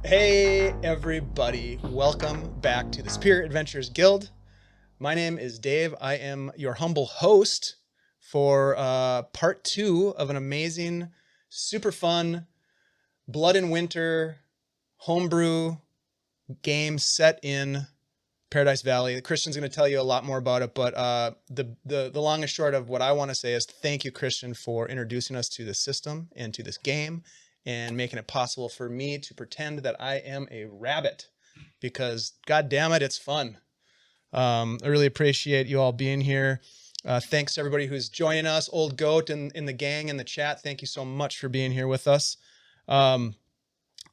Hey everybody, welcome back to the Spirit Adventures Guild. My name is Dave. I am your humble host for part 2 of an amazing, super fun, Blood and Winter homebrew game set in Paradise Valley. Christian's going to tell you a lot more about it, but the long and short of what I want to say is thank you, Christian, for introducing us to this system and to this game and making it possible for me to pretend that I am a rabbit because, God damn it, it's fun. I really appreciate you all being here. Thanks to everybody who's joining us, Old Goat and in the gang in the chat. Thank you so much for being here with us. I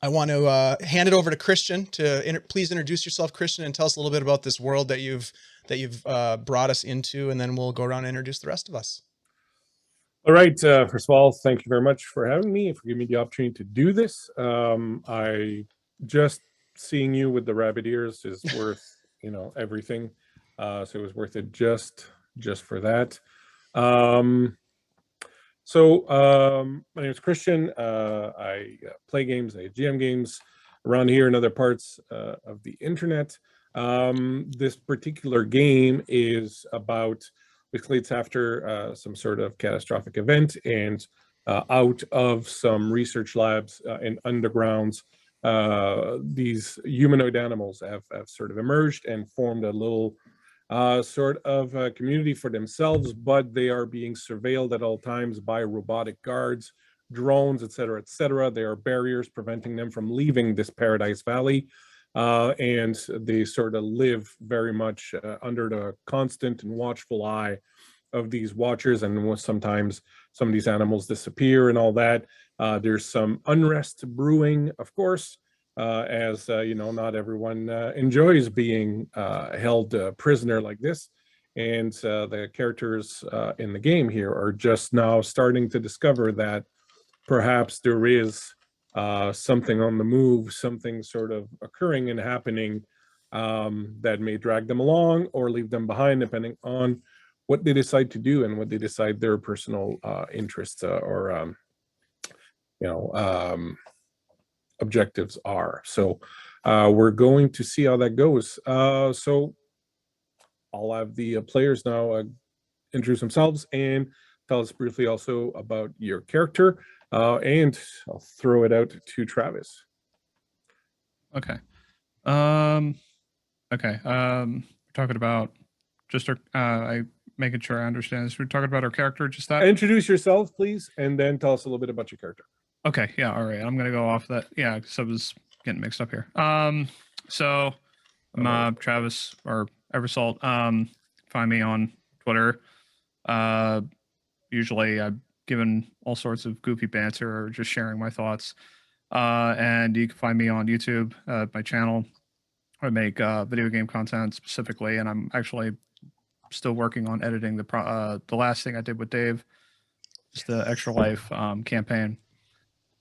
want to hand it over to Christian to please introduce yourself, Christian, and tell us a little bit about this world that you've brought us into, and then we'll go around and introduce the rest of us. All right. First of all, thank you very much for having me, for giving me the opportunity to do this. I just seeing you with the rabbit ears is worth, everything. So it was worth it just for that. My name is Christian. I play games, I GM games around here and other parts of the internet. This particular game is about, basically it's after some sort of catastrophic event, and out of some research labs and undergrounds, these humanoid animals have sort of emerged and formed a little sort of a community for themselves, but they are being surveilled at all times by robotic guards, drones, etc., etc. There are barriers preventing them from leaving this Paradise Valley, and they sort of live very much under the constant and watchful eye of these watchers. And sometimes some of these animals disappear and all that. There's some unrest brewing, of course. As not everyone enjoys being held prisoner like this. And the characters in the game here are just now starting to discover that perhaps there is something on the move, something sort of occurring and happening that may drag them along or leave them behind, depending on what they decide to do and what they decide their personal interests or objectives are. So we're going to see how that goes. So I'll have the players now introduce themselves and tell us briefly also about your character, and I'll throw it out to Travis. Okay. Talking about just I making sure I understand this. We're talking about our character, just that. Introduce yourself, please, and then tell us a little bit about your character. Okay, yeah, all right. I'm gonna go off that. Yeah, because I was getting mixed up here. So I'm Travis or Eversalt. Find me on Twitter. Usually I'm given all sorts of goofy banter or just sharing my thoughts. And you can find me on YouTube, my channel. I make video game content specifically, and I'm actually still working on editing the last thing I did with Dave, just the Extra Life campaign.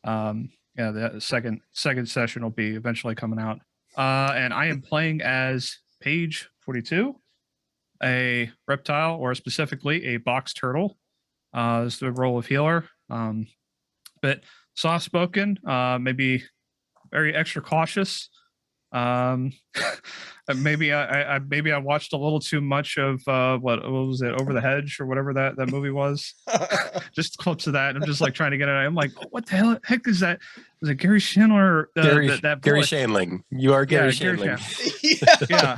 The second session will be eventually coming out. And I am playing as Page 42, a reptile, or specifically a box turtle. This is the role of healer. But soft spoken, maybe very extra cautious. Maybe I watched a little too much of what was it, Over the Hedge or whatever that movie was. Just clips of that. I'm just like trying to get it. I'm like, what the heck is that? Was it Gary Shandler? Gary Shandling. You are Gary Shandling. Yeah.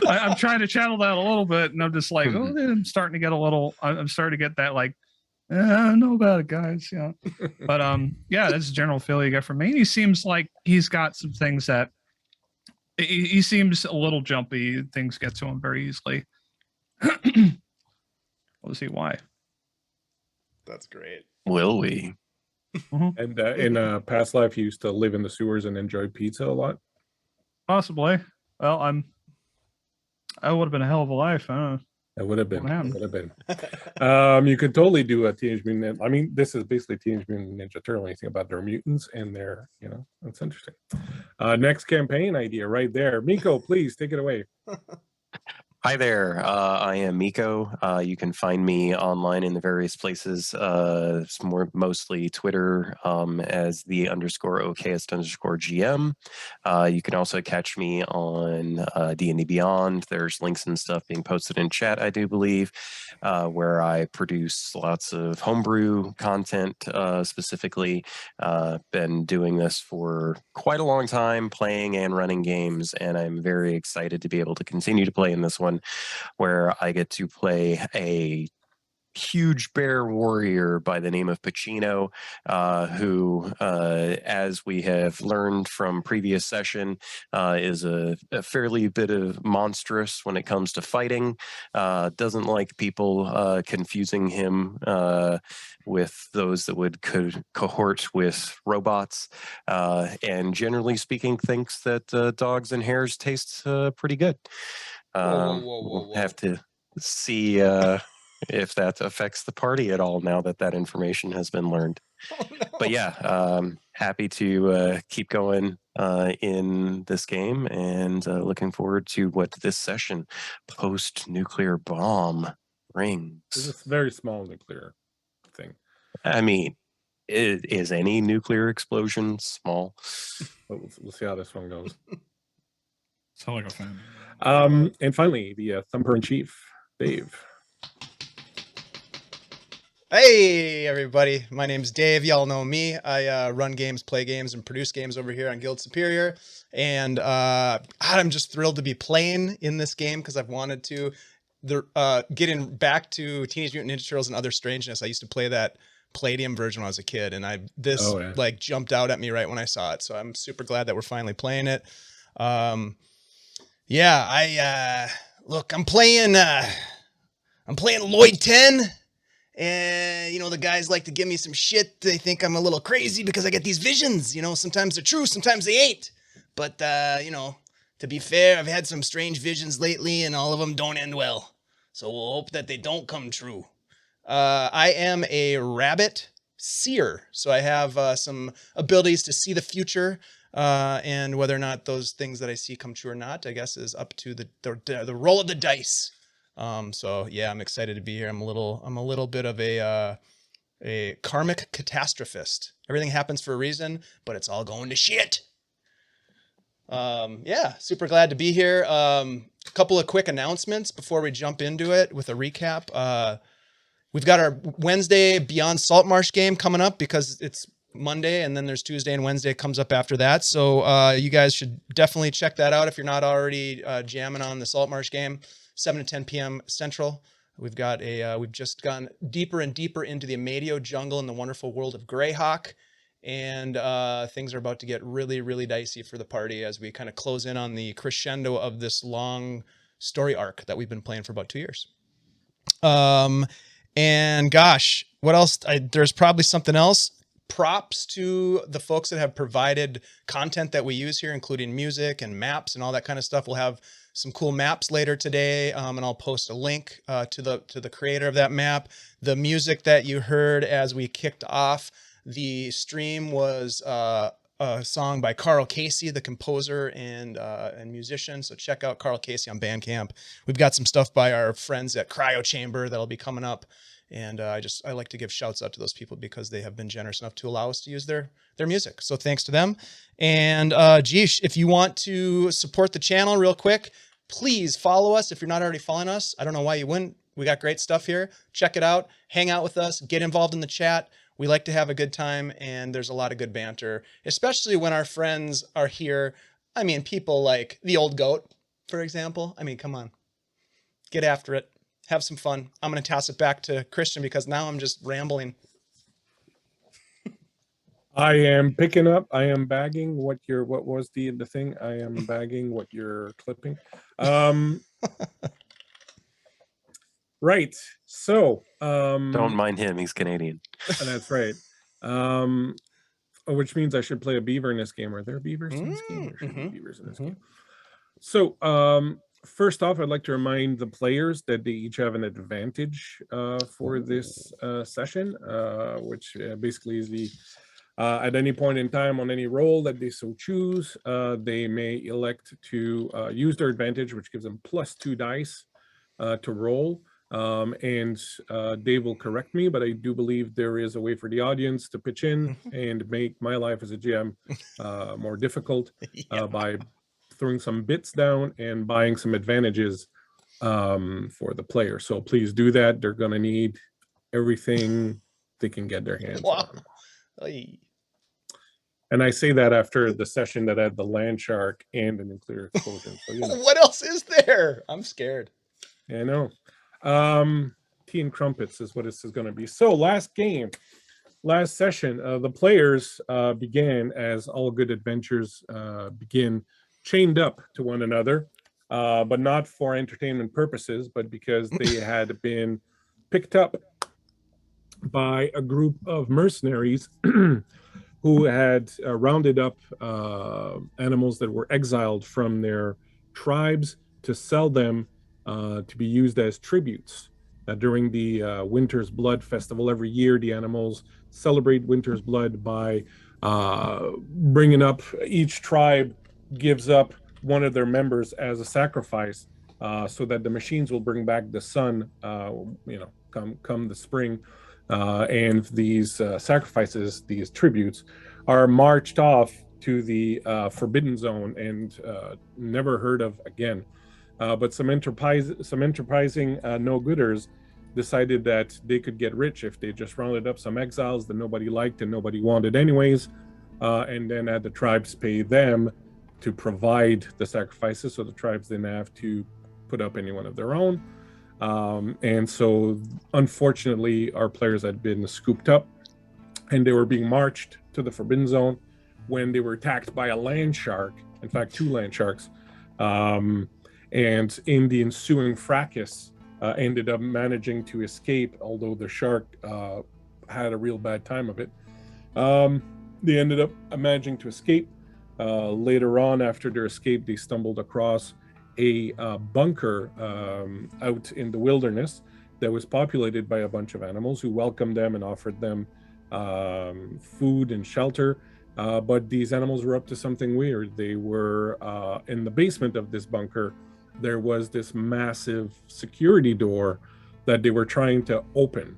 I'm trying to channel that a little bit, and I'm just like, I'm starting to get a little. I'm starting to get that like. I know about it, guys. Yeah, but that's the general feel you get from me. He seems like he's got some things that he seems a little jumpy. Things get to him very easily. We'll see why. That's great. Will we? And in a past life, you used to live in the sewers and enjoy pizza a lot. Possibly. Well, I would have been a hell of a life. It would have been. You could totally do a Teenage Mutant. I mean, this is basically Teenage Mutant Ninja Turtle. Anything about their mutants and their, that's interesting. Next campaign idea right there. Miko, please take it away. Hi there. I am Miko. You can find me online in the various places. It's mostly Twitter as the _OKest_GM. You can also catch me on D&D Beyond. There's links and stuff being posted in chat, I do believe, where I produce lots of homebrew content specifically. Been doing this for quite a long time, playing and running games, and I'm very excited to be able to continue to play in this one, where I get to play a huge bear warrior by the name of Pacino, who, as we have learned from previous session, is a fairly bit of monstrous when it comes to fighting. Doesn't like people confusing him with those that would cohort with robots, and generally speaking, thinks that dogs and hares taste pretty good. We'll have to see if that affects the party at all now that that information has been learned. Oh, no. But yeah, happy to keep going in this game, and looking forward to what this session post-nuclear bomb brings. It's a very small nuclear thing. I mean, is any nuclear explosion small? We'll see how this one goes. Sound like a fan. And finally, the Thumper in Chief, Dave. Hey everybody, my name's Dave. Y'all know me. I run games, play games, and produce games over here on Guild Superior. And I'm just thrilled to be playing in this game because I've wanted to. Getting back to Teenage Mutant Ninja Turtles and Other Strangeness, I used to play that Palladium version when I was a kid, and this like jumped out at me right when I saw it. So I'm super glad that we're finally playing it. Look, I'm playing Lloyd 10. And, you know, the guys like to give me some shit. They think I'm a little crazy because I get these visions. You know, sometimes they're true, sometimes they ain't. But, you know, to be fair, I've had some strange visions lately, and all of them don't end well. So we'll hope that they don't come true. I am a rabbit seer. So I have some abilities to see the future. And whether or not those things that I see come true or not, I guess, is up to the roll of the dice. So yeah, I'm excited to be here. I'm a little bit of a karmic catastrophist. Everything happens for a reason, but it's all going to shit. Yeah, super glad to be here. A couple of quick announcements before we jump into it with a recap. We've got our Wednesday Beyond Saltmarsh game coming up because it's Monday, and then there's Tuesday and Wednesday comes up after that. So you guys should definitely check that out if you're not already jamming on the Saltmarsh game. 7 to 10 p.m. Central. We've got we've just gone deeper and deeper into the Amadio jungle in the wonderful world of Greyhawk, and things are about to get really, really dicey for the party as we kind of close in on the crescendo of this long story arc that we've been playing for about 2 years. And gosh, what else? There's probably something else. Props to the folks that have provided content that we use here, including music and maps and all that kind of stuff. We'll have some cool maps later today, and I'll post a link to the creator of that map. The music that you heard as we kicked off the stream was a song by Carl Casey, the composer and musician. So check out Carl Casey on Bandcamp. We've got some stuff by our friends at Cryo Chamber that'll be coming up. And I like to give shouts out to those people because they have been generous enough to allow us to use their music. So thanks to them. And geesh, if you want to support the channel real quick, please follow us. If you're not already following us, I don't know why you wouldn't. We got great stuff here. Check it out. Hang out with us. Get involved in the chat. We like to have a good time, and there's a lot of good banter, especially when our friends are here. I mean, people like the old goat, for example. I mean, come on. Get after it. Have some fun. I'm going to toss it back to Christian because now I'm just rambling. I am picking up. I am bagging what was the thing? I am bagging what you're clipping. Right. So Don't mind him. He's Canadian. That's right. Which means I should play a beaver in this game. Are there beavers in this game? There should be beavers in this game. So first off, I'd like to remind the players that they each have an advantage for this session, which basically is at any point in time on any roll that they so choose, they may elect to use their advantage, which gives them +2 dice to roll. And Dave will correct me, but I do believe there is a way for the audience to pitch in and make my life as a GM more difficult by throwing some bits down and buying some advantages for the player. So please do that. They're going to need everything they can get their hands on. Oy. And I say that after the session that had the land shark and a nuclear explosion. So, you know. What else is there? I'm scared. I know. Tea and crumpets is what this is going to be. So last session, the players began, as all good adventures begin, chained up to one another, but not for entertainment purposes, but because they had been picked up by a group of mercenaries who had rounded up animals that were exiled from their tribes to sell them to be used as tributes. During the Winter's Blood Festival every year, the animals celebrate Winter's Blood by bringing up, each tribe gives up one of their members as a sacrifice so that the machines will bring back the sun, come the spring. And these sacrifices, these tributes, are marched off to the Forbidden Zone and never heard of again. But some enterprising no-gooders decided that they could get rich if they just rounded up some exiles that nobody liked and nobody wanted anyways, and then had the tribes pay them to provide the sacrifices, so the tribes didn't have to put up anyone of their own. And so, unfortunately, our players had been scooped up, and they were being marched to the Forbidden Zone when they were attacked by a land shark. In fact, 2 land sharks. And in the ensuing fracas, ended up managing to escape, although the shark had a real bad time of it. They ended up managing to escape. Later on, after their escape, they stumbled across a bunker out in the wilderness that was populated by a bunch of animals who welcomed them and offered them food and shelter. But these animals were up to something weird. They were in the basement of this bunker. There was this massive security door that they were trying to open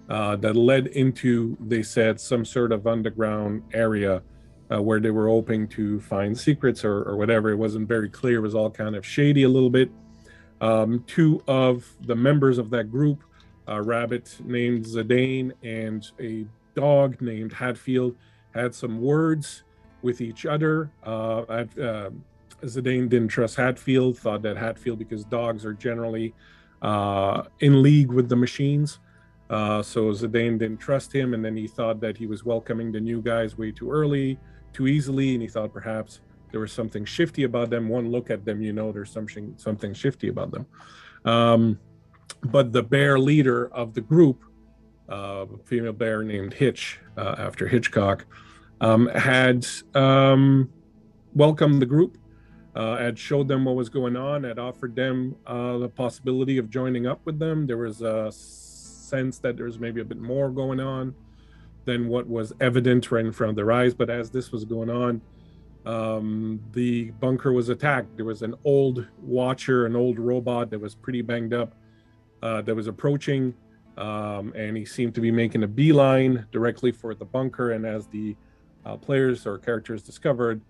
that led into, they said, some sort of underground area where they were hoping to find secrets or whatever. It wasn't very clear. It was all kind of shady a little bit. 2 of the members of that group, a rabbit named Zidane and a dog named Hatfield, had some words with each other. Zidane didn't trust Hatfield, thought that Hatfield, because dogs are generally in league with the machines. So Zidane didn't trust him, and then he thought that he was welcoming the new guys way too early, too easily, and he thought perhaps there was something shifty about them. One look at them, there's something shifty about them. But the bear leader of the group, a female bear named Hitch, after Hitchcock, had welcomed the group, had showed them what was going on, had offered them the possibility of joining up with them. There was a sense that there's maybe a bit more going on than what was evident right in front of their eyes. But as this was going on, the bunker was attacked. There was an old watcher, an old robot that was pretty banged up, that was approaching, and he seemed to be making a beeline directly for the bunker. And as the players or characters discovered,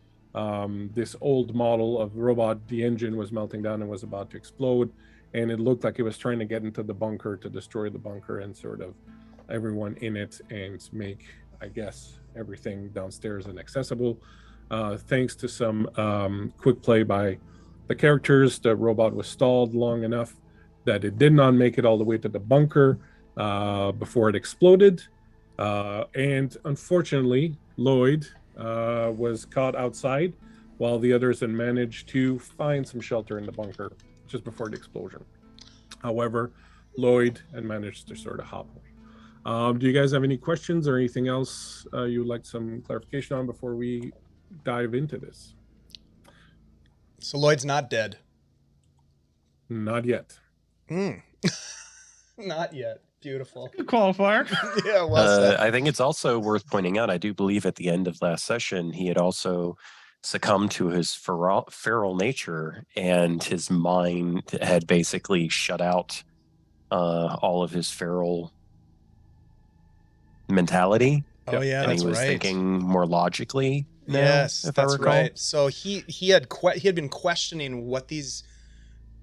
this old model of robot, the engine was melting down and was about to explode, and it looked like it was trying to get into the bunker to destroy the bunker and sort of everyone in it and make, I guess, everything downstairs inaccessible. Thanks to some quick play by the characters, the robot was stalled long enough that it did not make it all the way to the bunker before it exploded. And unfortunately, Lloyd was caught outside while the others had managed to find some shelter in the bunker just before the explosion. However, Lloyd had managed to sort of hop away. Do you guys have any questions or anything else you would like some clarification on before we dive into this? So Lloyd's not dead. Not yet. Not yet. Beautiful. Good qualifier. Yeah, well said. I think it's also worth pointing out, I do believe at the end of last session, he had also succumbed to his feral nature, and his mind had basically shut out all of his feral mentality, Oh yeah, and he that's was right. thinking more logically now, Yes, if I that's recall. right. So he had been questioning what these,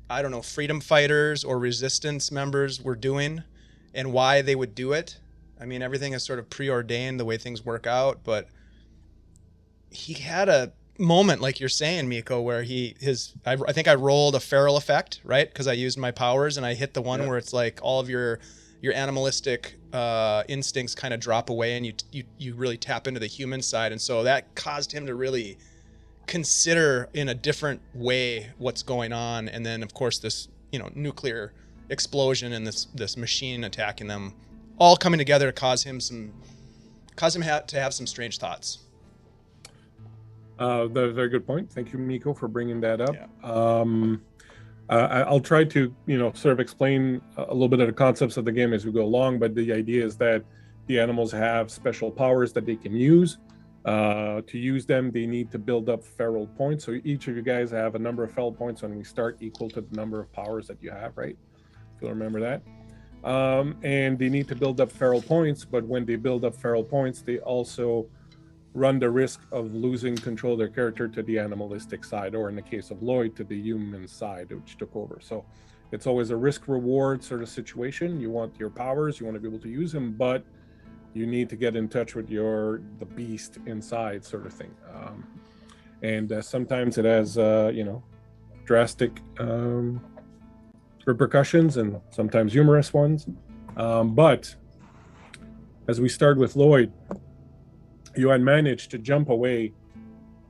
I don't know, freedom fighters or resistance members were doing and why they would do it. I mean, everything is sort of preordained the way things work out, but he had a moment like you're saying, Miko, where I think I rolled a feral effect, right? Because I used my powers and I hit the one where it's like all of your animalistic instincts kind of drop away and you really tap into the human side, and so that caused him to really consider in a different way what's going on. And then of course this nuclear explosion and this machine attacking them all coming together to cause him to have some strange thoughts. Very good point. Thank you, Miko, for bringing that up. Yeah. I'll try to, sort of explain a little bit of the concepts of the game as we go along, but the idea is that the animals have special powers that they can use. To use them, they need to build up feral points. So each of you guys have a number of feral points when we start equal to the number of powers that you have, right? If you'll remember that. And they need to build up feral points, but when they build up feral points, they also run the risk of losing control of their character to the animalistic side, or in the case of Lloyd, to the human side, which took over. So it's always a risk reward sort of situation. You want your powers, you want to be able to use them, but you need to get in touch with the beast inside, sort of thing. And sometimes it has drastic repercussions, and sometimes humorous ones. But as we start with Lloyd, you had managed to jump away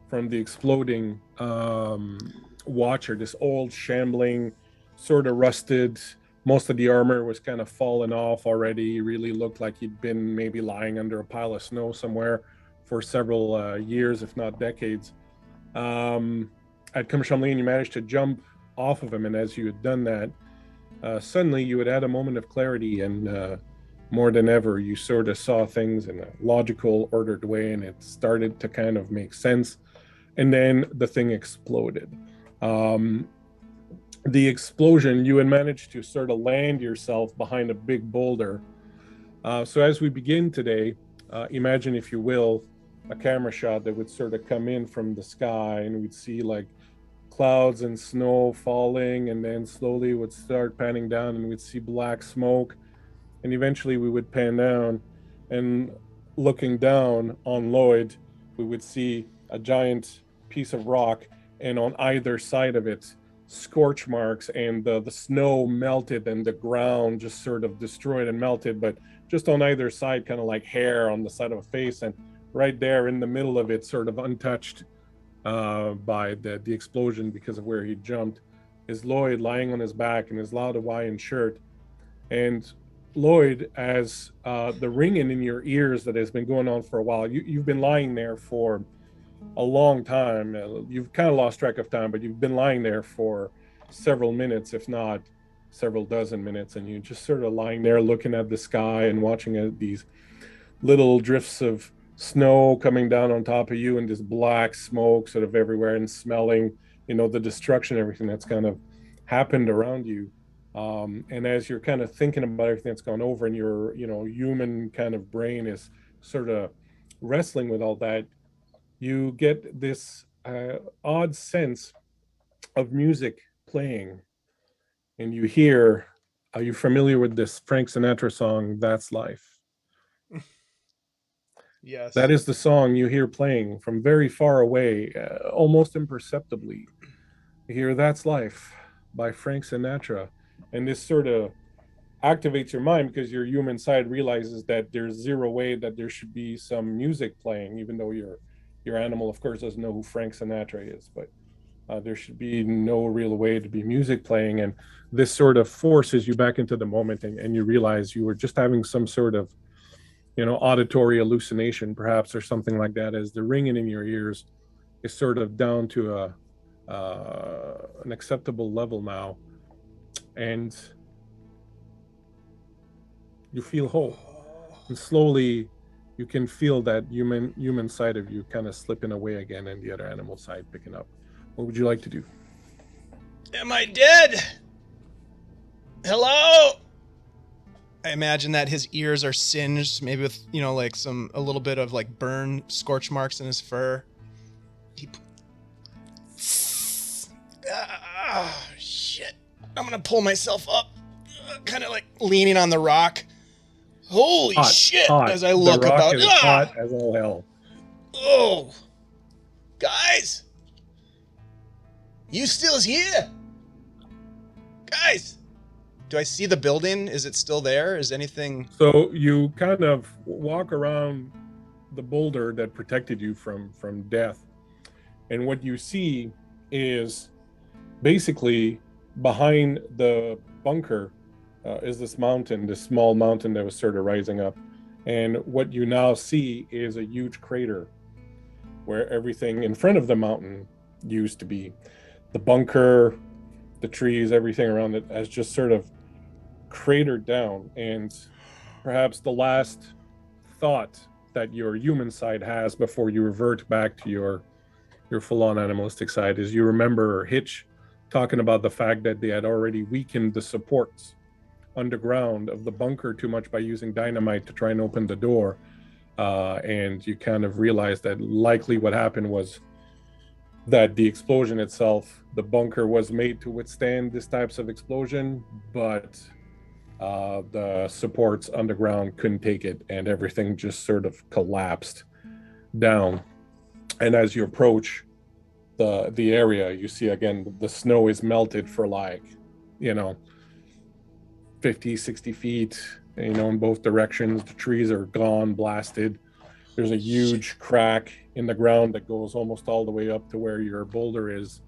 from the exploding Watcher, this old, shambling, sort of rusted. Most of the armor was kind of fallen off already. He really looked like he'd been maybe lying under a pile of snow somewhere for several years, if not decades. At Commercial Lane, you managed to jump off of him, and as you had done that, suddenly you had had a moment of clarity, and more than ever, you sort of saw things in a logical, ordered way, and it started to kind of make sense. And then the thing exploded. The explosion, you had managed to sort of land yourself behind a big boulder. So as we begin today, imagine, if you will, a camera shot that would sort of come in from the sky, and we'd see like clouds and snow falling, and then slowly would start panning down, and we'd see black smoke. And eventually we would pan down, and looking down on Lloyd, we would see a giant piece of rock, and on either side of it, scorch marks, and the snow melted and the ground just sort of destroyed and melted, but just on either side, kind of like hair on the side of a face. And right there in the middle of it, sort of untouched by the explosion because of where he jumped, is Lloyd lying on his back in his loud Hawaiian shirt. And Lloyd, as the ringing in your ears that has been going on for a while, you've been lying there for a long time. You've kind of lost track of time, but you've been lying there for several minutes, if not several dozen minutes, and you just sort of lying there looking at the sky and watching these little drifts of snow coming down on top of you, and this black smoke sort of everywhere, and smelling, the destruction, everything that's kind of happened around you. And as you're kind of thinking about everything that's gone over, and your human kind of brain is sort of wrestling with all that, you get this odd sense of music playing, and you hear, are you familiar with this Frank Sinatra song, That's Life? Yes. That is the song you hear playing from very far away, almost imperceptibly. You hear That's Life by Frank Sinatra. And this sort of activates your mind, because your human side realizes that there's zero way that there should be some music playing, even though your animal, of course, doesn't know who Frank Sinatra is, but there should be no real way to be music playing. And this sort of forces you back into the moment, and you realize you were just having some sort of auditory hallucination, perhaps, or something like that, as the ringing in your ears is sort of down to an acceptable level now, and you feel whole. And slowly you can feel that human side of you kind of slipping away again, and the other animal side picking up. What would you like to do? Am I dead? Hello? I imagine that his ears are singed, maybe with, like a little bit of like burn scorch marks in his fur. Shit. I'm gonna pull myself up, kind of like leaning on the rock. Holy shit, hot. as I look the rock about. is hot as all hell. Oh. Guys. You still here? Guys. Do I see the building? Is it still there? Is anything... So you kind of walk around the boulder that protected you from death. And what you see is basically behind the bunker is this mountain, this small mountain that was sort of rising up. And what you now see is a huge crater where everything in front of the mountain used to be. The bunker, the trees, everything around it has just sort of cratered down, and perhaps the last thought that your human side has before you revert back to your full-on animalistic side is you remember Hitch talking about the fact that they had already weakened the supports underground of the bunker too much by using dynamite to try and open the door, and you kind of realize that likely what happened was that the explosion itself, the bunker was made to withstand this types of explosion, but the supports underground couldn't take it, and everything just sort of collapsed down. And as you approach the area, you see again the snow is melted for like 50-60 feet, in both directions. The trees are gone, blasted. There's a huge crack in the ground that goes almost all the way up to where your boulder is,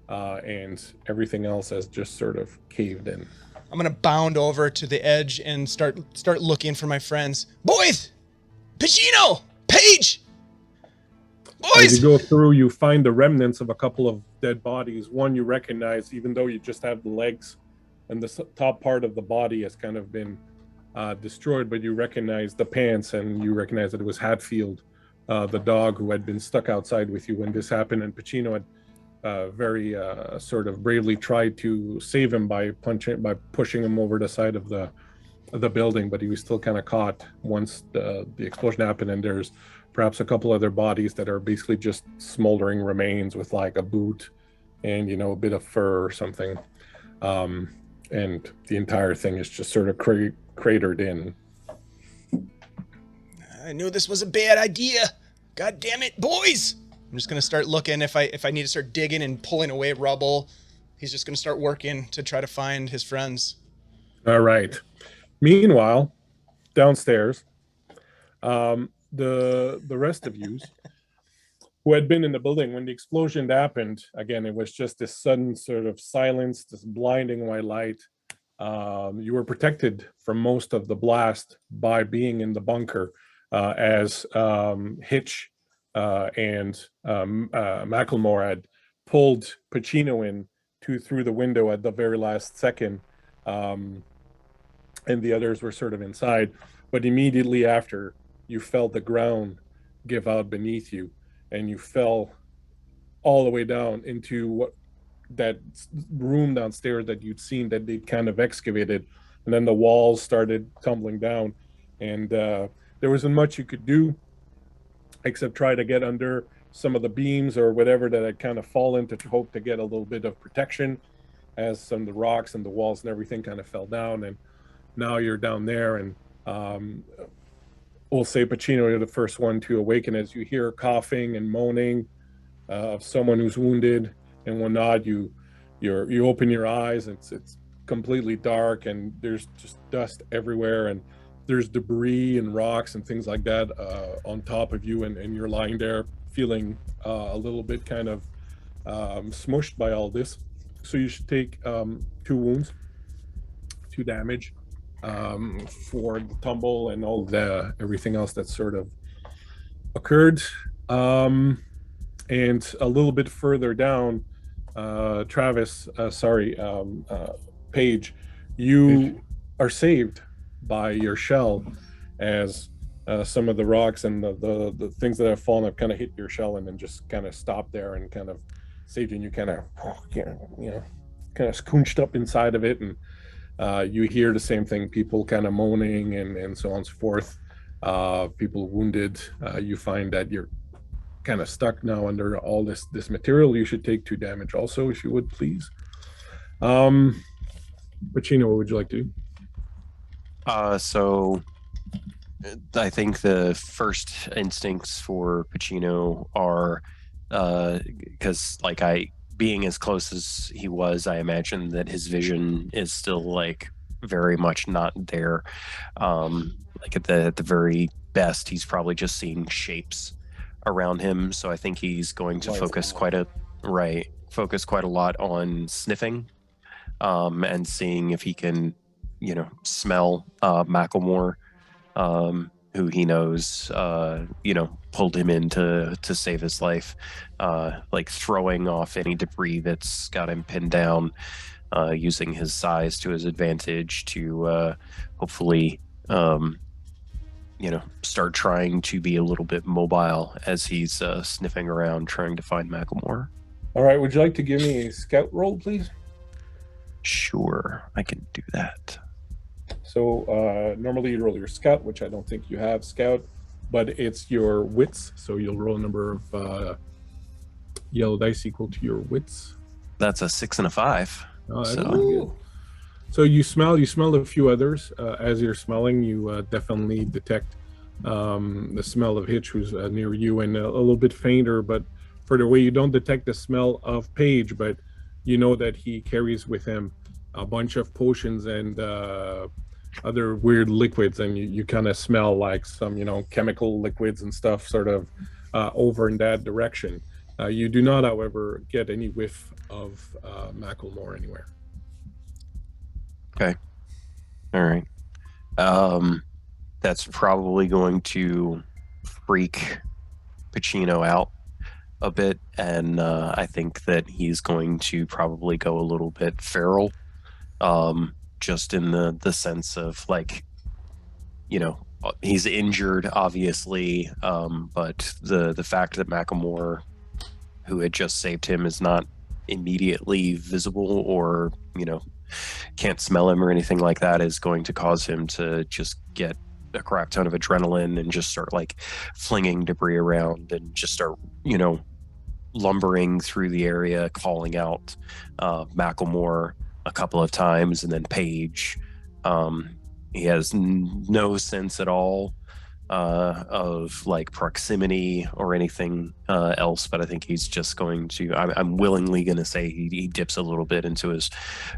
and everything else has just sort of caved in. I'm gonna bound over to the edge and start looking for my friends. Boys! Pacino! Paige! Boys! As you go through, you find the remnants of a couple of dead bodies. One you recognize, even though you just have the legs, and the top part of the body has kind of been destroyed, but you recognize the pants, and you recognize that it was Hatfield, the dog who had been stuck outside with you when this happened, and Pacino had very sort of bravely tried to save him by pushing him over the side of the building, but he was still kind of caught once the explosion happened. And there's perhaps a couple other bodies that are basically just smoldering remains with like a boot and a bit of fur or something, and the entire thing is just sort of cratered in. I knew this was a bad idea. God damn it, boys! I'm just gonna start looking. If I need to start digging and pulling away rubble, he's just gonna start working to try to find his friends. All right. Meanwhile, downstairs, the rest of you who had been in the building when the explosion happened, again, it was just this sudden sort of silence, this blinding white light. You were protected from most of the blast by being in the bunker, as Hitch and Macklemore had pulled Pacino in through the window at the very last second, and the others were sort of inside. But immediately after, you felt the ground give out beneath you, and you fell all the way down into that room downstairs that you'd seen that they'd kind of excavated, and then the walls started tumbling down, and there wasn't much you could do except try to get under some of the beams or whatever that had kind of fallen to hope to get a little bit of protection, as some of the rocks and the walls and everything kind of fell down. And now you're down there, and we'll say Pacino, you're the first one to awaken as you hear coughing and moaning of someone who's wounded. And when not, you open your eyes, and it's completely dark, and there's just dust everywhere, and there's debris and rocks and things like that on top of you, and you're lying there feeling a little bit kind of smushed by all this. So you should take 2 wounds, 2 damage for the tumble and all the everything else that sort of occurred. And a little bit further down, Paige, you are saved by your shell as some of the rocks and the things that have fallen have kind of hit your shell and then just kind of stopped there and kind of saved you, and you kind of, kind of scooched up inside of it, and you hear the same thing, people kind of moaning and so on and so forth, people wounded. You find that you're kind of stuck now under all this material. You should take 2 damage also, if you would, please. Pacino, what would you like to do? So I think the first instincts for Pacino are because being as close as he was, I imagine that his vision is still like very much not there. Like at the very best, he's probably just seeing shapes around him. So I think he's going to focus quite a lot on sniffing, and seeing if he can, smell Macklemore, who he knows, pulled him in to save his life, like throwing off any debris that's got him pinned down, using his size to his advantage to hopefully, start trying to be a little bit mobile as he's sniffing around trying to find Macklemore. All right, would you like to give me a scout roll, please? Sure, I can do that. So normally you roll your scout, which I don't think you have scout, but it's your wits. So you'll roll a number of yellow dice equal to your wits. That's a 6 and a 5. Oh, that's pretty good. So you smell a few others. As you're smelling, you definitely detect the smell of Hitch, who's near you, and a little bit fainter, but further away. You don't detect the smell of Paige, but you know that he carries with him a bunch of potions and other weird liquids, and you kind of smell like some, chemical liquids and stuff sort of over in that direction. You do not, however, get any whiff of Macklemore anywhere. Okay. All right. That's probably going to freak Pacino out a bit, and I think that he's going to probably go a little bit feral, just in the sense of he's injured, obviously, but the fact that Macklemore, who had just saved him, is not immediately visible or can't smell him or anything like that is going to cause him to just get a crap ton of adrenaline and just start flinging debris around and just start lumbering through the area, calling out Macklemore a couple of times, and then Paige. He has no sense at all of proximity or anything else, but I think he's just going to, I'm willingly going to say he dips a little bit into his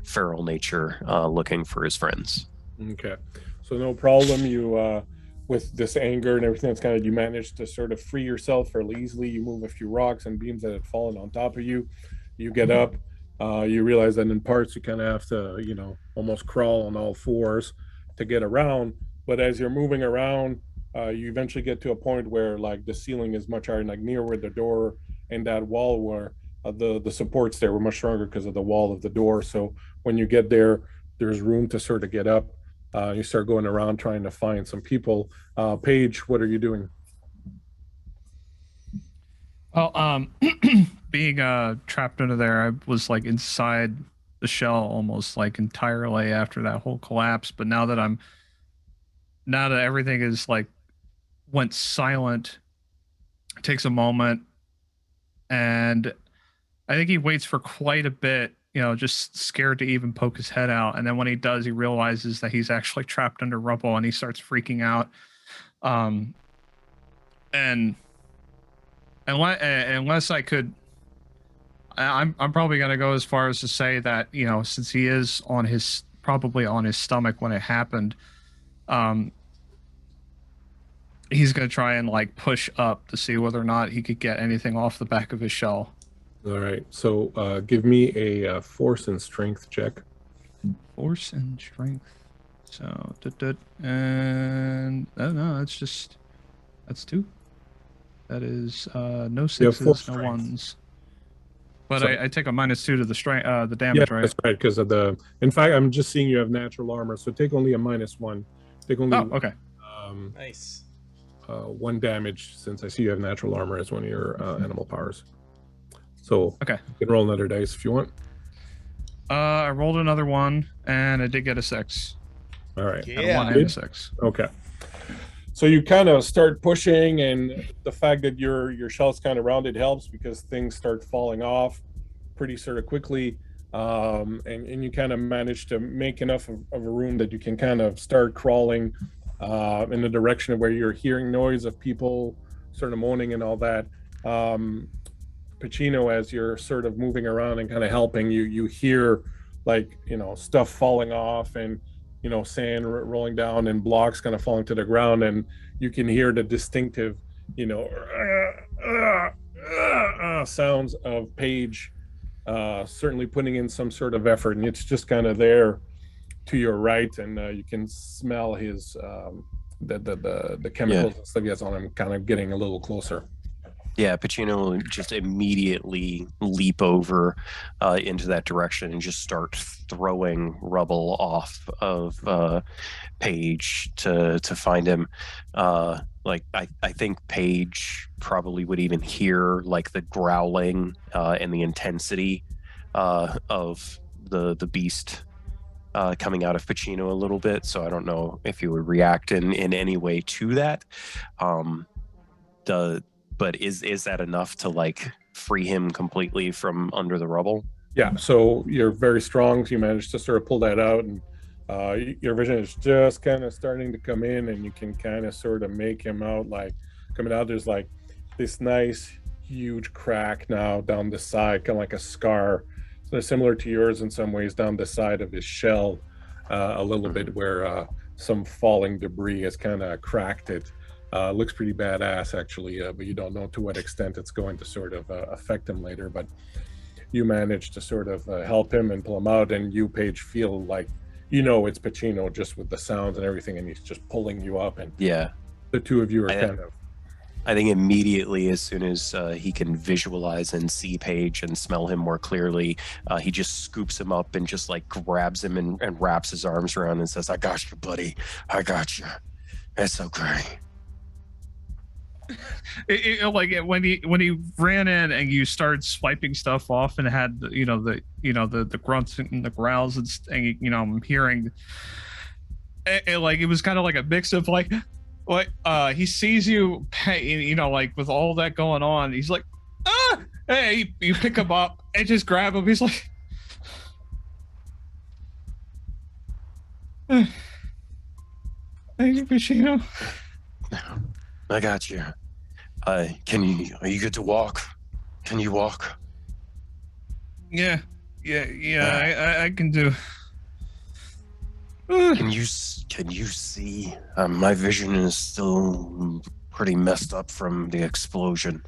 feral nature, looking for his friends. Okay, so no problem. You with this anger and everything that's you managed to sort of free yourself fairly easily. You move a few rocks and beams that had fallen on top of you. You get up. You realize that in parts you kind of have to almost crawl on all fours to get around, but as you're moving around, you eventually get to a point where the ceiling is much higher, near where the door and that wall were. The supports there were much stronger because of the wall of the door. So when you get there, there's room to sort of get up. You start going around trying to find some people. Paige, what are you doing? Well, being trapped under there, I was inside the shell almost entirely after that whole collapse. But now that everything is went silent, it takes a moment, and I think he waits for quite a bit, just scared to even poke his head out. And then when he does, he realizes that he's actually trapped under rubble, and he starts freaking out. And unless I could, I'm probably going to go as far as to say that, since he is probably on his stomach when it happened, he's going to try and push up to see whether or not he could get anything off the back of his shell. All right. So give me a force and strength check. Force and strength. So, and no, that's 2. That is no 6s, no 1s. But so, I take a -2 to the strength, the damage, yeah, right? That's right, because of the. In fact, I'm just seeing you have natural armor, so take only a -1. Take only. Oh, okay. Nice. 1 damage, since I see you have natural armor as one of your animal powers. So Okay. you can roll another dice if you want. I rolled another one, and I did get a 6. All right. Got a Yeah. 1 and a 6. Okay. So you kind of start pushing, and the fact that your shell's kind of rounded helps because things start falling off pretty sort of quickly. And you kind of manage to make enough of a room that you can kind of start crawling in the direction of where you're hearing noise of people sort of moaning and all that. Pacino, as you're sort of moving around and kind of helping, you hear like, stuff falling off and, sand rolling down and blocks kind of falling to the ground, and you can hear the distinctive, sounds of Paige certainly putting in some sort of effort, and it's just kind of there to your right, and you can smell his the chemicals and stuff he has on him kind of getting a little closer. Yeah, Pacino will just immediately leap over into that direction and just start throwing rubble off of Paige to find him. Like I think Paige probably would even hear like the growling and the intensity of the beast coming out of Pacino a little bit. So I don't know if he would react in any way to that. But is that enough to like free him completely from under the rubble? Yeah, so you're very strong, so you managed to sort of pull that out, and your vision is just kind of starting to come in, and you can kind of sort of make him out like coming out. There's like this nice huge crack now down the side, kind of like a scar. So they're similar to yours in some ways down the side of his shell, a little bit where some falling debris has kind of cracked it. Looks pretty badass actually, but you don't know to what extent it's going to sort of affect him later. But you manage to sort of help him and pull him out, and you, Paige, feel like it's Pacino just with the sounds and everything, and he's just pulling you up, and Yeah, the two of you are I think immediately, as soon as he can visualize and see Paige and smell him more clearly, he just scoops him up and just like grabs him and wraps his arms around and says, "I got you, buddy. I got you. It's okay." Like when he ran in and you started swiping stuff off and had the grunts and the growls and I'm hearing like it was kind of like a mix of like what he sees you like with all that going on, he's like, hey, you pick him up and just grab him, he's like, thank you, Pacino. I got you. Are you good to walk? Can you walk? Yeah, I can do. Can you see? My vision is still pretty messed up from the explosion.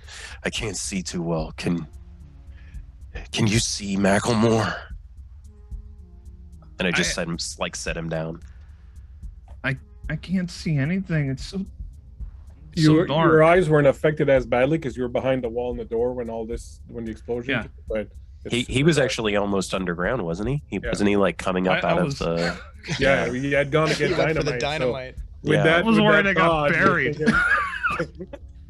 I can't see too well. Can you see Macklemore? And I just set him down. I can't see anything. It's so your dark. eyes weren't affected as badly because you were behind the wall and the door when the explosion. Yeah. But He was actually almost underground, wasn't he? Wasn't he like coming up out of the? Yeah, he had gone to get He went for the dynamite. dynamite. With that, I was with worried that I got thought, you're buried. thinking-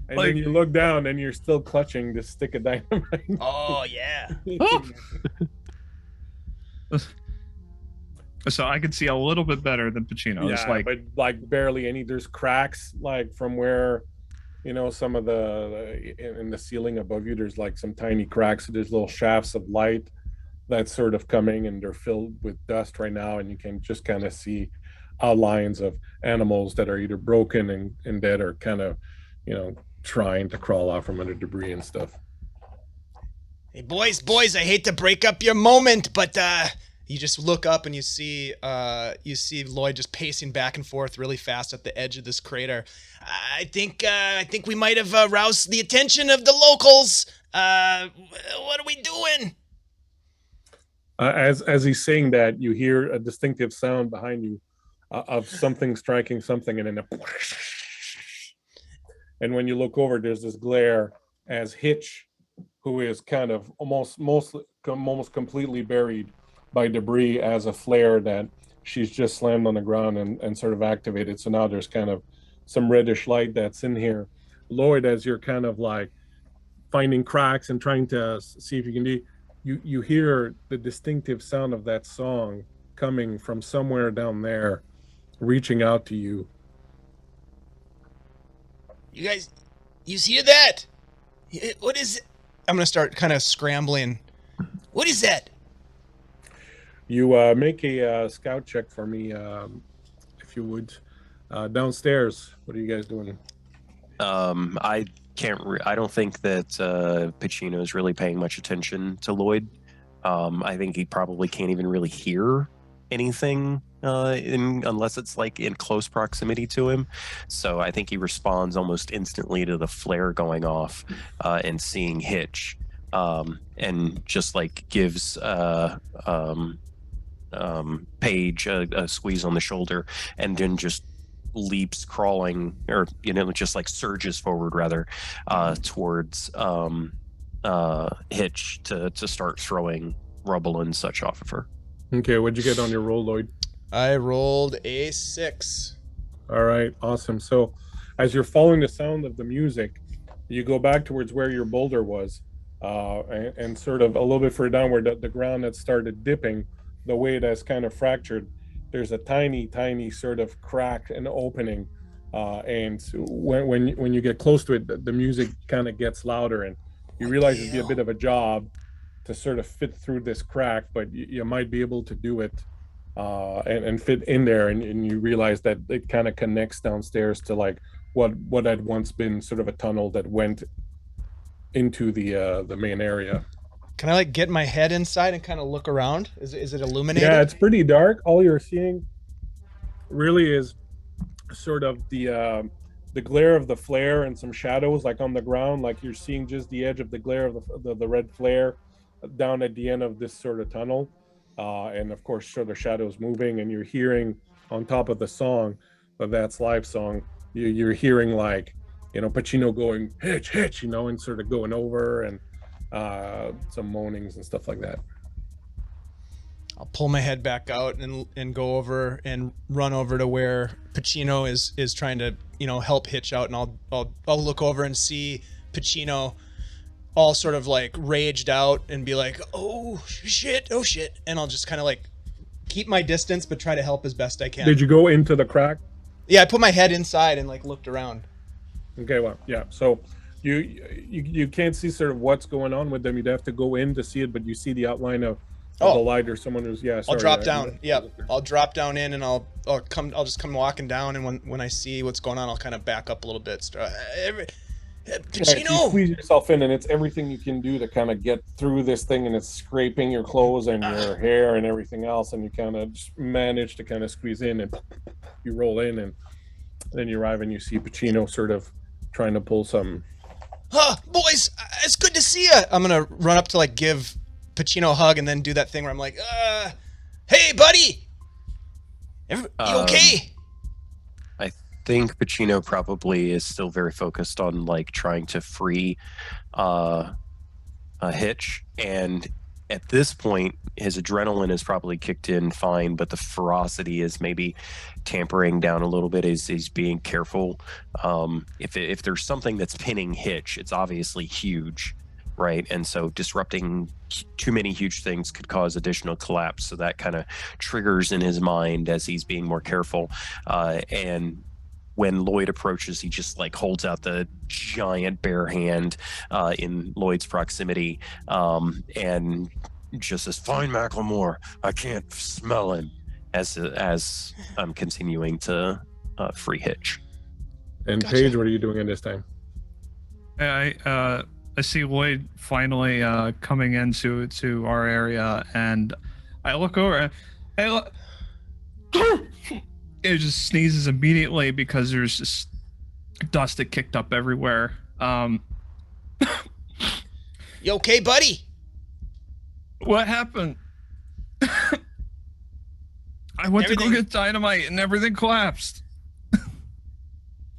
and then you look down and you're still clutching the stick of dynamite. Oh yeah. So I could see a little bit better than Pacino. Yeah, It's like, but like barely any. There's cracks like from where, some of in the ceiling above you. There's like some tiny cracks. There's little shafts of light that's sort of coming, and they're filled with dust right now. And you can just kind of see outlines of animals that are either broken and dead, or kind of, trying to crawl out from under debris and stuff. Hey boys, I hate to break up your moment, but you just look up and you see Lloyd just pacing back and forth really fast at the edge of this crater. I think we might have roused the attention of the locals. What are we doing? As he's saying that, you hear a distinctive sound behind you of something striking something, and then and when you look over, there's this glare as Hitch, who is kind of almost completely buried by debris, as a flare that she's just slammed on the ground and sort of activated. So now there's kind of some reddish light that's in here. Lloyd, as you're kind of like finding cracks and trying to see if you can do, you hear the distinctive sound of that song coming from somewhere down there, reaching out to you. You guys, you hear that? What is it? I'm gonna start kind of scrambling. What is that? You make a scout check for me, if you would. Downstairs, what are you guys doing? I can't. I don't think that Pacino is really paying much attention to Lloyd. I think he probably can't even really hear anything unless it's like in close proximity to him. So I think he responds almost instantly to the flare going off and seeing Hitch, and just like gives Paige a squeeze on the shoulder, and then just leaps crawling, or just like surges forward rather, towards Hitch to start throwing rubble and such off of her. Okay, what'd you get on your roll, Lloyd? I rolled a 6. All right, awesome. So as you're following the sound of the music, you go back towards where your boulder was, and sort of a little bit further down where the ground had started dipping, the way it has kind of fractured, there's a tiny sort of crack and opening, and when you get close to it, the music kind of gets louder, and you realize it'd be a bit of a job to sort of fit through this crack, but you might be able to do it, and fit in there, and you realize that it kind of connects downstairs to like what had once been sort of a tunnel that went into the main area. Can I like get my head inside and kind of look around? Is it illuminated? Yeah, it's pretty dark. All you're seeing really is sort of the glare of the flare and some shadows like on the ground, like you're seeing just the edge of the glare of the red flare down at the end of this sort of tunnel, and of course sort of shadows moving, and you're hearing on top of the song, but that's live song, you're hearing like Pacino going Hitch, and sort of going over, and some moanings and stuff like that. I'll pull my head back out and go over and run over to where Pacino is trying to help Hitch out, and I'll look over and see Pacino all sort of like raged out and be like, oh shit, and I'll just kind of like keep my distance but try to help as best I can. Did you go into the crack? Yeah, I put my head inside and like looked around. Okay, well, yeah, so you can't see sort of what's going on with them. You'd have to go in to see it, but you see the outline of the light, or someone who's I'll drop down. Yep, I'll drop down in, and I'll just come walking down, and when I see what's going on, I'll kind of back up a little bit. Pacino! You squeeze yourself in, and it's everything you can do to kind of get through this thing, and it's scraping your clothes and your hair and everything else, and you kind of just manage to kind of squeeze in, and you roll in, and then you arrive, and you see Pacino sort of trying to pull some. Boys, it's good to see you. I'm gonna run up to like give Pacino a hug, and then do that thing where I'm like, hey, buddy, you okay? I think Pacino probably is still very focused on like trying to free Hitch, and at this point his adrenaline is probably kicked in fine, but the ferocity is maybe tampering down a little bit as he's being careful. If there's something that's pinning Hitch, it's obviously huge, right? And so disrupting too many huge things could cause additional collapse, so that kind of triggers in his mind as he's being more careful, and when Lloyd approaches, he just like holds out the giant bare hand in Lloyd's proximity, and just says, "Fine, Macklemore, I can't smell him," as I'm continuing to free Hitch. And Gotcha. Paige, what are you doing in this time? I see Lloyd finally coming into our area, and I look over. Hey, look. It just sneezes immediately because there's just dust that kicked up everywhere. You okay, buddy? What happened? I went to go get dynamite and everything collapsed.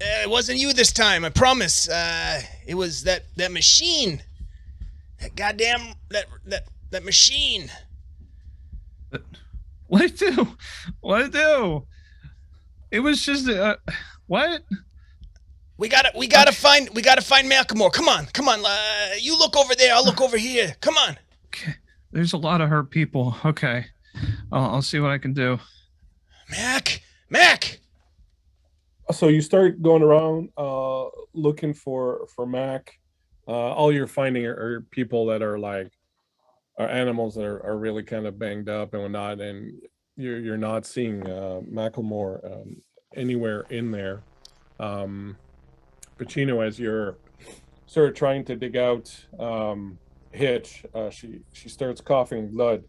It wasn't you this time, I promise. It was that machine. That goddamn that machine. What'd it do? It was just what? We gotta find Malcolmore. Come on. You look over there. I'll look over here. Come on. Okay. There's a lot of hurt people. Okay. I'll see what I can do. Mac. So you start going around looking for Mac. All you're finding are people that are animals that are really kind of banged up and whatnot, and you're not seeing Macklemore anywhere in there. Pacino, as you're sort of trying to dig out Hitch, she starts coughing blood,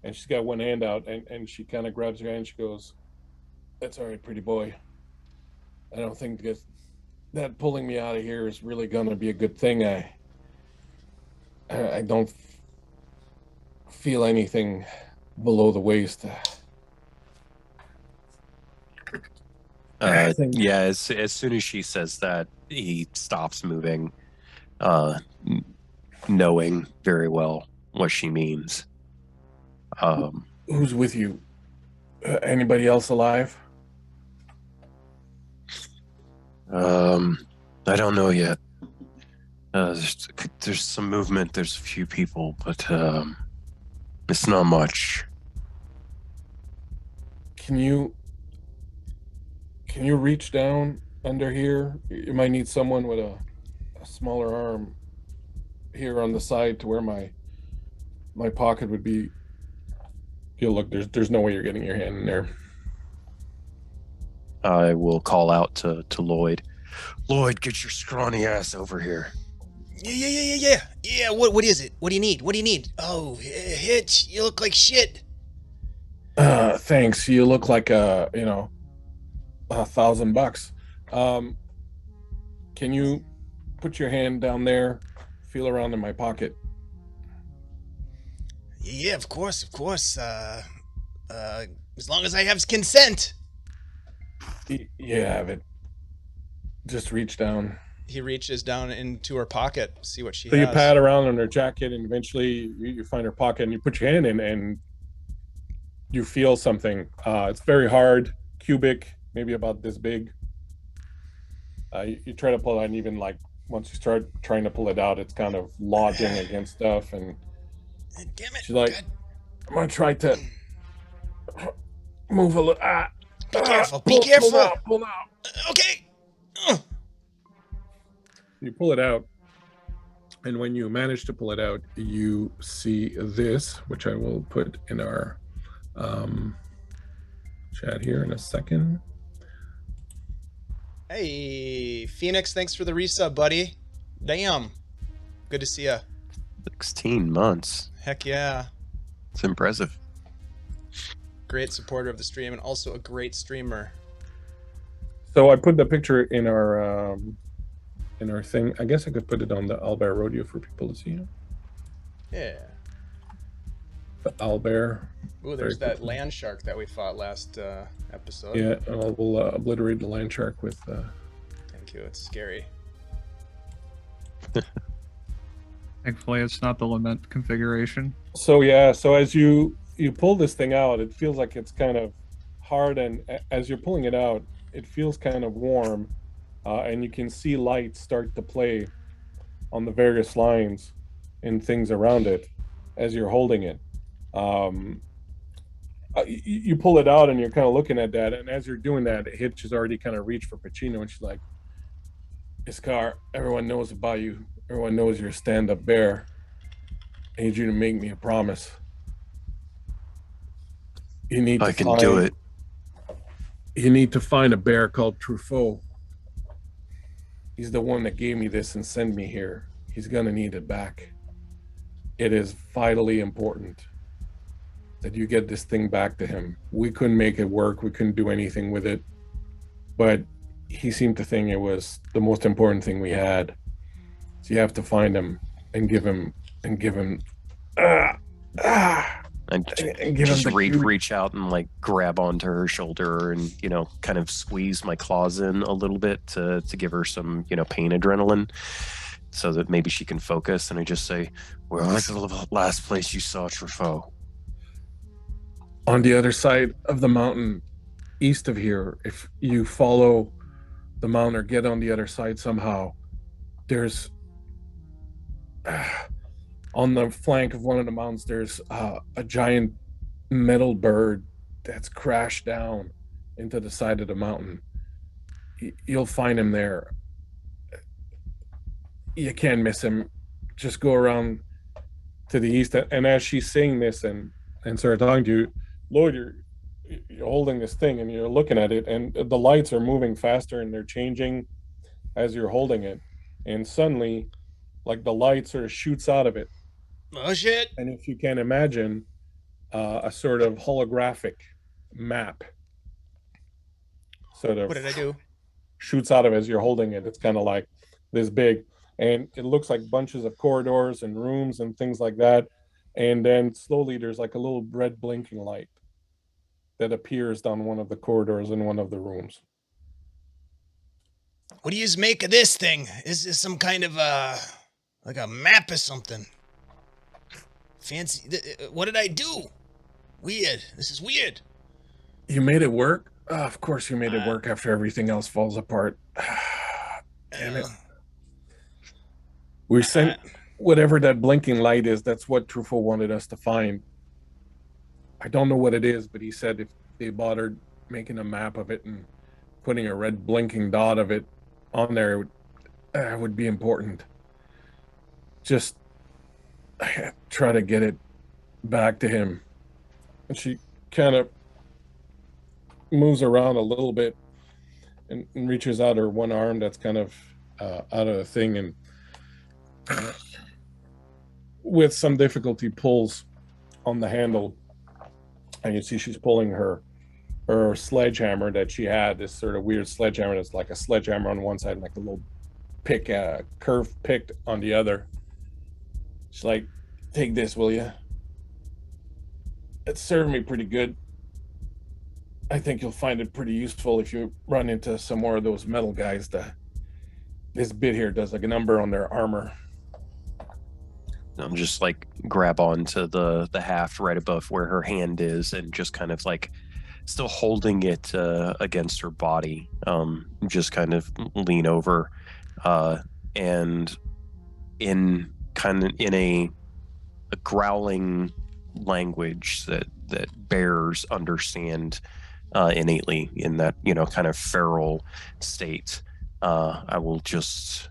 and she's got one hand out, and she kind of grabs your hand. She goes, "That's all right, pretty boy. I don't think that pulling me out of here is really gonna be a good thing. I don't feel anything below the waist." Yeah, as soon as she says that, he stops moving, knowing very well what she means. Who's with you? Anybody else alive? I don't know yet. There's some movement. There's a few people, but it's not much. Can you reach down under here? You might need someone with a smaller arm here on the side to where my pocket would be. Yeah, look, there's no way you're getting your hand in there. I will call out to Lloyd. Lloyd, get your scrawny ass over here. Yeah. What is it? What do you need? Oh, Hitch, you look like shit. Thanks. You look like $1,000. Can you put your hand down there, feel around in my pocket? Yeah, of course. As long as I have consent. You have it. Just reach down. He reaches down into her pocket, see what she So has. you pat around on her jacket, and eventually you find her pocket, and you put your hand in, and you feel something. It's very hard, cubic, maybe about this big. You try to pull it out, and even once you start trying to pull it out, it's kind of lodging against stuff. And damn it! she's like, God. "I'm gonna try to move a little." Be careful! Be careful! Pull out. Okay. You pull it out, and when you manage to pull it out, you see this, which I will put in our chat here in a second. Hey, Phoenix, thanks for the resub, buddy. Damn. Good to see ya. 16 months. Heck yeah. It's impressive. Great supporter of the stream and also a great streamer. So I put the picture in our thing. I guess I could put it on the Owlbear Rodeo for people to see. Yeah. The owlbear. Ooh, there's that land shark that we fought last episode. Yeah, and we'll obliterate the land shark with. Thank you. It's scary. Thankfully, it's not the lament configuration. So yeah, so as you pull this thing out, it feels like it's kind of hard, and as you're pulling it out, it feels kind of warm, and you can see lights start to play on the various lines and things around it as you're holding it. You pull it out and you're kind of looking at that, and as you're doing that, Hitch has already kind of reached for Pacino, and she's like, "Iskar, everyone knows about you. Everyone knows you're a stand-up bear. I need you to make me a promise. You need I can do it. You need to find a bear called Truffaut. He's the one that gave me this and sent me here. He's gonna need it back. It is vitally important that you get this thing back to him. We couldn't make it work. We couldn't do anything with it. But he seemed to think it was the most important thing we had. So you have to find him and give him And give just him reach out and like grab onto her shoulder and, kind of squeeze my claws in a little bit to give her some, pain adrenaline so that maybe she can focus. And I just say, where was the last place you saw Truffaut? on the other side of the mountain, east of here. If you follow the mountain or get on the other side somehow, there's on the flank of one of the mountains, there's a giant metal bird that's crashed down into the side of the mountain. You'll find him there. You can't miss him. Just go around to the east. And as she's saying this and started talking to you, Lloyd, you're holding this thing and you're looking at it, and the lights are moving faster and they're changing as you're holding it. And suddenly, like, the light sort of shoots out of it. Oh shit! And if you can imagine, a sort of holographic map sort of What did I do? shoots out of it as you're holding it. It's kind of like this big, and it looks like bunches of corridors and rooms and things like that. And then slowly there's like a little red blinking light that appears down one of the corridors in one of the rooms. What do you make of this thing? Is this some kind of like a map or something? Fancy. What did I do? Weird. This is weird. You made it work? Oh, of course you made it work after everything else falls apart. Damn it. We sent whatever that blinking light is. That's what Truffaut wanted us to find. I don't know what it is, but he said if they bothered making a map of it and putting a red blinking dot of it on there, it would be important. Just try to get it back to him. And she kind of moves around a little bit and reaches out her one arm that's kind of out of the thing, and with some difficulty pulls on the handle, and you see she's pulling her sledgehammer that she had, this sort of weird sledgehammer that's like a sledgehammer on one side and like a little pick, curved pick on the other. She's like, take this, will you? It served me pretty good. I think you'll find it pretty useful if you run into some more of those metal guys. This bit here does like a number on their armor. I'm just like grab onto the haft right above where her hand is and just kind of like still holding it against her body. Just kind of lean over and in a growling language that bears understand innately in that, kind of feral state. I will just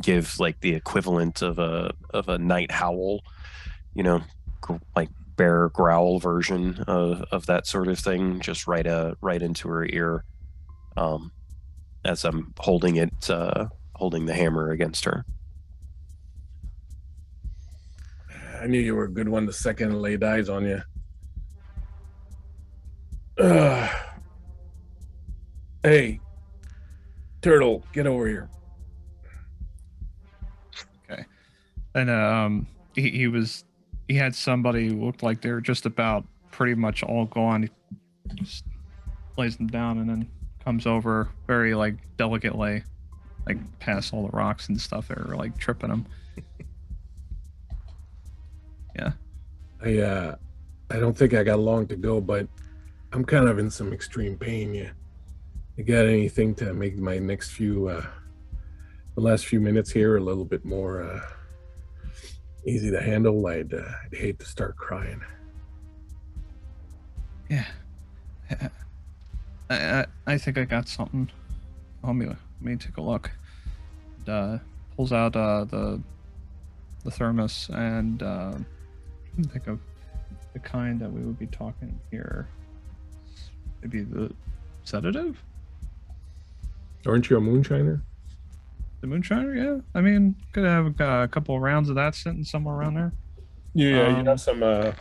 give like the equivalent of a night howl, like bear growl version of that sort of thing, just right into her ear, as I'm holding the hammer against her. I knew you were a good one the second I laid eyes on you. Hey, Turtle, get over here. Okay. And he had somebody who looked like they were just about pretty much all gone. He just lays them down and then comes over very like delicately, like past all the rocks and stuff that are like tripping him. Yeah. I don't think I got long to go, but I'm kind of in some extreme pain. You got anything to make my next the last few minutes here a little bit more easy to handle? I'd hate to start crying. Yeah. I think I got something. Let me take a look. Pulls out the thermos and think of the kind that we would be talking here. Maybe the sedative? Aren't you a moonshiner? The moonshiner, yeah. I mean, could have a couple of rounds of that sitting somewhere around there. Yeah, you have some of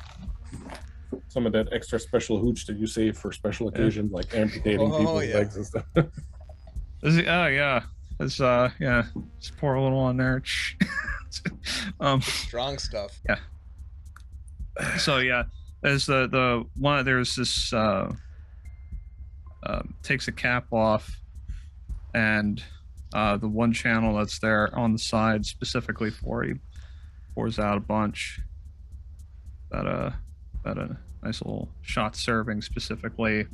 that extra special hooch that you save for special occasions, like amputating people's legs and stuff. Oh yeah, it's just pour a little on there. Strong stuff. Yeah. So yeah, there's the one. There's this takes a cap off, and the one channel that's there on the side specifically for you pours out a bunch. About a nice little shot serving specifically,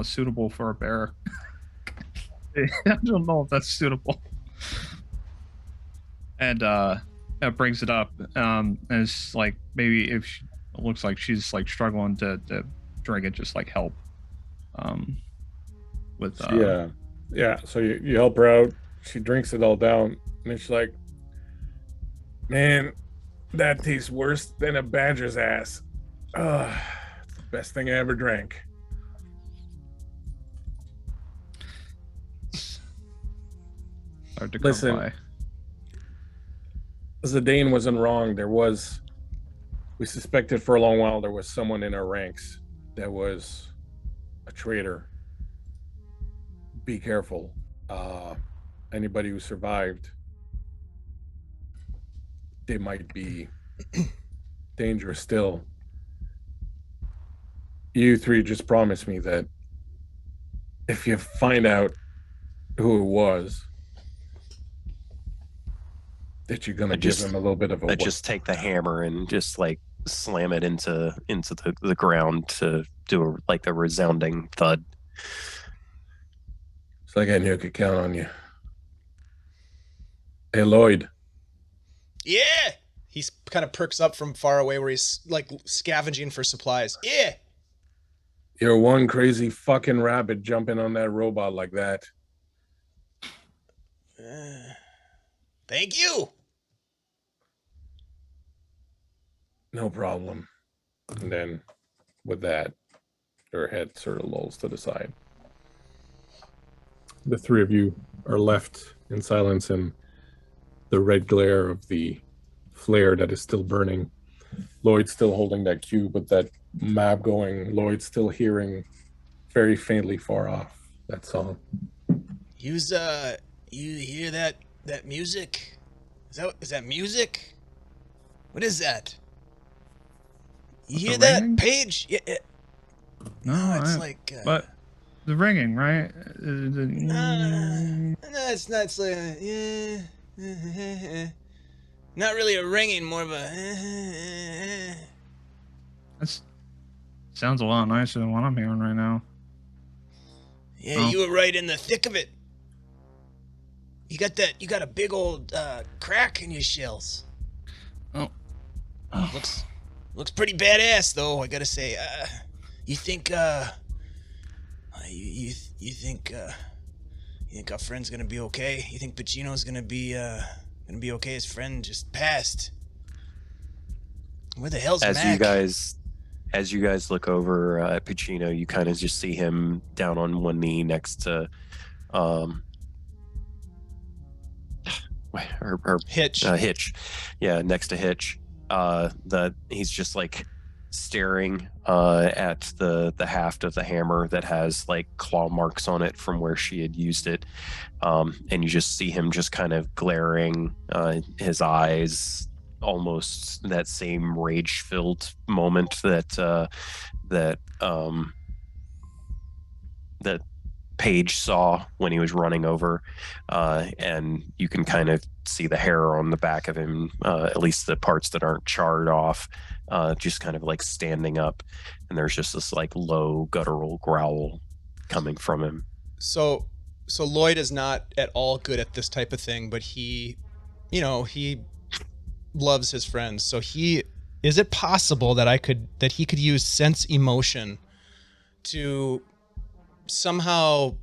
suitable for a bear. I don't know if that's suitable. And that brings it up. And it's like maybe if it looks like she's like struggling to drink it, just like help. With yeah. So you help her out. She drinks it all down, and then she's like, "Man, that tastes worse than a badger's ass. It's the best thing I ever drank." Hard to Listen, come by. Zidane wasn't wrong. We suspected for a long while there was someone in our ranks that was a traitor. Be careful. Anybody who survived, they might be dangerous still. You three just promised me that if you find out who it was, that you're gonna give him a little bit of a. I just take the hammer and just like slam it into the ground to do a resounding thud. It's like I knew I could count on you. Hey, Lloyd. Yeah. He kind of perks up from far away where he's like scavenging for supplies. Yeah. You're one crazy fucking rabbit jumping on that robot like that. Thank you. No problem. And then with that, her head sort of lolls to the side. The three of you are left in silence in the red glare of the flare that is still burning. Lloyd's still holding that cube with that map going. Lloyd's still hearing very faintly far off that song. You hear that music? Is that music? What is that? You hear that, ringing? Paige? Yeah. No, It's like. but the ringing, right? No, it's not. It's like, not really a ringing, more of a. That sounds a lot nicer than what I'm hearing right now. Yeah, Oh. you were right in the thick of it. You got a big old crack in your shells. Oh. Looks pretty badass though, I gotta say. You think you think our friend's gonna be okay? You think Pacino's gonna be okay? His friend just passed. Where the hell's As Mac? as you guys look over at Pacino, you kind of just see him down on one knee next to Hitch. Hitch. Yeah, next to Hitch. That he's just like staring at the haft of the hammer that has like claw marks on it from where she had used it. And you just see him just kind of glaring, his eyes almost that same rage-filled moment that Paige saw when he was running over, and you can kind of see the hair on the back of him, at least the parts that aren't charred off, just kind of like standing up, and there's just this like low guttural growl coming from him. So Lloyd is not at all good at this type of thing, but he loves his friends. So is it possible that he could use sense emotion to somehow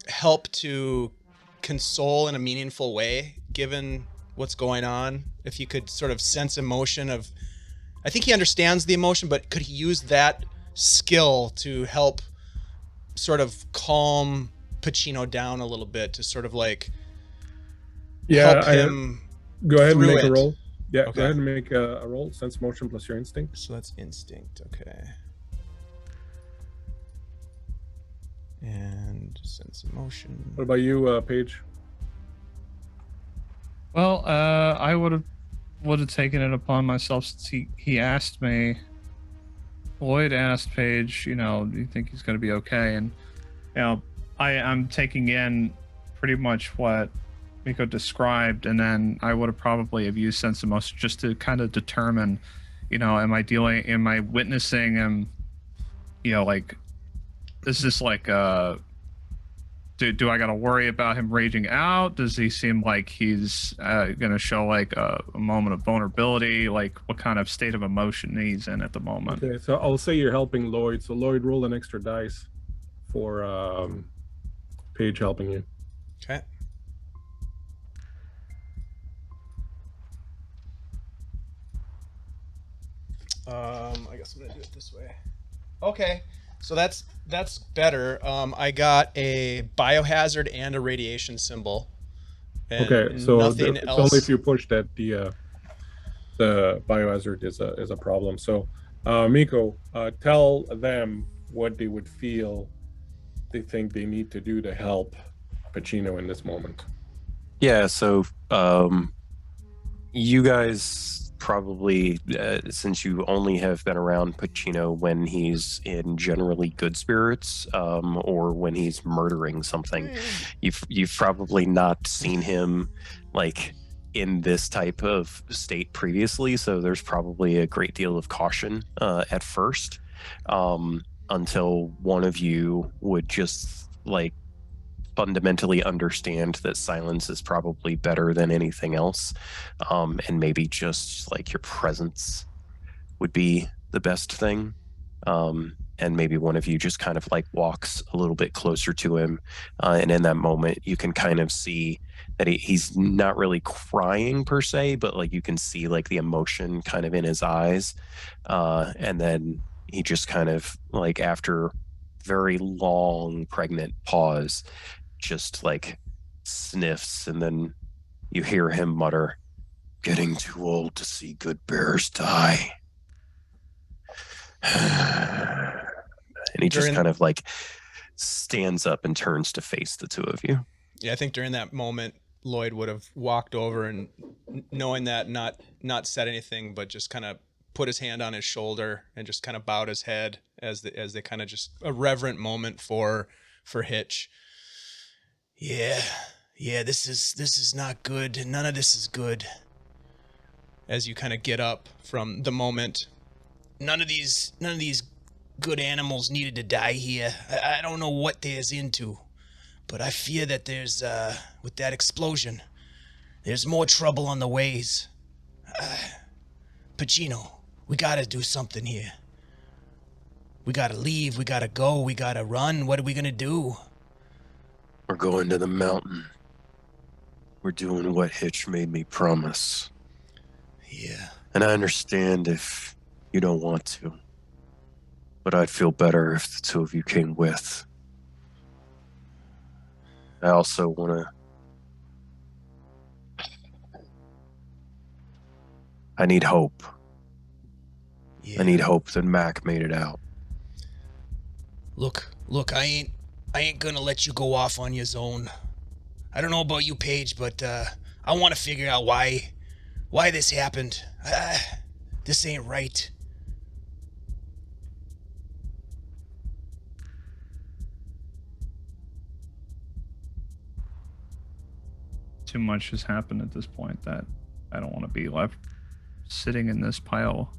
help to console in a meaningful way, given what's going on? If he could sort of sense emotion I think he understands the emotion, but could he use that skill to help sort of calm Pacino down a little bit, to sort of like help him go ahead and through make a it? roll. Yeah, Okay. go ahead and make a roll. Sense motion plus your instinct. So that's instinct, okay. And sense emotion. What about you, Paige? Well, I would have taken it upon myself since he asked me. Lloyd asked Paige, do you think he's going to be okay? And I'm taking in pretty much what Miko described, and then I would have probably have used sense of emotion just to kind of determine, am I witnessing him, like, is this like do I got to worry about him raging out? Does he seem like he's going to show like a moment of vulnerability? Like what kind of state of emotion he's in at the moment? Okay, so I'll say you're helping Lloyd. So Lloyd, roll an extra dice for Paige helping you. Okay. I guess I'm gonna do it this way. Okay, so that's better. I got a biohazard and a radiation symbol. And Okay, so nothing it's else. only if you push that the biohazard is a problem. So, Miko, tell them what they would feel they think they need to do to help Pacino in this moment. Yeah, so you guys probably, since you only have been around Pacino when he's in generally good spirits or when he's murdering something, you've probably not seen him like in this type of state previously. So there's probably a great deal of caution at first until one of you would just like fundamentally understand that silence is probably better than anything else, and maybe just like your presence would be the best thing, and maybe one of you just kind of like walks a little bit closer to him, and in that moment you can kind of see that he's not really crying per se, but like you can see like the emotion kind of in his eyes, and then he just kind of like after very long pregnant pause just like sniffs, and then you hear him mutter, "Getting too old to see good bears die." And he just kind of like stands up and turns to face the two of you. Yeah, I think during that moment Lloyd would have walked over and, knowing that, not said anything, but just kind of put his hand on his shoulder and just kind of bowed his head as they kind of just a reverent moment for Hitch. Yeah, this is not good. None of this is good. As you kind of get up from the moment, none of these good animals needed to die here. I don't know what there's into, but I fear that there's with that explosion, there's more trouble on the ways. Pacino, we gotta do something here. We gotta leave. We gotta go. We gotta run. What are we gonna do? We're going to the mountain. We're doing what Hitch made me promise. Yeah. And I understand if you don't want to, but I'd feel better if the two of you came with. I also want to... I need hope. Yeah. I need hope that Mac made it out. Look, I ain't gonna let you go off on your own. I don't know about you, Paige, but I want to figure out why this happened. This ain't right. Too much has happened at this point that I don't want to be left sitting in this pile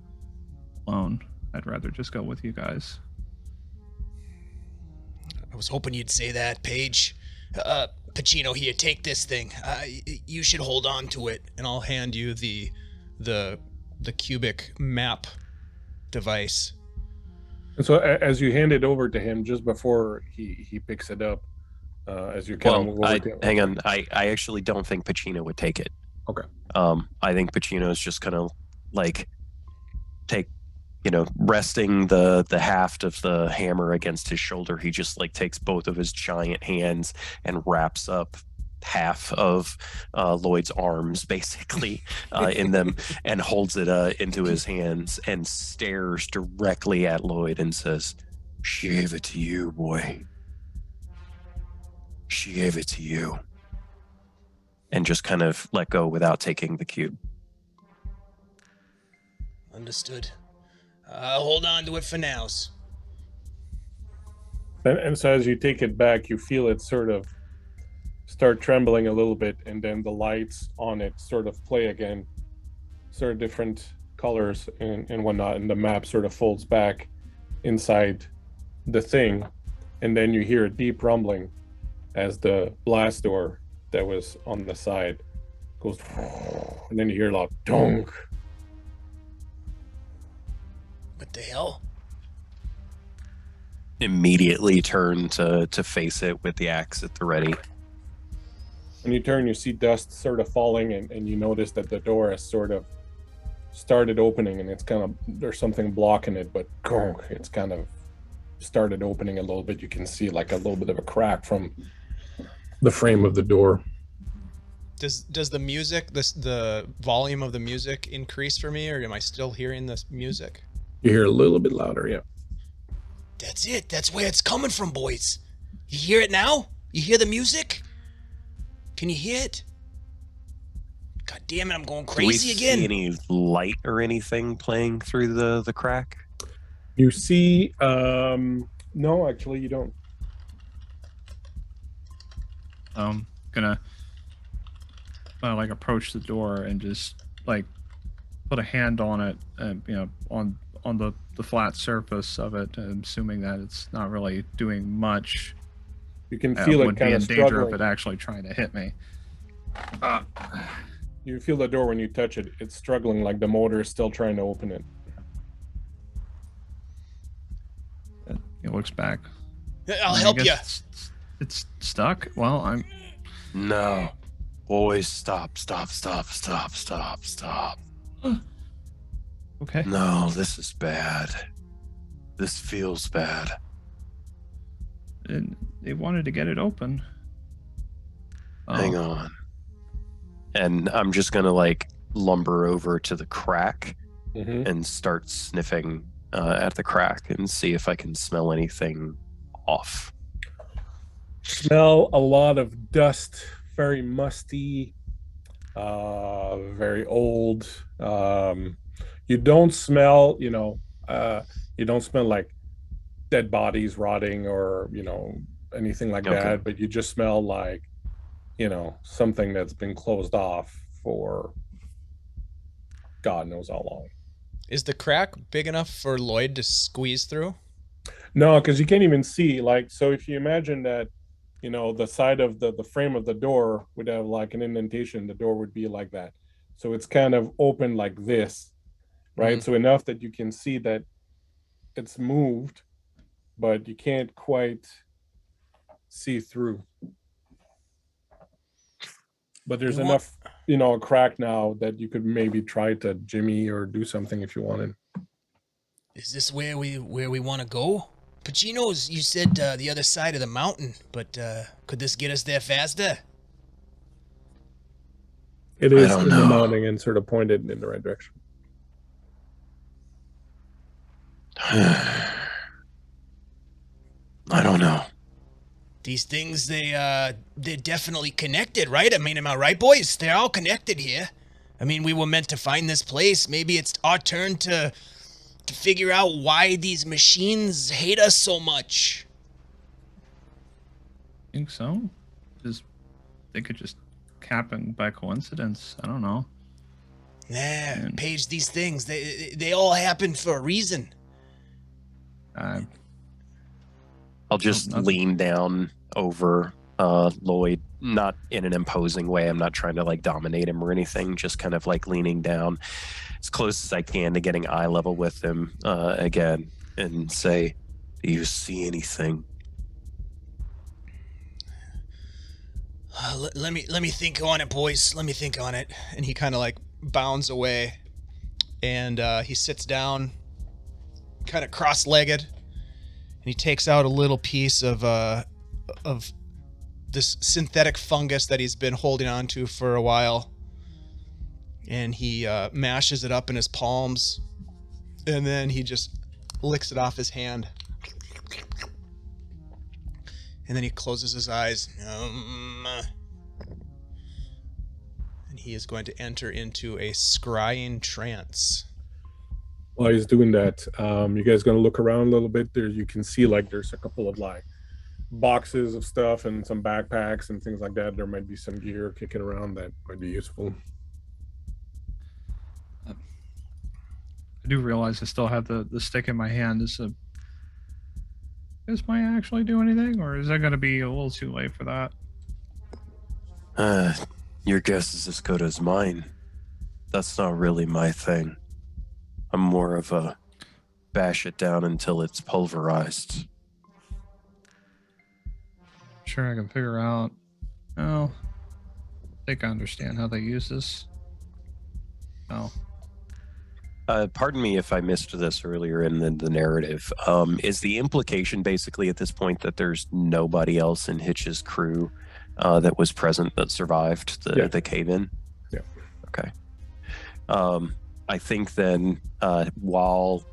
alone. I'd rather just go with you guys. I was hoping you'd say that, Paige. Pacino, here, take this thing. You should hold on to it, and I'll hand you the cubic map device. And so as you hand it over to him, just before he picks it up, as you kind of move over to him. Hang on. I actually don't think Pacino would take it. Okay. I think Pacino's just gonna like take, resting the haft of the hammer against his shoulder. He just like takes both of his giant hands and wraps up half of Lloyd's arms basically in them and holds it into his hands and stares directly at Lloyd and says, "She gave it to you, boy. She gave it to you." And just kind of let go without taking the cube. Understood. Hold on to it for now. And so as you take it back, you feel it sort of start trembling a little bit, and then the lights on it sort of play again, sort of different colors and whatnot, and the map sort of folds back inside the thing, and then you hear a deep rumbling, as the blast door that was on the side goes, and then you hear a loud donk. What the hell? Immediately turn to face it with the axe at the ready. When you turn, you see dust sort of falling, and you notice that the door has sort of started opening, and it's kind of, there's something blocking it, but it's kind of started opening a little bit. You can see like a little bit of a crack from the frame of the door. Does the music, the volume of the music increase for me, or am I still hearing this music? You hear a little bit louder, yeah. That's it. That's where it's coming from, boys. You hear it now? You hear the music? Can you hear it? God damn it, I'm going crazy again. Do we see any light or anything playing through the crack? You see, no, actually you don't. Gonna like approach the door and just like put a hand on it, and on the flat surface of it, assuming that it's not really doing much. You can feel it would be kind in of danger struggling. of it actually trying to hit me. You feel the door when you touch it. It's struggling, like the motor is still trying to open it. He looks back. I'll help you. It's stuck. Well, I'm. No. Boys, stop. Okay. No, this is bad. This feels bad. And they wanted to get it open. Hang on. And I'm just gonna like lumber over to the crack and start sniffing at the crack and see if I can smell anything off. Smell a lot of dust, very musty, very old. You don't smell, you don't smell like dead bodies rotting or, anything like that, but you just smell like, something that's been closed off for God knows how long. Is the crack big enough for Lloyd to squeeze through? No, because you can't even see. Like, so if you imagine that, the side of the frame of the door would have like an indentation, the door would be like that. So it's kind of open like this, right? So enough that you can see that it's moved, but you can't quite see through. But there's enough, a crack now that you could maybe try to jimmy or do something if you wanted. Is this where we want to go? Pacino's, you said the other side of the mountain, but could this get us there faster? It is in the mountain and sort of pointed in the right direction. I don't know. These things, they're definitely connected, right? I mean, am I right, boys? They're all connected here. I mean, we were meant to find this place. Maybe it's our turn to figure out why these machines hate us so much. I think so. They could just happen by coincidence. I don't know. Nah, Paige, these things, they all happen for a reason. I'll just lean down over Lloyd, not in an imposing way. I'm not trying to like dominate him or anything, just kind of like leaning down as close as I can to getting eye level with him again and say, do you see anything? Let me think on it, boys. Let me think on it. And he kind of like bounds away, and he sits down, kind of cross-legged, and he takes out a little piece of this synthetic fungus that he's been holding on to for a while, and he mashes it up in his palms, and then he just licks it off his hand. And then he closes his eyes. And he is going to enter into a scrying trance. While he's doing that, you guys going to look around a little bit. There, you can see like there's a couple of like boxes of stuff and some backpacks and things like that. There might be some gear kicking around that might be useful. I do realize I still have the stick in my hand. this might actually do anything, or is that going to be a little too late for that? Your guess is as good as mine. That's not really my thing. I'm more of a bash it down until it's pulverized. Sure, I can figure out. Oh, I think I understand how they use this. Oh, Pardon me if I missed this earlier in the narrative. Is the implication basically at this point that there's nobody else in Hitch's crew that was present that survived the cave-in? Yeah. Okay. I think then while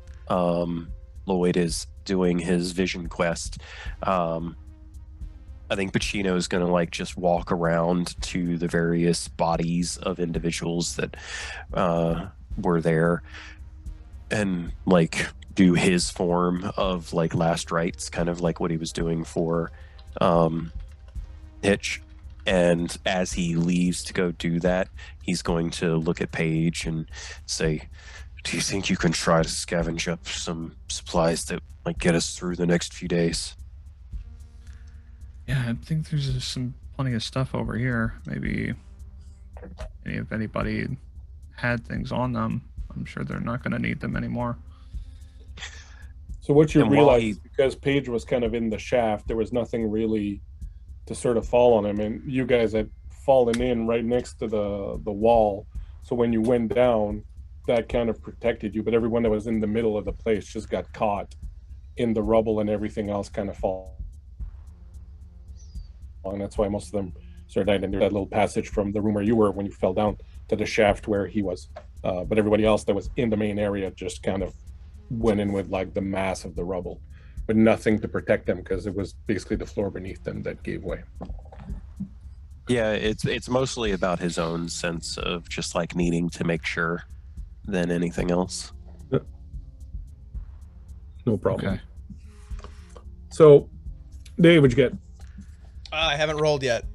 Lloyd is doing his vision quest, I think Pacino is going to like just walk around to the various bodies of individuals that were there and like do his form of like last rites, kind of like what he was doing for Hitch. And as he leaves to go do that, he's going to look at Paige and say, "Do you think you can try to scavenge up some supplies that might get us through the next few days?" yeah, I think there's just plenty of stuff over here. Maybe if anybody had things on them, I'm sure they're not going to need them anymore. So what you And while realize, because Paige was kind of in the shaft, there was nothing really to sort of fall on him, and you guys had fallen in right next to the wall. So when you went down, that kind of protected you, but everyone that was in the middle of the place just got caught in the rubble, and everything else kind of fall. And that's why most of them sort of died. And there's that little passage from the room where you were when you fell down to the shaft where he was. But everybody else that was in the main area just kind of went in with like the mass of the rubble, but nothing to protect them because it was basically the floor beneath them that gave way. Yeah, it's mostly about his own sense of just like needing to make sure than anything else. No problem. Okay. So, Dave, what'd you get? I haven't rolled yet.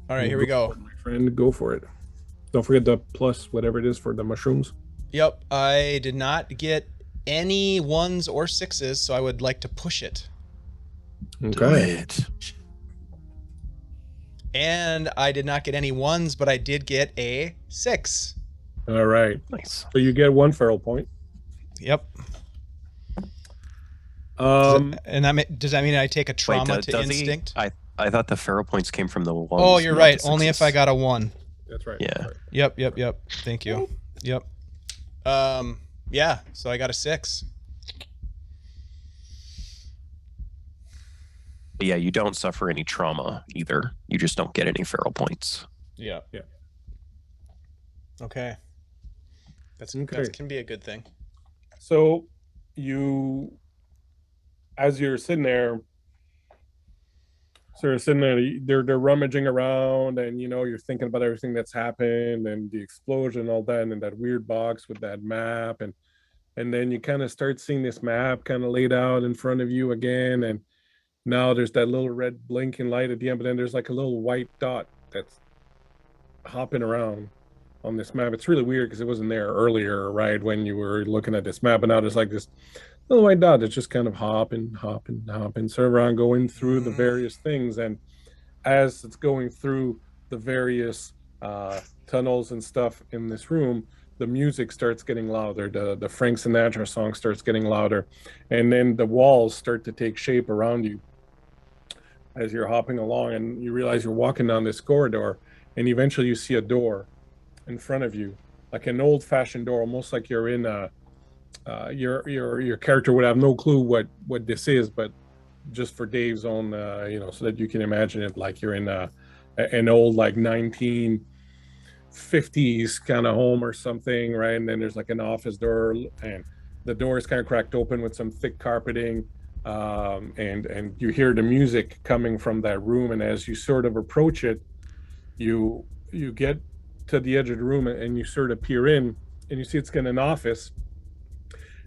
All right, here we go. My friend, go for it. Don't forget the plus whatever it is for the mushrooms. Yep, I did not get any 1s or 6s, so I would like to push it. Do it. And I did not get any 1s, but I did get a 6. All right. Nice. So you get 1 feral point. Yep. Um, Does that mean I take a trauma Wait, to does instinct? I thought the feral points came from the ones. Oh, you're not right. the Only if I sixes. got a 1. that's right. Yeah. That's right. Yep. Thank you. Yep. Yeah, so I got a 6. But yeah, you don't suffer any trauma either. You just don't get any feral points. Yeah. Yeah. Okay. That Okay. can be a good thing. So you, as you're sitting there, they're rummaging around, and you're thinking about everything that's happened and the explosion and all that, and that weird box with that map, and then you kind of start seeing this map kind of laid out in front of you again, and now there's that little red blinking light at the end, but then there's like a little white dot that's hopping around on this map. It's really weird because it wasn't there earlier, right, when you were looking at this map, but now there's like this little white dot that's just kind of hopping, sort of around, going through the various things. And as it's going through the various tunnels and stuff in this room, the music starts getting louder. The Frank Sinatra song starts getting louder, and then the walls start to take shape around you as you're hopping along, and you realize you're walking down this corridor, and eventually you see a door in front of you, like an old-fashioned door, almost like you're in a your character would have no clue what this is, but just for Dave's own so that you can imagine it like you're in an old like 1950s kind of home or something, right? And then there's like an office door, and the door is kind of cracked open with some thick carpeting, and you hear the music coming from that room, and as you sort of approach it, you get to the edge of the room, and you sort of peer in, and you see it's kind of an office,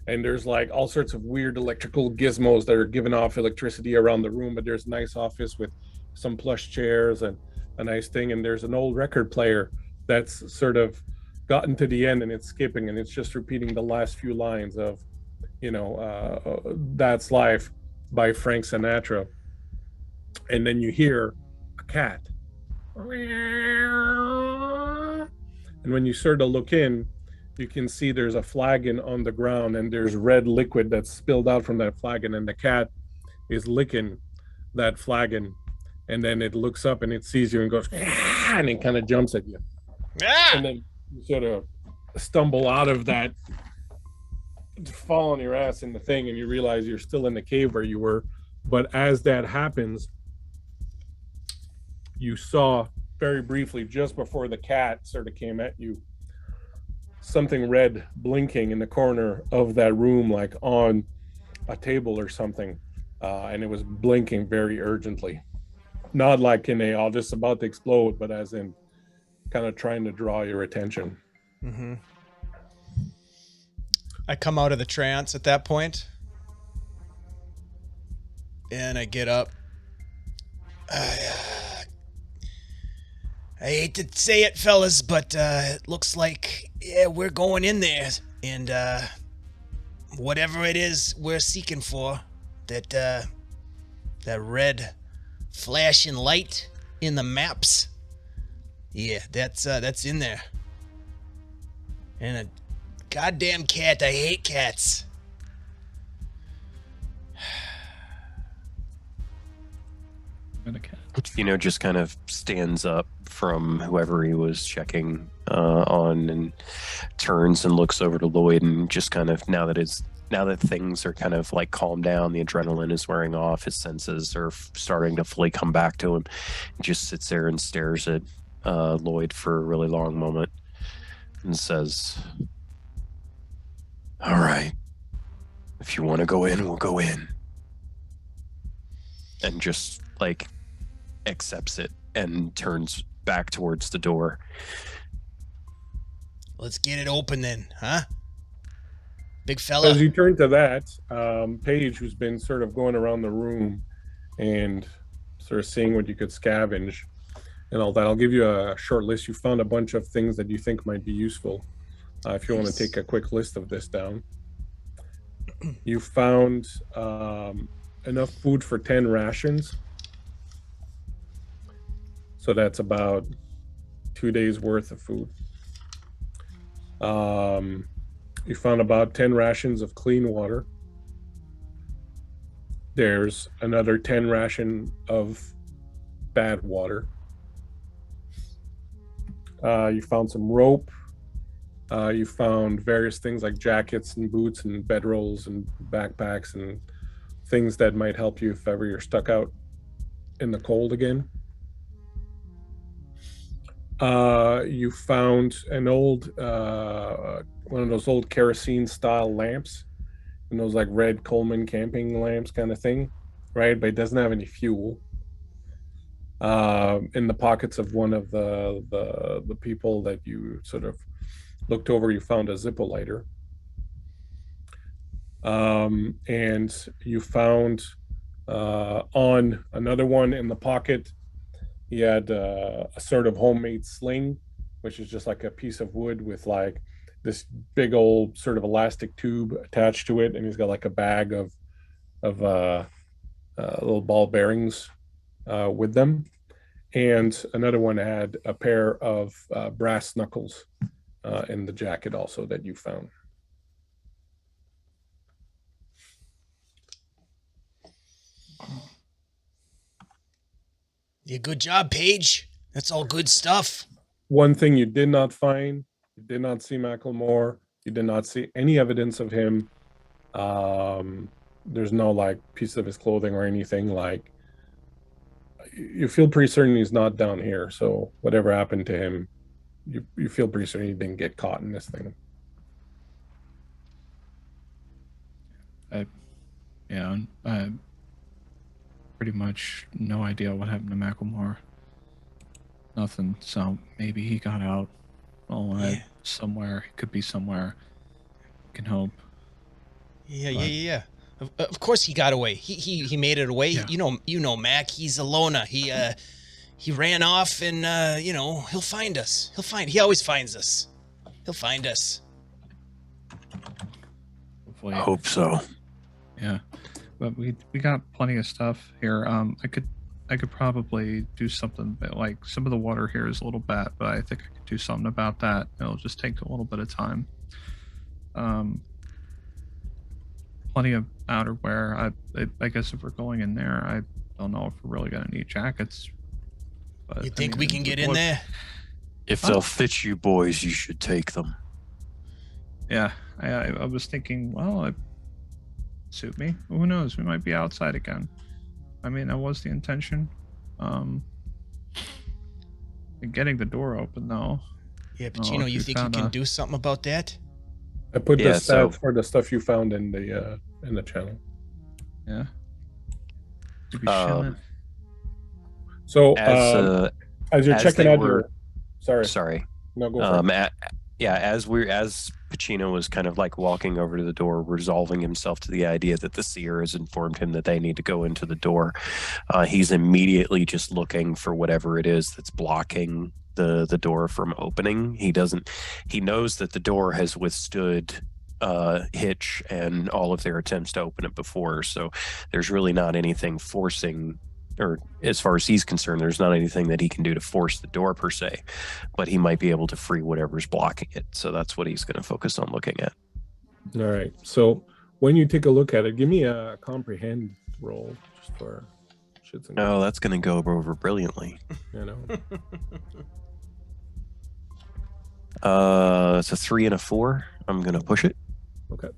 and there's like all sorts of weird electrical gizmos that are giving off electricity around the room, but there's a nice office with some plush chairs and a nice thing, and there's an old record player that's sort of gotten to the end, and it's skipping, and it's just repeating the last few lines of That's Life by Frank Sinatra, and then you hear a cat. And when you sort of look in, you can see there's a flagon on the ground, and there's red liquid that's spilled out from that flagon, and the cat is licking that flagon. And then it looks up and it sees you and goes, and it kind of jumps at you. And then you sort of stumble out of that, fall on your ass in the thing, and you realize you're still in the cave where you were. But as that happens, you saw very briefly, just before the cat sort of came at you, something red blinking in the corner of that room, like on a table or something. And it was blinking very urgently. Not like in a, just about to explode, but as in kind of trying to draw your attention. Mm-hmm. I come out of the trance at that point, and I get up. I hate to say it, fellas, but it looks like we're going in there, and whatever it is we're seeking for, that red flashing light in the maps, that's in there. And a goddamn cat. I hate cats. And a cat. Just kind of stands up from whoever he was checking on and turns and looks over to Lloyd, and just kind of, now that things are kind of like calmed down, the adrenaline is wearing off, his senses are starting to fully come back to him, he just sits there and stares at Lloyd for a really long moment and says, "All right, if you want to go in, we'll go in." And just like accepts it and turns back towards the door. Let's get it open then, huh? Big fella. As you turn to that, Paige, who's been sort of going around the room and sort of seeing what you could scavenge and all that, I'll give you a short list. You found a bunch of things that you think might be useful. If you want to take a quick list of this down. You found enough food for 10 rations. So that's about 2 days worth of food. You found about 10 rations of clean water. There's another 10 ration of bad water. You found some rope. You found various things like jackets and boots and bedrolls and backpacks and things that might help you if ever you're stuck out in the cold again. You found an old, one of those old kerosene style lamps, and those like red Coleman camping lamps kind of thing, right? But it doesn't have any fuel. In the pockets of one of the people that you sort of looked over, you found a Zippo lighter. And you found on another one in the pocket, he had a sort of homemade sling, which is just like a piece of wood with like this big old sort of elastic tube attached to it, and he's got like a bag of little ball bearings with them. And another one had a pair of brass knuckles in the jacket also that you found. Yeah, good job, Paige. That's all good stuff. One thing you did not find, you did not see Macklemore. You did not see any evidence of him. There's no like piece of his clothing or anything. Like, you feel pretty certain he's not down here. So whatever happened to him, you feel pretty certain he didn't get caught in this thing. I pretty much no idea what happened to Macklemore. Nothing. So maybe he got out alive somewhere. He could be somewhere. Can hope. Yeah. Of course he got away. He made it away. Yeah. You know Mac. He's a loner. He ran off, and he'll find us. He always finds us. He'll find us. Hopefully. I hope so. Yeah. but we got plenty of stuff here. I could probably do something, but like some of the water here is a little bad, but I think I could do something about that. It'll just take a little bit of time. Plenty of outerwear. I guess if we're going in there, I don't know if we're really gonna need jackets. But You think we can get in there? If they'll fit you boys, you should take them. Yeah, I was thinking, well, it suit me. Who knows? We might be outside again. I mean, that was the intention. Getting the door open though. Yeah, Pacino, you think you can do something about that? I put the Yeah, stats so- for the stuff you found in the channel. Yeah. To be Um, So As you're as checking they out were- your sorry. no go for it. As Pacino was kind of like walking over to the door, resolving himself to the idea that the seer has informed him that they need to go into the door, he's immediately just looking for whatever it is that's blocking the door from opening. He knows that the door has withstood Hitch and all of their attempts to open it before, so there's really not anything forcing, or as far as he's concerned, there's not anything that he can do to force the door per se, but he might be able to free whatever's blocking it. So that's what he's going to focus on looking at. All right. So when you take a look at it, give me a comprehend roll just for shits and Oh, that's going to go over brilliantly. you know. It's a 3 and a 4. I'm going to push it. Okay.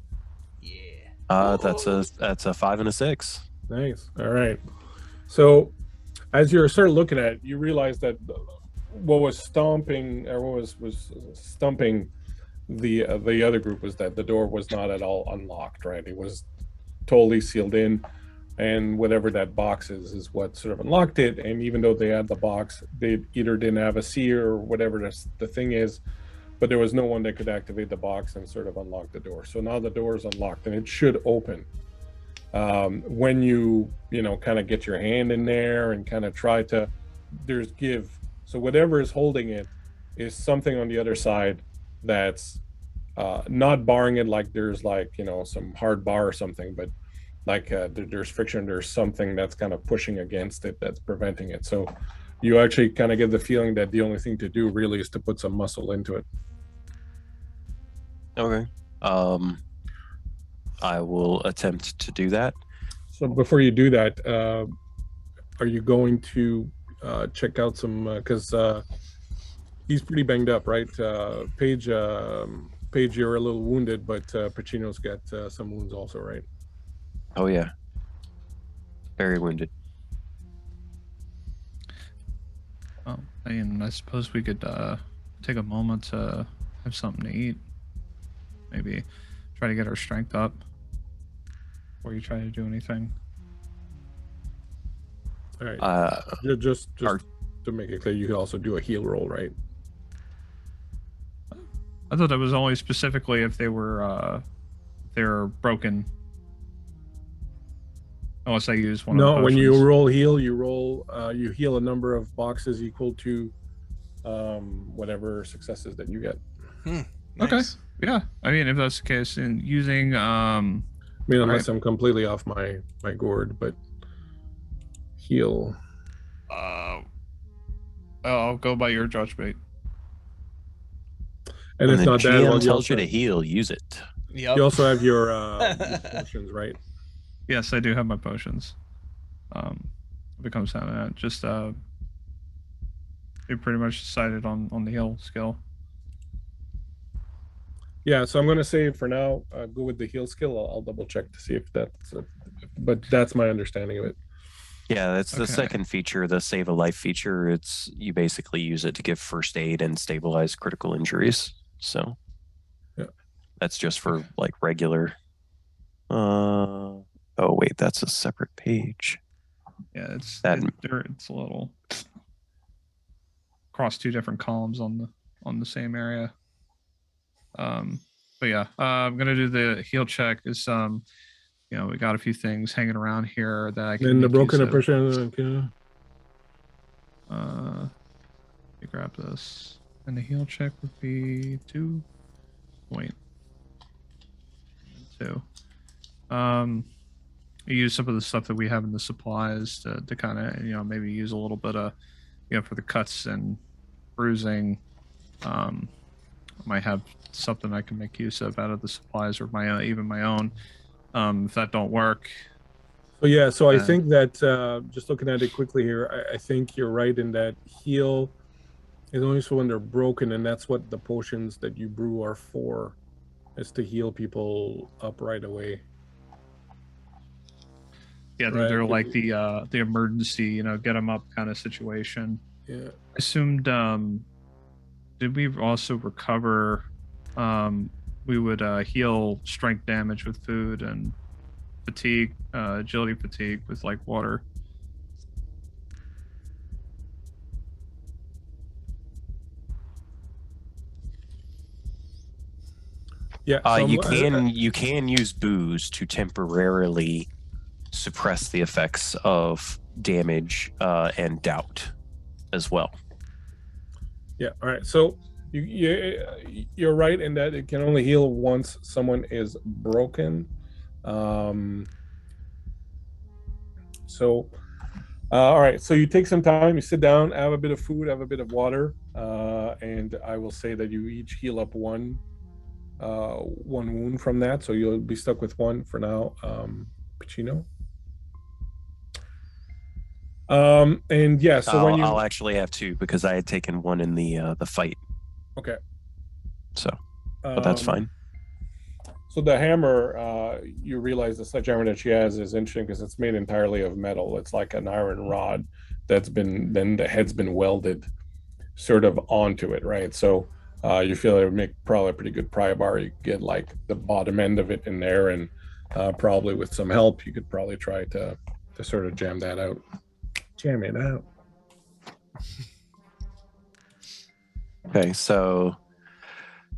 Yeah. That's a 5 and a 6. Nice. All right. So as you're sort of looking at it, you realize that what was stomping or what was stumping the other group was that the door was not at all unlocked, right? It was totally sealed in, and whatever that box is what sort of unlocked it. And even though they had the box, they either didn't have a seer or whatever the thing is, but there was no one that could activate the box and sort of unlock the door. So now the door is unlocked and it should open. When you kind of get your hand in there and kind of try to, so whatever is holding it is something on the other side that's not barring it, like there's some hard bar or something, but like there's friction, there's something that's kind of pushing against it that's preventing it. So you actually kind of get the feeling that the only thing to do really is to put some muscle into it. Okay. I will attempt to do that. So before you do that, are you going to check out some, because he's pretty banged up, right? Paige, you're a little wounded, but Pacino's got some wounds also, right? Oh yeah. Very wounded. Oh, and I suppose we could take a moment to have something to eat. Maybe try to get our strength up before you try to do anything. All right. Just our- to make it clear, you could also do a heal roll, right? I thought that was only specifically if they were broken. Unless I use one. No, of the when you potions. roll heal, you heal a number of boxes equal to whatever successes that you get. Okay. Nice. Yeah, I mean, if that's the case, and using I mean, unless I'm completely off my gourd, but heal. I'll go by your judgment. And if the not that, GM well, tells you to heal, use it. Yep. you also have your potions, right? Yes, I do have my potions. If it comes down to that, just we pretty much decided on the heal skill. Yeah, so I'm going to say for now, go with the heal skill. I'll double check to see if that's, but that's my understanding of it. Yeah, that's the Okay. second feature, the save a life feature. It's you basically use it to give first aid and stabilize critical injuries. So yeah, that's just for like regular. Oh wait, that's a separate page. Yeah, it's That- it's a little across two different columns on the same area. But yeah, I'm gonna do the heal check. Is we got a few things hanging around here that I can. And the make broken use of. impression. Let me grab this, and the heal check would be 2.2. use some of the stuff that we have in the supplies to kind of, maybe use a little bit of, for the cuts and bruising. I might have something I can make use of out of the supplies or my own, even my own. If that don't work, So yeah, so I then think that just looking at it quickly here, I think you're right in that heal is only so when they're broken, and that's what the potions that you brew are for, is to heal people up right away. yeah, Right. they're like the emergency, get them up kind of situation. Yeah. I assumed, did we also recover? We would heal strength damage with food and fatigue, agility fatigue with like water. Yeah. So you can use booze to temporarily suppress the effects of damage and doubt as well. Yeah. All right. So you're right in that it can only heal once someone is broken. So, all right. So you take some time, you sit down, have a bit of food, have a bit of water, and I will say that you each heal up one wound from that. So you'll be stuck with one for now, Pacino. And yeah, so when I'll actually have two because I had taken one in the fight. Okay. So, but that's fine. So the hammer, you realize the sledgehammer that she has is interesting because it's made entirely of metal. It's like an iron rod that's then the head's been welded sort of onto it, right? So you feel it would make probably a pretty good pry bar. You get like the bottom end of it in there, and probably with some help, you could probably try to sort of jam that out. Jam it out. Okay, so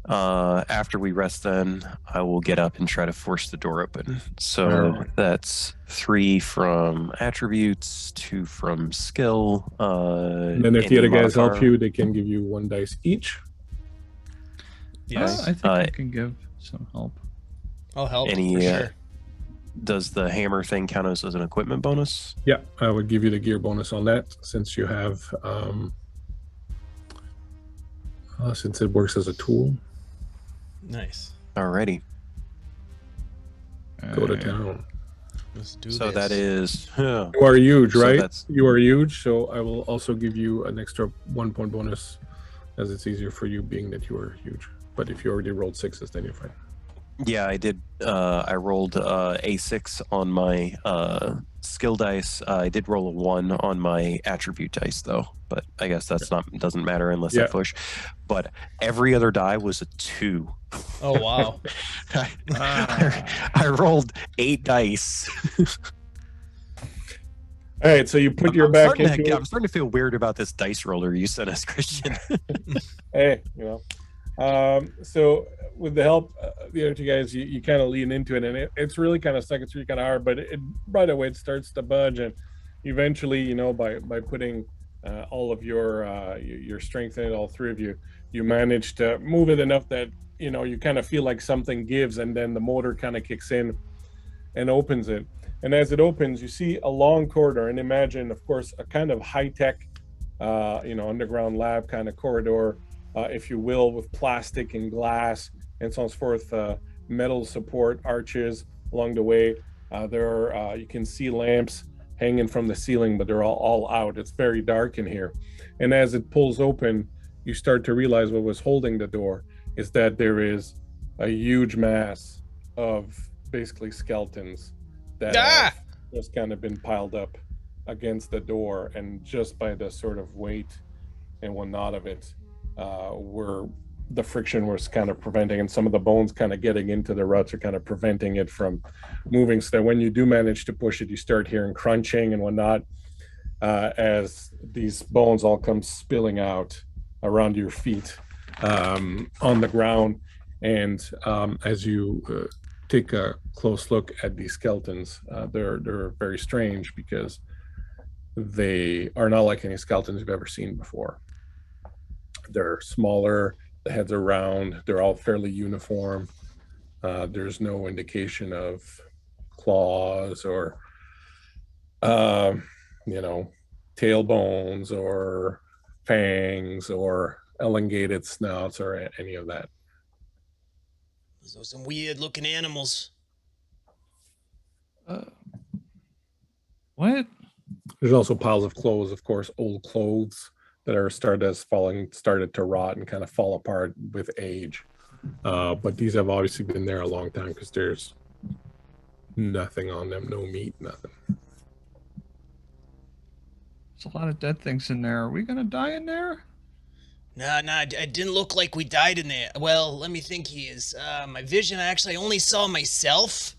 after we rest, then I will get up and try to force the door open. So that's 3 from attributes, 2 from skill. And then if the other guys help you, they can give you 1 dice each. Yes. I think I can give some help. I'll help Any, for sure. Does the hammer thing count as an equipment bonus? Yeah, I would give you the gear bonus on that since you have, since it works as a tool. Nice. Alrighty. Go to town. Let's do So this. that is. You are huge, So right? that's- You are huge, so I will also give you an extra 1 point bonus as it's easier for you being that you are huge. But if you already rolled 6s, then you're fine. Yeah, I did. I rolled a6 on my skill dice. I did roll a 1 on my attribute dice, though. But I guess that's doesn't matter unless I push. But every other die was a 2. Oh wow! I rolled 8 dice. All right, so you put your back into it. I'm starting to feel weird about this dice roller you sent us, Christian. Hey, so with the help the other 2 guys, you kind of lean into it, and it's really kind of stuck. It's really kind of hard, but right away it starts to budge, and eventually, by putting all of your strength in it, all 3 of you, you manage to move it enough that you kind of feel like something gives, and then the motor kind of kicks in and opens it. And as it opens, you see a long corridor, and imagine, of course, a kind of high-tech, underground lab kind of corridor, if you will, with plastic and glass and so on and so forth, metal support arches along the way. There are, you can see lamps hanging from the ceiling, but they're all out. It's very dark in here. And as it pulls open, you start to realize what was holding the door is that there is a huge mass of basically skeletons that have just kind of been piled up against the door, and just by the sort of weight and whatnot of it, where the friction was kind of preventing, and some of the bones kind of getting into the ruts are kind of preventing it from moving, so that when you do manage to push it, you start hearing crunching and whatnot as these bones all come spilling out around your feet on the ground. And as you take a close look at these skeletons, they're very strange because they are not like any skeletons you've ever seen before. They're smaller, the heads are round, they're all fairly uniform. There's no indication of claws or, you know, tailbones or fangs or elongated snouts or any of that. Those are some weird looking animals. What? There's also piles of clothes, of course, old clothes that are started to rot and kind of fall apart with age. But these have obviously been there a long time because there's nothing on them, no meat, nothing. There's a lot of dead things in there. Are we gonna die in there? Nah, it didn't look like we died in there. Well, let me think here. My vision, I only saw myself,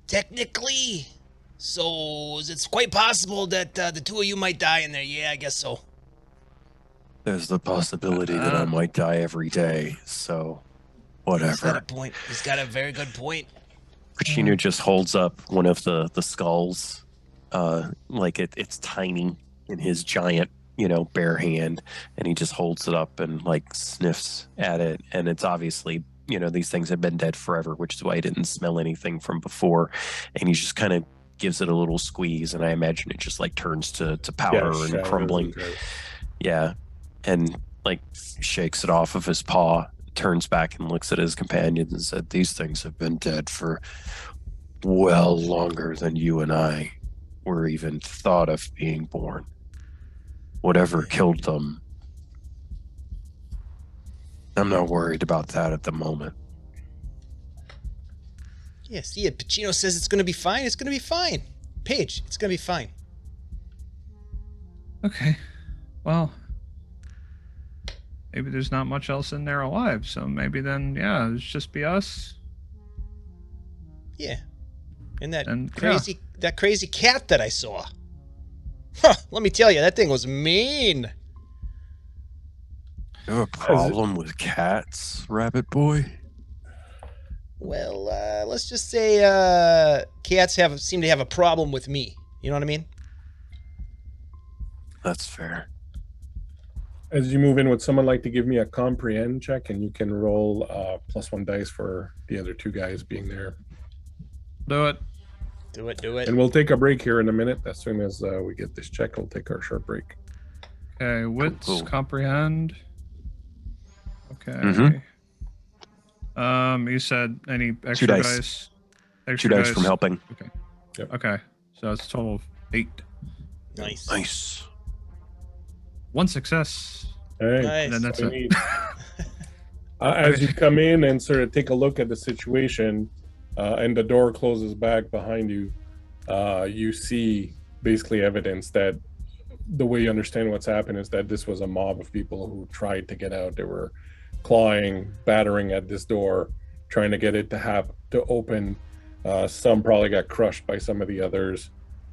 technically. So it's quite possible that the two of you might die in there. Yeah, I guess so. There's the possibility that I might die every day, so He's got a whatever. point. He's got a very good point. Pacino just holds up one of the skulls, like it's tiny in his giant, bare hand, and he just holds it up and like sniffs at it, and it's obviously, these things have been dead forever, which is why he didn't smell anything from before, and he just kind of gives it a little squeeze, and I imagine it just like turns to powder and crumbling. Yeah, and like shakes it off of his paw, turns back and looks at his companions and said, "These things have been dead for well longer than you and I were even thought of being born. Whatever killed them, I'm not worried about that at the moment." Yeah, see it. Pacino says it's going to be fine. It's going to be fine. Paige, it's going to be fine. Okay. Well, maybe there's not much else in there alive, so maybe then, yeah, it's just be us. Yeah. And that And, crazy cat that I saw. Huh, let me tell you, that thing was mean. You have a problem with cats, Rabbit Boy? Well, let's just say cats seem to have a problem with me. You know what I mean? That's fair. As you move in, would someone like to give me a comprehend check, and you can roll +1 dice for the other two guys being there. Do it. Do it. And we'll take a break here in a minute. As soon as we get this check, we'll take our short break. Okay, wits, Cool. comprehend. Okay. Mhm. You said any extra dice. dice? 2 Extra dice from helping. Okay, so that's a total of 8. Nice. Nice. 1 success. All right. Nice. And then that's So it. we need- as you come in and sort of take a look at the situation, and the door closes back behind you, you see basically evidence that the way you understand what's happened is that this was a mob of people who tried to get out. They were clawing, battering at this door, trying to get it to open. Some probably got crushed by some of the others,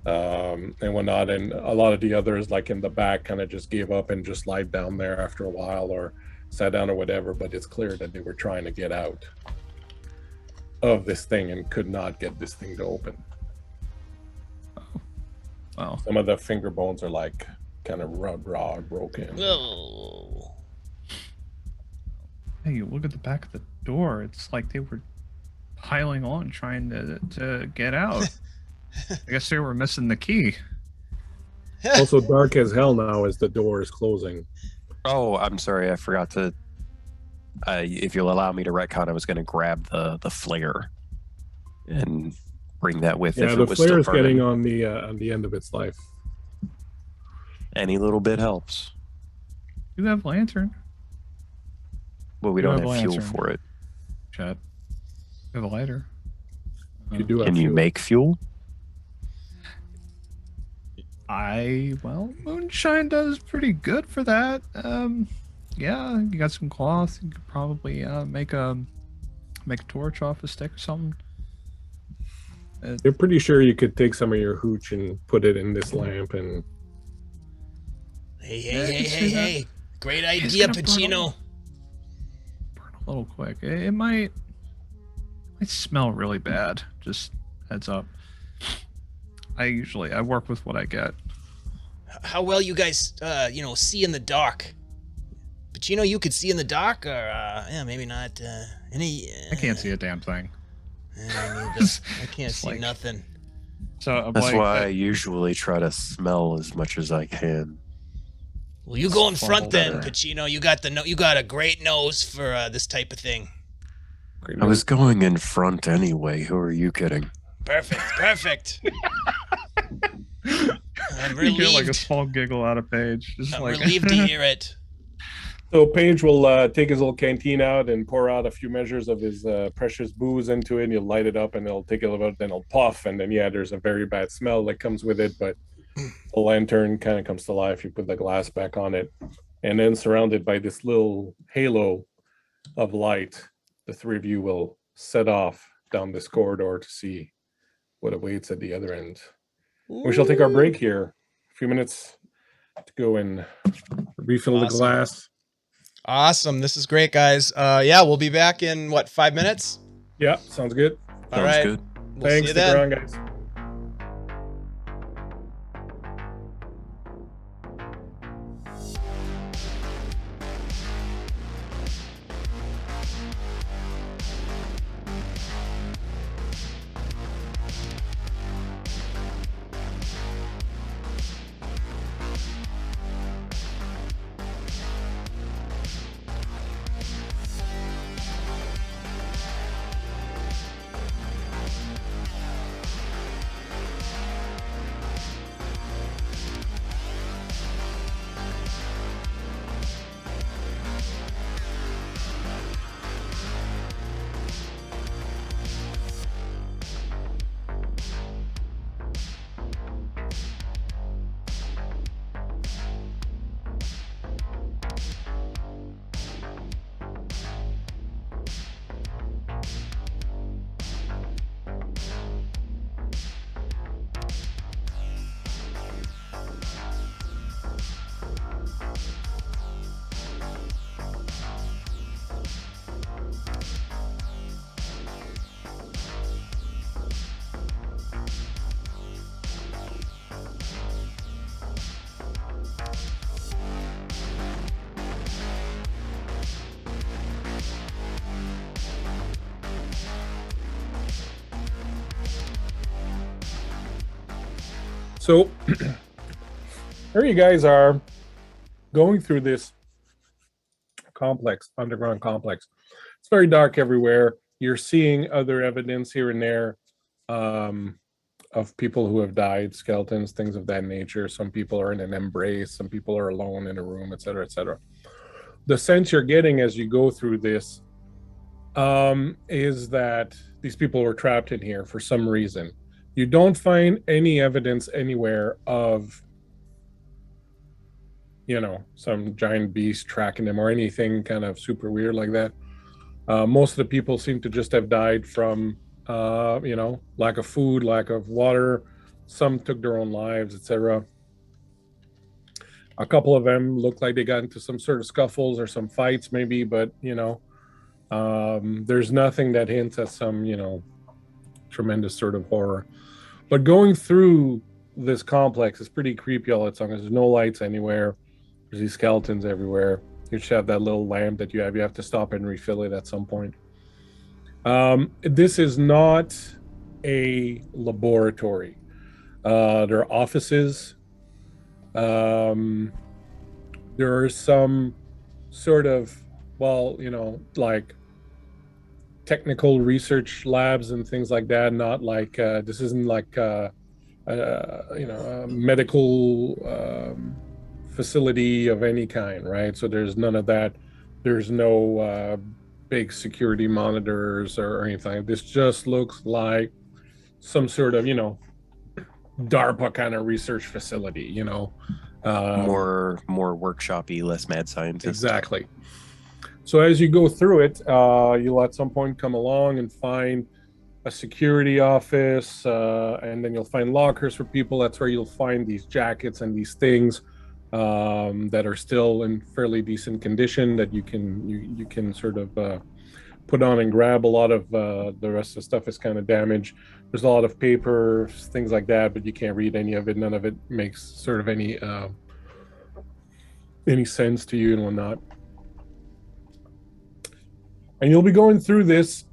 and whatnot. And a lot of the others, like in the back, kind of just gave up and just lied down there after a while or sat down or whatever. But it's clear that they were trying to get out of this thing and could not get this thing to open. Wow. Some of the finger bones are like kind of raw, broken. Oh. Hey, you look at the back of the door. It's like they were piling on trying to get out. I guess they were missing the key. Also dark as hell now as the door is closing. Oh, I'm sorry. I forgot to. If you'll allow me to retcon, I was going to grab the flare and bring that with. Yeah, if the it was still flare is burning. getting on the end of its life. Any little bit helps. You have lantern. Well, we You don't have have fuel lantern. for it. Chat. You have a lighter. You do have Can you fuel. make fuel? Moonshine does pretty good for that. Yeah, you got some cloth. You could probably make a torch off a stick or something. You're pretty sure you could take some of your hooch and put it in this lamp and Hey. Great It's idea, gonna burn Pacino. burn a little quick. It might smell really bad. Just heads up. I work with what I get. How well you guys, see in the dark? Pacino, you could see in the dark, or maybe not. I can't see a damn thing. I can't see like- nothing. So I'm That's like, why I usually try to smell as much as I can. Well, you go in front then, better. Pacino. You got a great nose for this type of thing. Great I was news. going in front anyway. Who are you kidding? Perfect. I'm you get like a relieved. small giggle out of Paige. Just I'm like, relieved to hear it. So Paige will take his little canteen out and pour out a few measures of his precious booze into it, and he'll light it up, and he'll take a little bit, then he'll puff, and then there's a very bad smell that comes with it, but the lantern kind of comes to life. You put the glass back on it, and then surrounded by this little halo of light, the three of you will set off down this corridor to see what awaits at the other end. We shall take our break here. A few minutes to go and refill the Awesome. glass. Awesome. This is great, guys. Yeah, we'll be back in 5 minutes? Yeah, sounds good. All Sounds right. good. We'll Thanks, see you stick then. around, guys. So here you guys are going through this complex, underground complex. It's very dark everywhere. You're seeing other evidence here and there of people who have died, skeletons, things of that nature. Some people are in an embrace, some people are alone in a room, etc., etc. The sense you're getting as you go through this is that these people were trapped in here for some reason. You don't find any evidence anywhere of, some giant beast tracking them or anything kind of super weird like that. Most of the people seem to just have died from, lack of food, lack of water. Some took their own lives, etc. A couple of them looked like they got into some sort of scuffles or some fights maybe, but, there's nothing that hints at some, tremendous sort of horror. But going through this complex is pretty creepy all the time. There's no lights anywhere. There's these skeletons everywhere. You should have that little lamp that you have. You have to stop and refill it at some point. This is not a laboratory. There are offices. There are some sort of, like technical research labs and things like that. Not like this isn't like a medical facility of any kind, right? So there's none of that. There's no big security monitors or anything. This just looks like some sort of DARPA kind of research facility. More workshopy, less mad scientist. Exactly. So as you go through it, you'll at some point come along and find a security office, and then you'll find lockers for people. That's where you'll find these jackets and these things that are still in fairly decent condition that you can sort of put on and grab. A lot of the rest of the stuff is kind of damaged. There's a lot of paper, things like that, but you can't read any of it. None of it makes sort of any sense to you and whatnot. And you'll be going through this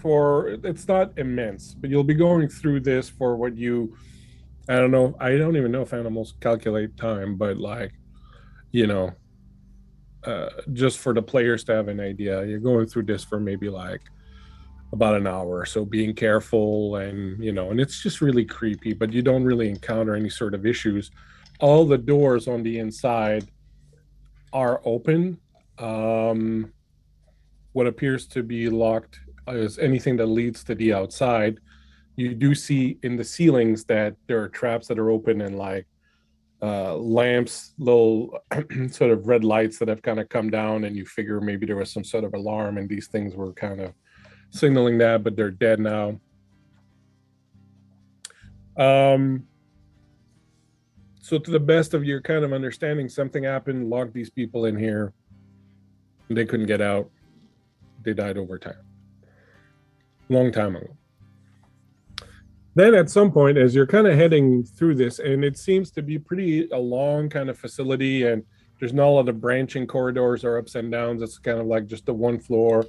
it's not immense, but you'll be going through this for what you, I don't know, I don't even know if animals calculate time, but like, you know, just for the players to have an idea, you're going through this for maybe like about an hour. So being careful, and and it's just really creepy, but you don't really encounter any sort of issues. All the doors on the inside are open. What appears to be locked is anything that leads to the outside. You do see in the ceilings that there are traps that are open, and like lamps, little sort of red lights that have kind of come down, and you figure maybe there was some sort of alarm and these things were kind of signaling that, but they're dead now. So to the best of your kind of understanding, something happened, locked these people in here, and they couldn't get out. They died over time. Long time ago. Then at some point, as you're kind of heading through this, and it seems to be a long kind of facility, and there's not a lot of branching corridors or ups and downs. It's kind of like just the one floor.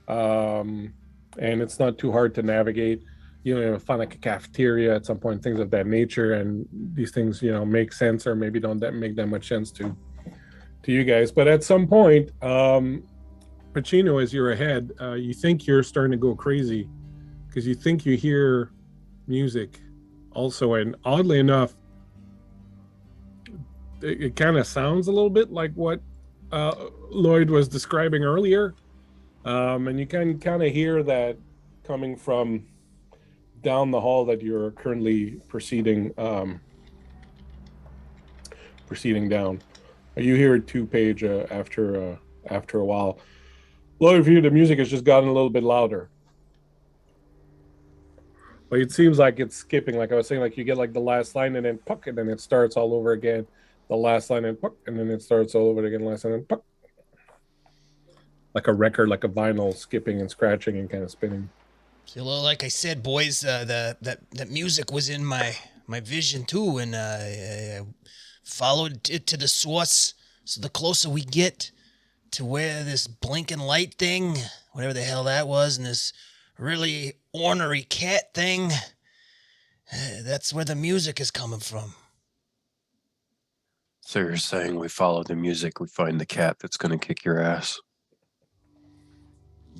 And it's not too hard to navigate. You find like a cafeteria at some point, things of that nature, and these things, make sense, or maybe don't make that much sense to you guys. But at some point, Pacino, as you're ahead, you think you're starting to go crazy because you think you hear music also, and oddly enough, it kind of sounds a little bit like what Lloyd was describing earlier, and you can kind of hear that coming from down the hall that you're currently proceeding down. You hear it 2-page after a while. Lloyd, for you, the music has just gotten a little bit louder. But it seems like it's skipping. Like I was saying, like you get like the last line and then puck, and then it starts all over again. The last line and puck, and then it starts all over again. Last line and puck. Like a record, like a vinyl, skipping and scratching and kind of spinning. So, like I said, boys, that music was in my vision too, and I followed it to the source. So the closer we get to where this blinking light thing, whatever the hell that was, and this really ornery cat thing, that's where the music is coming from. So you're saying we follow the music, we find the cat that's going to kick your ass?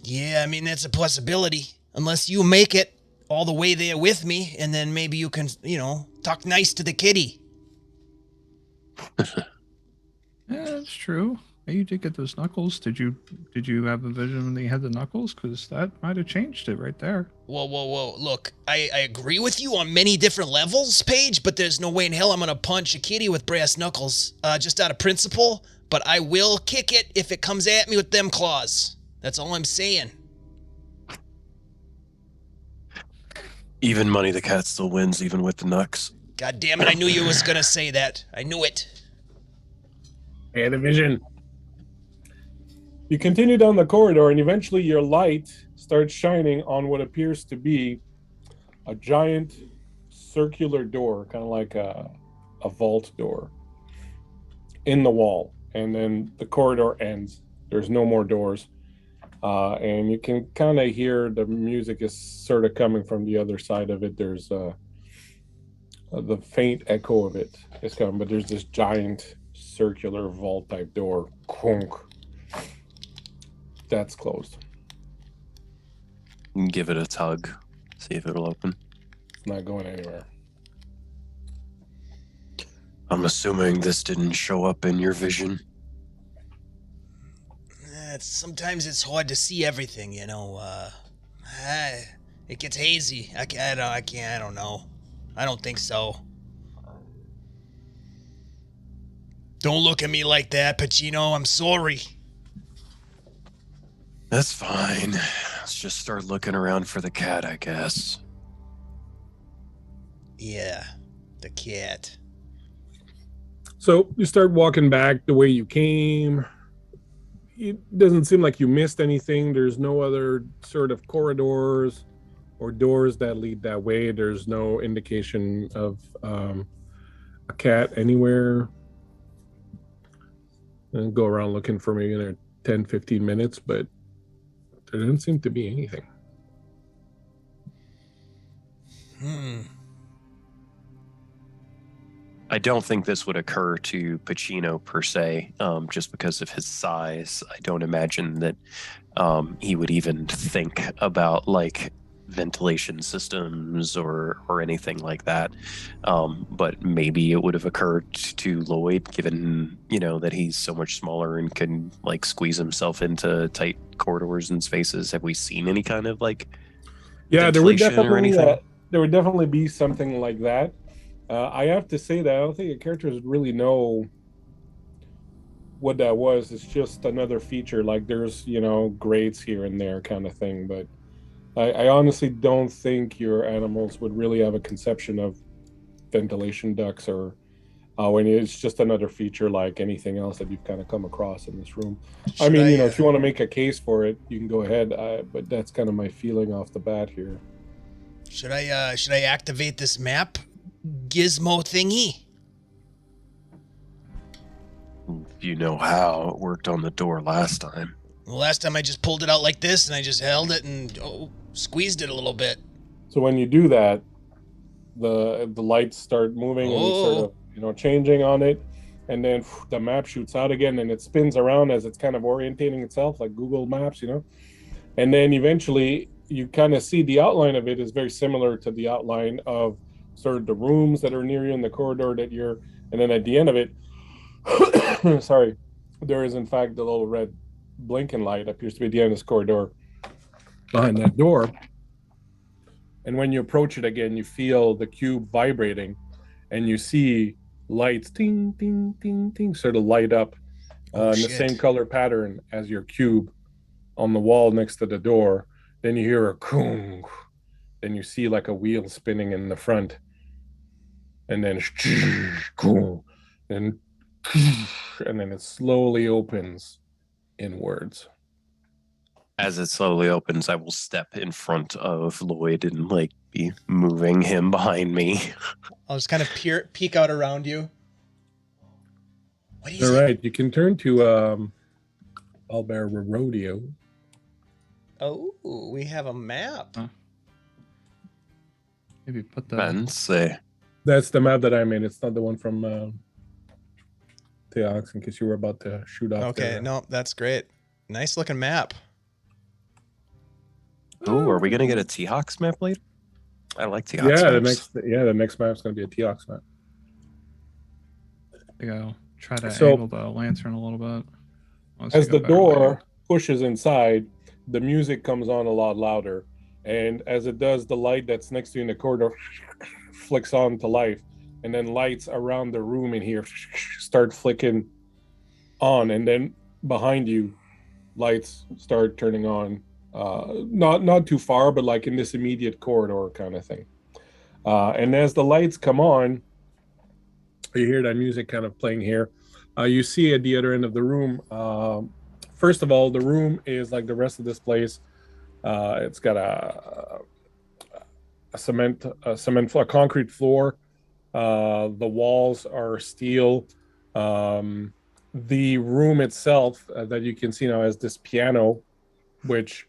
Yeah, I mean, that's a possibility. Unless you make it all the way there with me, and then maybe you can, talk nice to the kitty. Yeah, that's true. Hey, you did get those knuckles. Did you have a vision when you had the knuckles? Because that might have changed it right there. Whoa. Look, I agree with you on many different levels, Paige, but there's no way in hell I'm going to punch a kitty with brass knuckles, just out of principle, but I will kick it if it comes at me with them claws. That's all I'm saying. Even money, the cat still wins, even with the knucks. God damn it, I knew you was going to say that. I knew it. Hey, the vision. You continue down the corridor, and eventually your light starts shining on what appears to be a giant circular door, kind of like a vault door in the wall. And then the corridor ends. There's no more doors. And you can kind of hear the music is sort of coming from the other side of it. There's the faint echo of it is coming, but there's this giant circular vault type door. Crunk. That's closed. Give it a tug, see if it'll open. It's not going anywhere. I'm assuming this didn't show up in your vision. Sometimes it's hard to see everything, it gets hazy. I don't know. I don't think so. Don't look at me like that, Pacino. I'm sorry. That's fine. Let's just start looking around for the cat, I guess. Yeah, the cat. So you start walking back the way you came. It doesn't seem like you missed anything. There's no other sort of corridors or doors that lead that way. There's no indication of a cat anywhere. And go around looking for maybe another 10, 15 minutes, but there doesn't seem to be anything. don't think this would occur to Pacino per se, just because of his size. I don't imagine that he would even think about like ventilation systems or anything like that. But maybe it would have occurred to Lloyd, given that he's so much smaller and can like squeeze himself into tight corridors and spaces. Have we seen any kind of like ventilation or anything? There would definitely be something like that. I have to say that I don't think the characters really know what that was. It's just another feature. Like there's grates here and there kind of thing, but I honestly don't think your animals would really have a conception of ventilation ducts or when it's just another feature like anything else that you've kind of come across in this room. I mean, if you want to make a case for it, you can go ahead, but that's kind of my feeling off the bat here. Should I activate this map gizmo thingy? You know how it worked on the door last time. Well, last time I just pulled it out like this and I just held it and squeezed it a little bit. So when you do that, the lights start moving and sort of changing on it, and then the map shoots out again and it spins around as it's kind of orientating itself like Google Maps, and then eventually you kind of see the outline of it is very similar to the outline of sort of the rooms that are near you in the corridor and then at the end of it, sorry, there is in fact the little red blinking light appears to be at the end of this corridor behind that door. And when you approach it again, you feel the cube vibrating and you see lights ting, ting, ting, ting sort of light up in the same color pattern as your cube on the wall next to the door. Then you hear a kung. Then you see like a wheel spinning in the front. And then and then it slowly opens inwards. As it slowly opens, I will step in front of Lloyd and like be moving him behind me. I'll just kind of peek out around you. What is All it? right, you can turn to Albert Rodeo. Oh, we have a map. Maybe put the... That's the map that I made. It's not the one from Theox, in case you were about to shoot off. Okay, no, that's great. Nice looking map. Oh, are we gonna get a T-Hawks map later? I like T-Hawks maps. The next map's gonna be a T-Hawks map. I think I'll try to angle the lantern a little bit. As the door pushes inside, the music comes on a lot louder, and as it does, the light that's next to you in the corridor flicks on to life, and then lights around the room in here start flicking on, and then behind you, lights start turning on. Not too far, but like in this immediate corridor kind of thing. And as the lights come on, you hear that music kind of playing here. You see at the other end of the room, first of all, the room is like the rest of this place. It's got a concrete floor. The walls are steel. The room itself that you can see now has this piano, which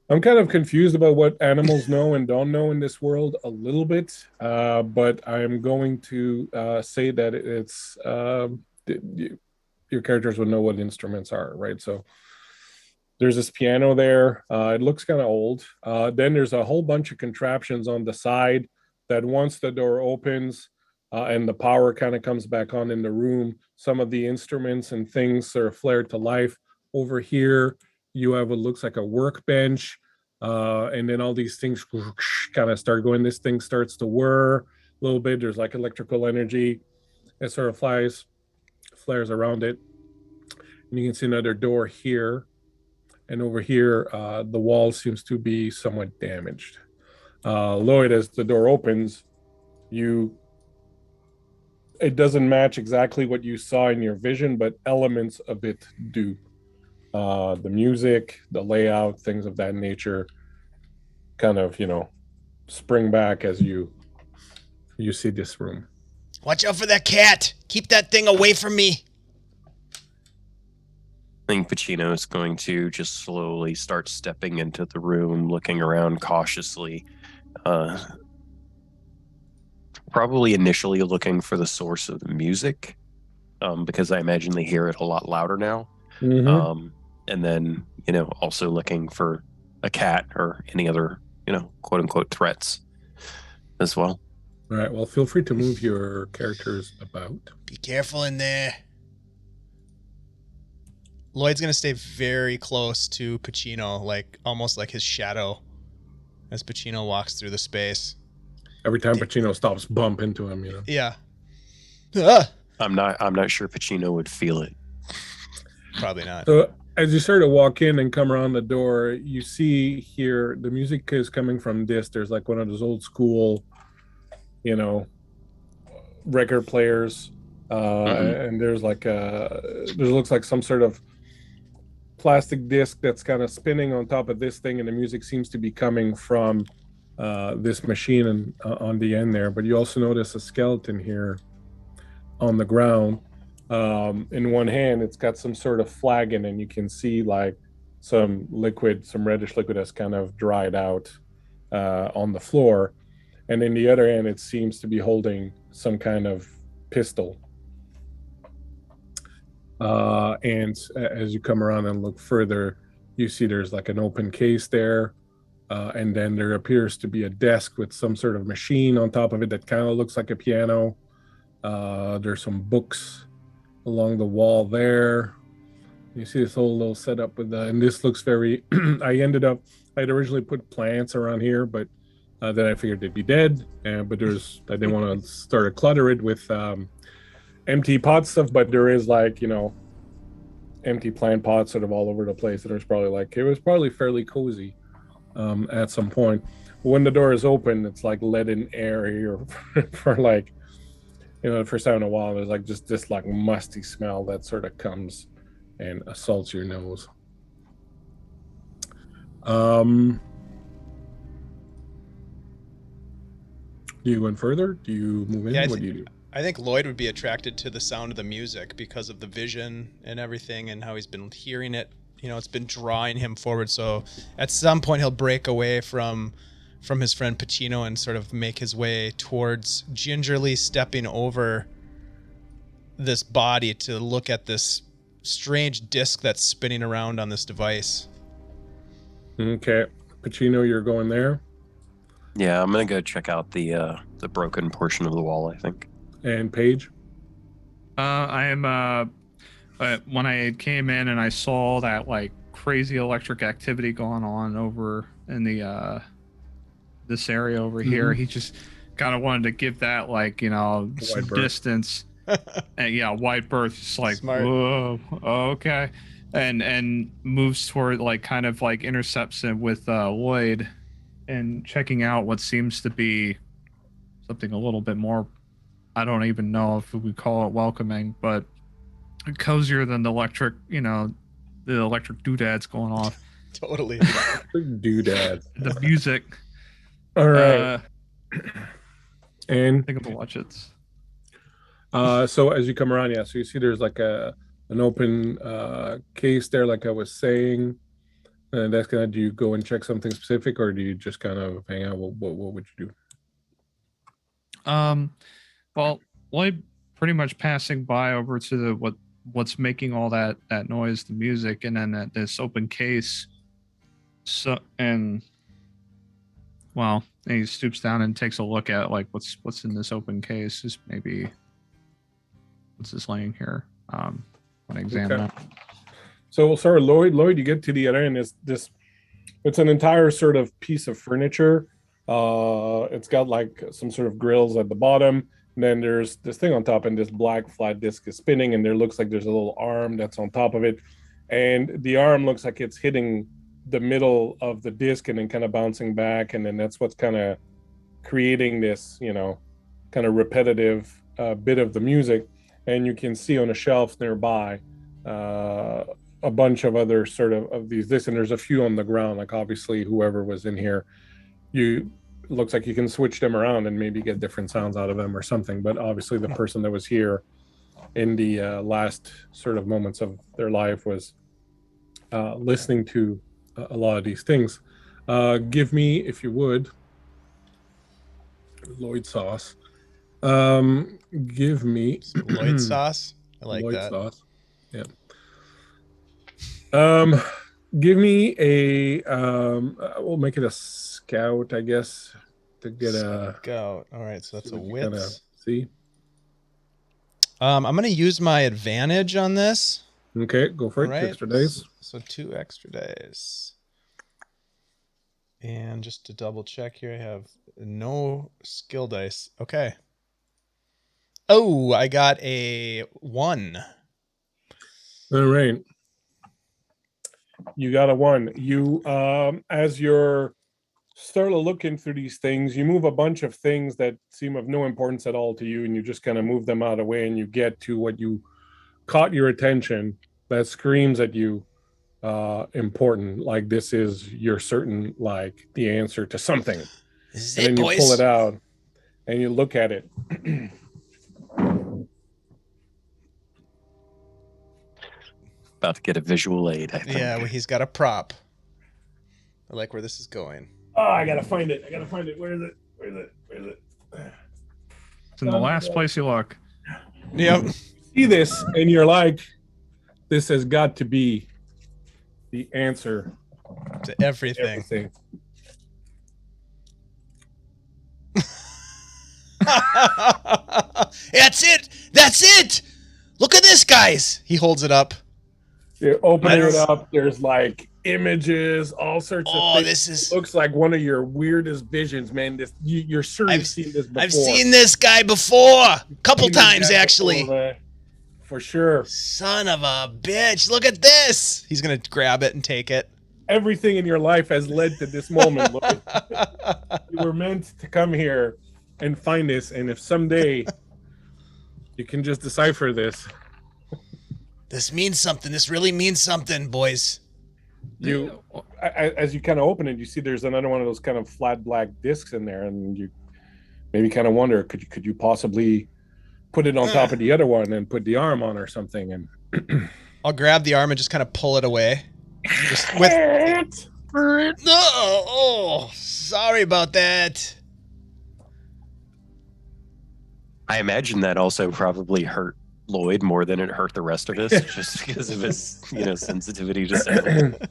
I'm kind of confused about what animals know and don't know in this world a little bit, but I'm going to say that it's your characters would know what instruments are, right? So there's this piano there. It looks kind of old. Then there's a whole bunch of contraptions on the side that once the door opens and the power kind of comes back on in the room, some of the instruments and things are flared to life. Over here, you have what looks like a workbench, and then all these things kind of start going. This thing starts to whir a little bit. There's like electrical energy. It sort of flares around it. And you can see another door here. And over here, the wall seems to be somewhat damaged. Lloyd, as the door opens, it doesn't match exactly what you saw in your vision, but elements of it do. The music, the layout, things of that nature kind of, spring back as you see this room. Watch out for that cat. Keep that thing away from me. I think Pacino is going to just slowly start stepping into the room, looking around cautiously. Probably initially looking for the source of the music, because I imagine they hear it a lot louder now. Mm-hmm. And then, also looking for a cat or any other, quote unquote threats as well. All right. Well, feel free to move your characters about. Be careful in there. Lloyd's gonna stay very close to Pacino, like almost like his shadow, as Pacino walks through the space. Every time Pacino stops, bump into him. Yeah. Ah! I'm not sure Pacino would feel it. Probably not. So as you start to walk in and come around the door, you see here the music is coming from this. There's like one of those old school, record players, and there's like there looks like some sort of plastic disc that's kind of spinning on top of this thing, and the music seems to be coming from this machine and on the end there. But you also notice a skeleton here on the ground. In one hand, it's got some sort of flagon, and you can see like some reddish liquid that's kind of dried out on the floor. And in the other hand, it seems to be holding some kind of pistol. And as you come around and look further, you see there's like an open case there. And then there appears to be a desk with some sort of machine on top of it that kind of looks like a piano. There's some books along the wall there. You see this whole little setup with and this looks very I'd originally put plants around here, but then I figured they'd be dead. But I didn't want to start to clutter it with empty pot stuff, but there is like, empty plant pots sort of all over the place. And it was probably fairly cozy at some point. But when the door is open, it's like let-in air here for like, the first time in a while. There's like just this like musty smell that sort of comes and assaults your nose. Do you go in further? Do you move in? Yeah, What do you do? I think Lloyd would be attracted to the sound of the music because of the vision and everything and how he's been hearing it. It's been drawing him forward. So at some point he'll break away from his friend Pacino and sort of make his way towards gingerly stepping over this body to look at this strange disc that's spinning around on this device. Okay. Pacino, you're going there. Yeah, I'm gonna go check out the broken portion of the wall, I think. And Paige? I am when I came in and I saw that like crazy electric activity going on over in the this area over here, he just kind of wanted to give that like some distance. And yeah, wide berth, just like Smart. Whoa, okay, and moves toward like kind of like intercepts it with Lloyd and checking out what seems to be something a little bit more, I don't even know if we call it welcoming, but cozier than the electric doodads going off. Totally. Doodads. The music. All right. And think of the watch it. So as you come around, so you see there's like an open case there, like I was saying. And that's do you go and check something specific, or do you just kind of hang out? What would you do? Well, Lloyd pretty much passing by over to the what's making all that noise, the music, and then at this open case. So and he stoops down and takes a look at like what's in this open case. Just maybe what's this laying here. Want to examine it. So we'll start with Lloyd. Lloyd, you get to the other end. It's an entire sort of piece of furniture. It's got like some sort of grills at the bottom. And then there's this thing on top, and this black flat disc is spinning, and there looks like there's a little arm that's on top of it. And the arm looks like it's hitting the middle of the disc and then kind of bouncing back. And then that's what's kind of creating this, kind of repetitive bit of the music. And you can see on a shelf nearby a bunch of other sort of these and there's a few on the ground. Like obviously whoever was in here, looks like you can switch them around and maybe get different sounds out of them or something. But obviously the person that was here in the last sort of moments of their life was listening to a lot of these things. Give me, if you would, Lloyd sauce, Give me Some Lloyd sauce. I like Lloyd that. sauce. Yeah. Give me a we'll make it a scout, I guess, to get a Scout. All right, so that's a kind of wits. see. I'm gonna use my advantage on this. Okay, go for All it. right. Extra dice. So 2 extra dice. And just to double check here, I have no skill dice. Okay. Oh, I got a 1. All right. You got a 1. You as you're start looking through these things, you move a bunch of things that seem of no importance at all to you, and you just kind of move them out of the way, and you get to what you caught your attention that screams at you important, like this is your certain, like the answer to something. This is And it, then you boys. pull it out and you look at it. About to get a visual aid, I think. Yeah, well, he's got a prop. I like where this is going. Oh, I gotta find it. Where is it? It's in the last place you look. Yep. See this and you're like, this has got to be the answer To to everything. everything. That's it. That's it. Look at this, guys. He holds it up. You're opening Nice. it up. There's like images, all sorts of Oh, things. this is. Looks like one of your weirdest visions, man. This you're sure you've seen this before. I've seen this guy before. A couple Seen this times, guy actually. before, man. For sure. Son of a bitch. Look at this. He's going to grab it and take it. Everything in your life has led to this moment, Lloyd. You were meant to come here and find this, and if someday you can just decipher this, This means something. This really means something, boys. you as you kind of open it, you see there's another one of those kind of flat black discs in there, and you maybe kind of wonder, could you possibly put it on top of the other one and put the arm on or something? And I'll grab the arm and just kind of pull it away. Just with. No, oh, sorry about that. I imagine that also probably hurt Lloyd more than it hurt the rest of us, just because of his, sensitivity to sound.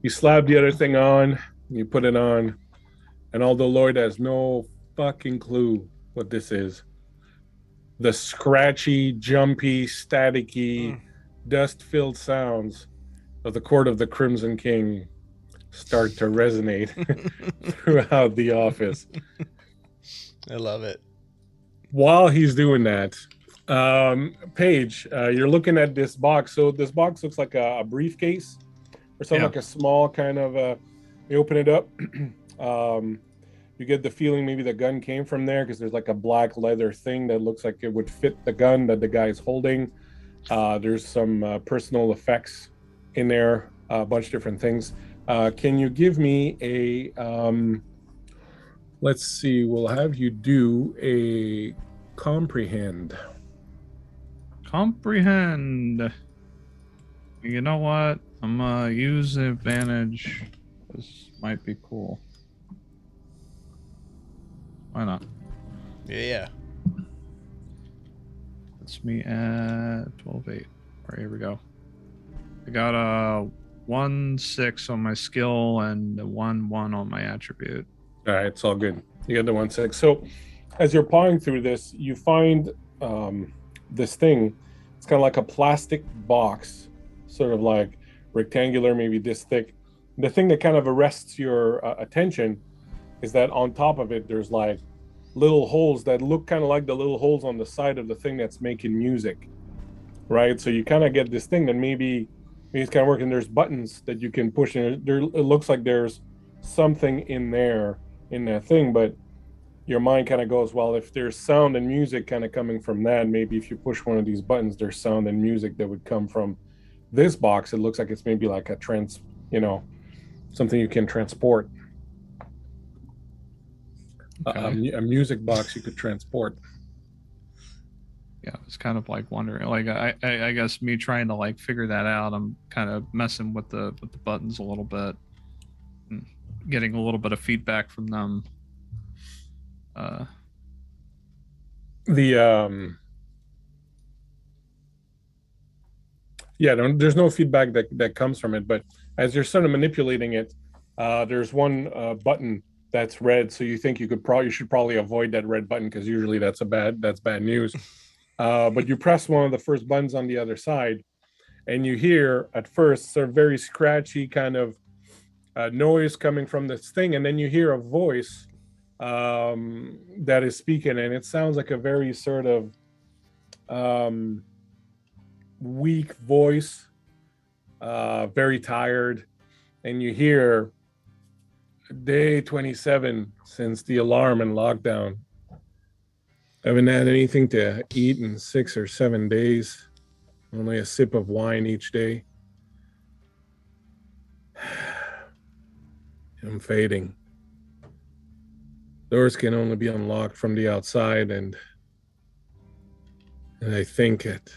You slap the other thing on, you put it on, and although Lloyd has no fucking clue what this is, the scratchy, jumpy, staticky, dust-filled sounds of the Court of the Crimson King start to resonate throughout the office. I love it. While he's doing that, Paige, you're looking at this box. So this box looks like a briefcase or something, like a small kind of, you open it up. You get the feeling maybe the gun came from there because there's like a black leather thing that looks like it would fit the gun that the guy's holding. There's some personal effects in there, a bunch of different things. Can you give me a, let's see, we'll have you do a comprehend. Comprehend. You know what? I'm gonna use the advantage. This might be cool. Why not? Yeah. That's me at 12-8. All right, here we go. I got a 1-6 on my skill and a 1-1 on my attribute. All right, it's all good. You got the 1-6. So as you're pawing through this, you find this thing. It's kind of like a plastic box, sort of like rectangular, maybe this thick. The thing that kind of arrests your attention is that on top of it, there's like little holes that look kind of like the little holes on the side of the thing that's making music, right? So you kind of get this thing that maybe it's kind of working. There's buttons that you can push in. It looks like there's something in there in that thing, but your mind kind of goes, well, if there's sound and music kind of coming from that, maybe if you push one of these buttons, there's sound and music that would come from this box. It looks like it's maybe like a something you can transport. Okay. A music box you could transport. Yeah, it's kind of like wondering, like I guess me trying to like figure that out, I'm kind of messing with the buttons a little bit, and getting a little bit of feedback from them. The yeah, there's no feedback that comes from it, but as you're sort of manipulating it, there's one button that's red, so you think you should probably avoid that red button because usually that's bad news. But you press one of the first buttons on the other side, and you hear at first sort of very scratchy kind of noise coming from this thing, and then you hear a voice that is speaking, and it sounds like a very sort of weak voice, very tired, and you hear day 27 since the alarm and lockdown. Haven't had anything to eat in 6 or 7 days. Only a sip of wine each day. I'm fading. Doors can only be unlocked from the outside, and I think it.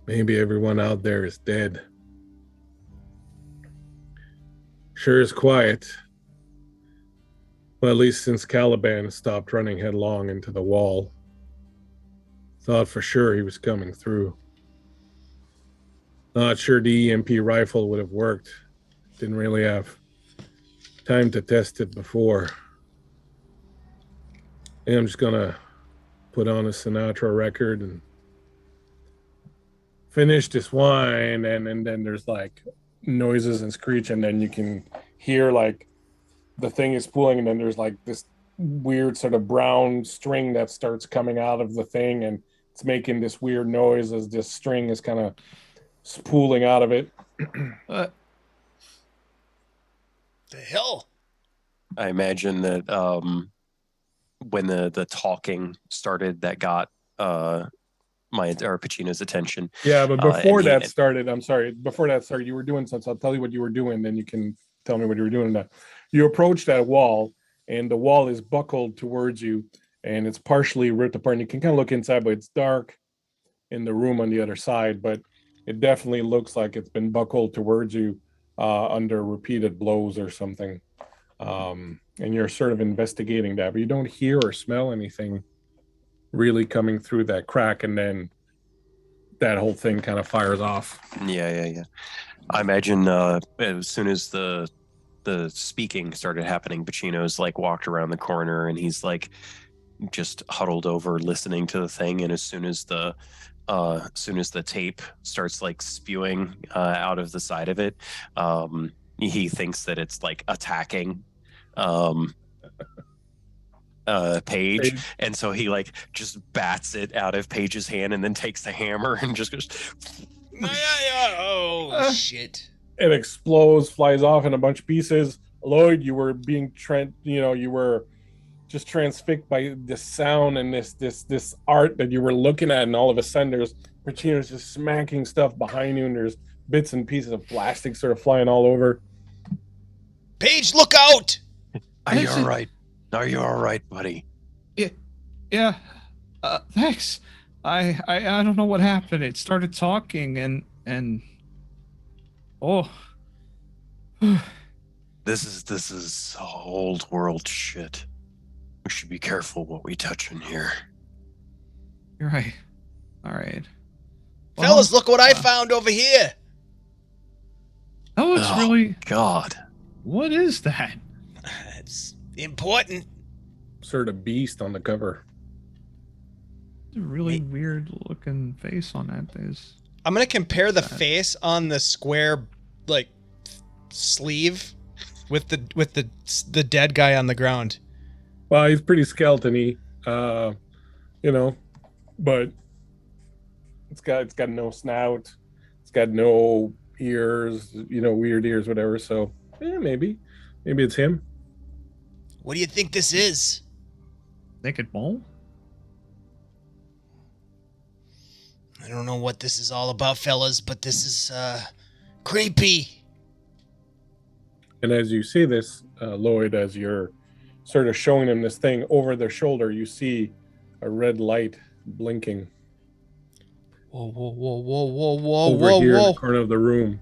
Maybe everyone out there is dead. Sure is quiet. Well, at least since Caliban stopped running headlong into the wall. Thought for sure he was coming through. Not sure the EMP rifle would have worked. Didn't really have time to test it before. And I'm just gonna put on a Sinatra record and finish this wine, and then there's like noises and screech, and then you can hear like the thing is pulling, and then there's like this weird sort of brown string that starts coming out of the thing, and it's making this weird noise as this string is kind of spooling out of it. The hell? I imagine that when the talking started, that got Pacino's attention. Yeah, but before and he- that started, I'm sorry, before that started, you were doing something. So I'll tell you what you were doing, then you can tell me what you were doing. Now, you approach that wall, and the wall is buckled towards you, and it's partially ripped apart. And you can kind of look inside, but it's dark in the room on the other side. But it definitely looks like it's been buckled towards you under repeated blows or something. And you're sort of investigating that, but you don't hear or smell anything really coming through that crack, and then that whole thing kind of fires off. Yeah. I imagine as soon as the speaking started happening, Pacino's like walked around the corner, and he's like just huddled over listening to the thing. And as soon as the tape starts like spewing out of the side of it, he thinks that it's like attacking Paige, and so he like just bats it out of Paige's hand, and then takes the hammer and just goes. Oh shit! It explodes, flies off in a bunch of pieces. Lloyd, you were being you were just transfixed by this sound and this art that you were looking at, and all of a sudden there's Pacino's just smacking stuff behind you, and there's bits and pieces of plastic sort of flying all over. Paige, look out! Are you all right? Are you all right, buddy? Yeah. Thanks. I don't know what happened. It started talking and oh. This is old world shit. We should be careful what we touch in here. You're right. All right. Fellas, look what I found over here. That looks really. God. What is that? It's important. Sort of beast on the cover. It's a really weird looking face on that. I'm gonna compare the face on the square, like, sleeve, with the dead guy on the ground. Well, he's pretty skeleton-y, but it's got no snout, it's got no ears, weird ears, whatever. So maybe it's him. What do you think this is? Naked mole? I don't know what this is all about, fellas, but this is creepy. And as you see this, Lloyd, as you're sort of showing him this thing over their shoulder, you see a red light blinking. Whoa, over here in the corner of the room.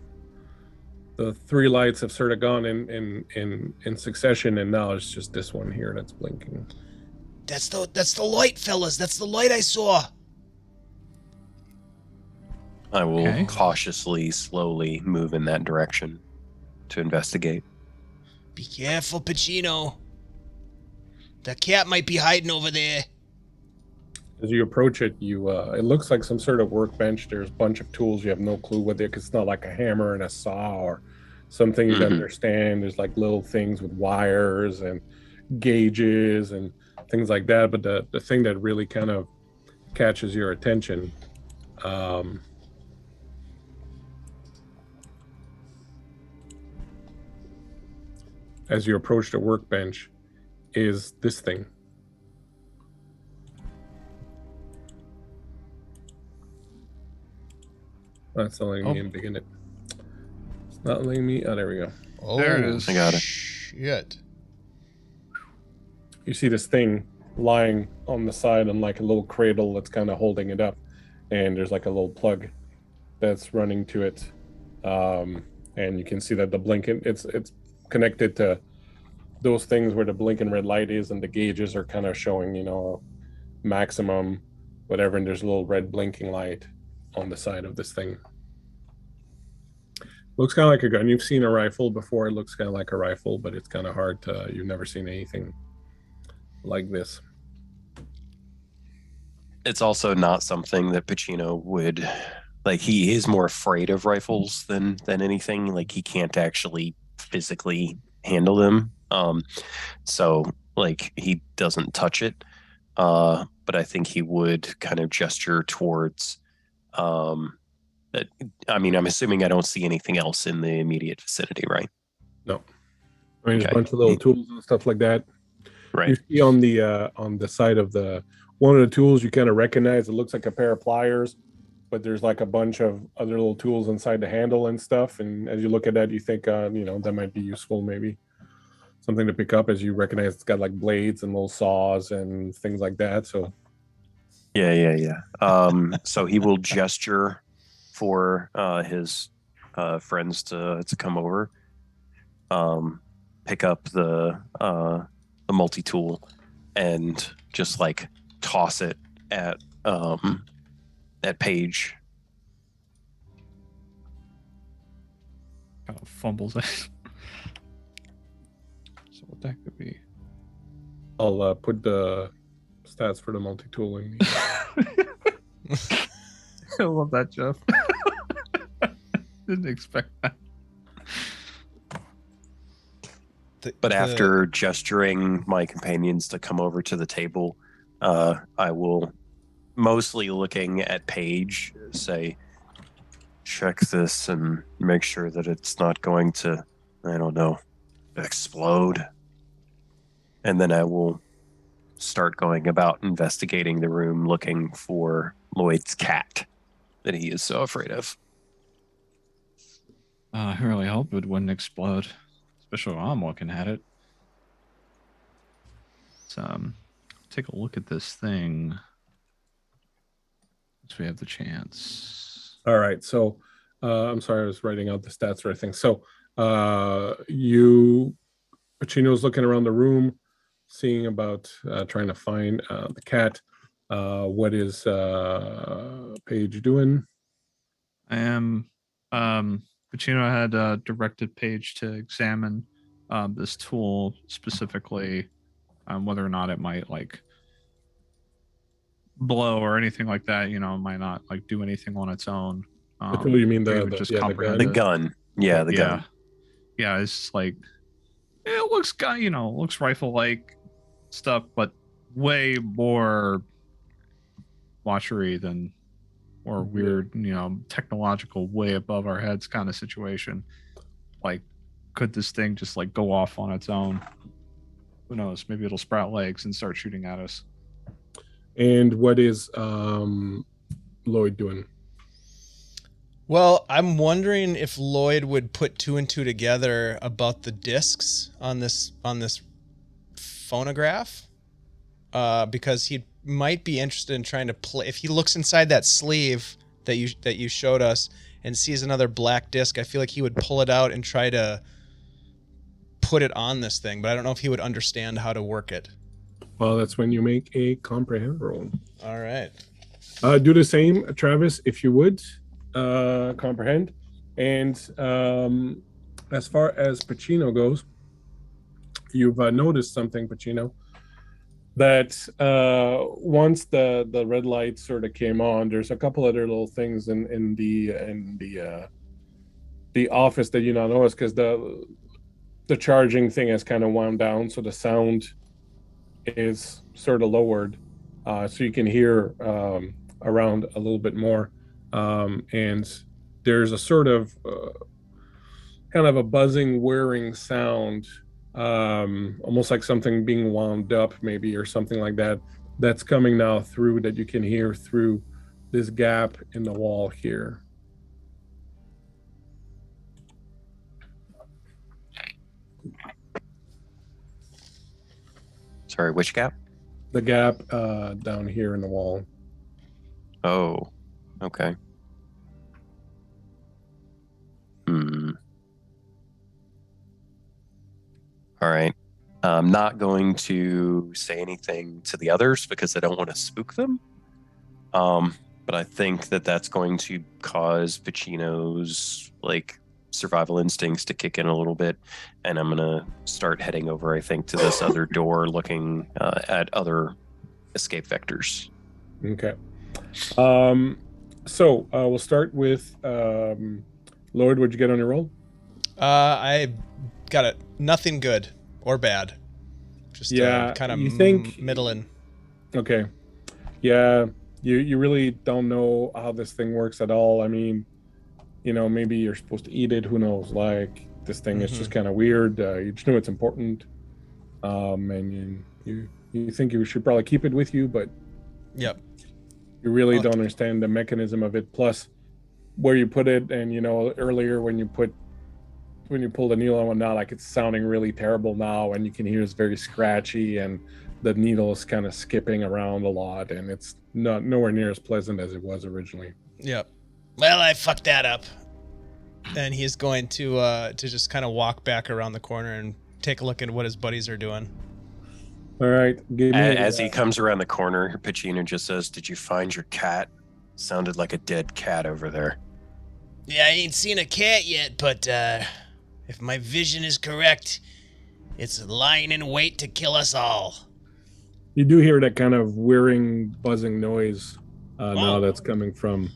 The three lights have sort of gone in succession, and now it's just this one here that's blinking. That's the light, fellas. That's the light I saw. I will Okay. cautiously, slowly move in that direction to investigate. Be careful, Pacino. The cat might be hiding over there. As you approach it, it looks like some sort of workbench. There's a bunch of tools. You have no clue what they're, because it's not like a hammer and a saw or something you'd understand. There's like little things with wires and gauges and things like that. But the thing that really kind of catches your attention, as you approach the workbench, is this thing. That's not letting me in begin it. It's not letting me. Oh, there we go. Oh, There it is. I got it. Shit. You see this thing lying on the side on like a little cradle that's kind of holding it up, and there's like a little plug that's running to it, and you can see that the blinking it's connected to those things where the blinking red light is, and the gauges are kind of showing, you know, maximum whatever, and there's a little red blinking light on the side of this thing. Looks kind of like a gun. You've seen a rifle before. It looks kind of like a rifle, but it's kind of hard to, you've never seen anything like this. It's also not something that Pacino would like. He is more afraid of rifles than anything. Like, he can't actually physically handle them. So like, he doesn't touch it. But I think he would kind of gesture towards that. I mean, I'm assuming I don't see anything else in the immediate vicinity, right? No. I mean, there's Okay. a bunch of little tools and stuff like that. You Right. see on the side of the one of the tools you kind of recognize. It looks like a pair of pliers, but there's like a bunch of other little tools inside the handle and stuff. And as you look at that, you think, you know, that might be useful, maybe something to pick up, as you recognize it's got like blades and little saws and things like that. So Yeah. So he will gesture for his friends to come over, pick up the multi-tool, and just like toss it at Paige. Kind of fumbles it. So what that could be? I'll put the stats for the multi-tool in. I love that, Jeff. Didn't expect that. But after gesturing my companions to come over to the table, I will, mostly looking at Paige, say, check this and make sure that it's not going to, I don't know, explode. And then I will start going about investigating the room, looking for Lloyd's cat that he is so afraid of. I really hope it wouldn't explode, especially while I'm looking at it. Let's take a look at this thing. Once we have the chance. All right. So I'm sorry, I was writing out the stats or everything. So Pacino's looking around the room, seeing about trying to find the cat. What is Paige doing? I am. Pacino had directed Paige to examine this tool specifically, whether or not it might like blow or anything like that. You know, it might not like do anything on its own. The tool, you mean we the would just gun? comprehend The it. gun. Yeah, the gun. Yeah, it's like it looks looks rifle like stuff, but way more watchery than or weird, technological, way above our heads kind of situation. Like, could this thing just like go off on its own? Who knows? Maybe it'll sprout legs and start shooting at us. And what is Lloyd doing? Well, I'm wondering if Lloyd would put two and two together about the discs on this phonograph, because he might be interested in trying to play. If he looks inside that sleeve that you showed us and sees another black disc, I feel like he would pull it out and try to put it on this thing. But I don't know if he would understand how to work it. Well, that's when you make a comprehend roll. All right. Do the same, Travis, if you would. Comprehend. And as far as Pacino goes, you've noticed something, Pacino, that once the red light sort of came on, there's a couple other little things in the office that you not notice because the charging thing has kind of wound down, so the sound is sort of lowered, so you can hear around a little bit more, and there's a sort of kind of a buzzing, whirring sound, almost like something being wound up, maybe, or something like that. That's coming now through that you can hear through this gap in the wall here. Sorry, which gap? The gap down here in the wall. Oh, okay. All right. I'm not going to say anything to the others because I don't want to spook them. But I think that that's going to cause Pacino's survival instincts to kick in a little bit, and I'm gonna start heading over, I think, to this other door, looking at other escape vectors. Okay. So we'll start with Lord. What'd you get on your roll? I got it. Nothing good or bad. Just kind of you think middling. Okay. Yeah, you really don't know how this thing works at all. I mean, maybe you're supposed to eat it. Who knows? Like, this thing is just kind of weird. You just know it's important, and you think you should probably keep it with you, but Yep. you really don't understand the mechanism of it. Plus, where you put it, and earlier when you pull the needle and whatnot, like, it's sounding really terrible now, and you can hear it's very scratchy, and the needle is kind of skipping around a lot, and it's nowhere near as pleasant as it was originally. Yep. Well, I fucked that up. And he's going to just kind of walk back around the corner and take a look at what his buddies are doing. All right. As he comes around the corner, Pacino just says, "Did you find your cat? Sounded like a dead cat over there." Yeah, I ain't seen a cat yet, but if my vision is correct, it's lying in wait to kill us all. You do hear that kind of whirring, buzzing noise now that's coming from...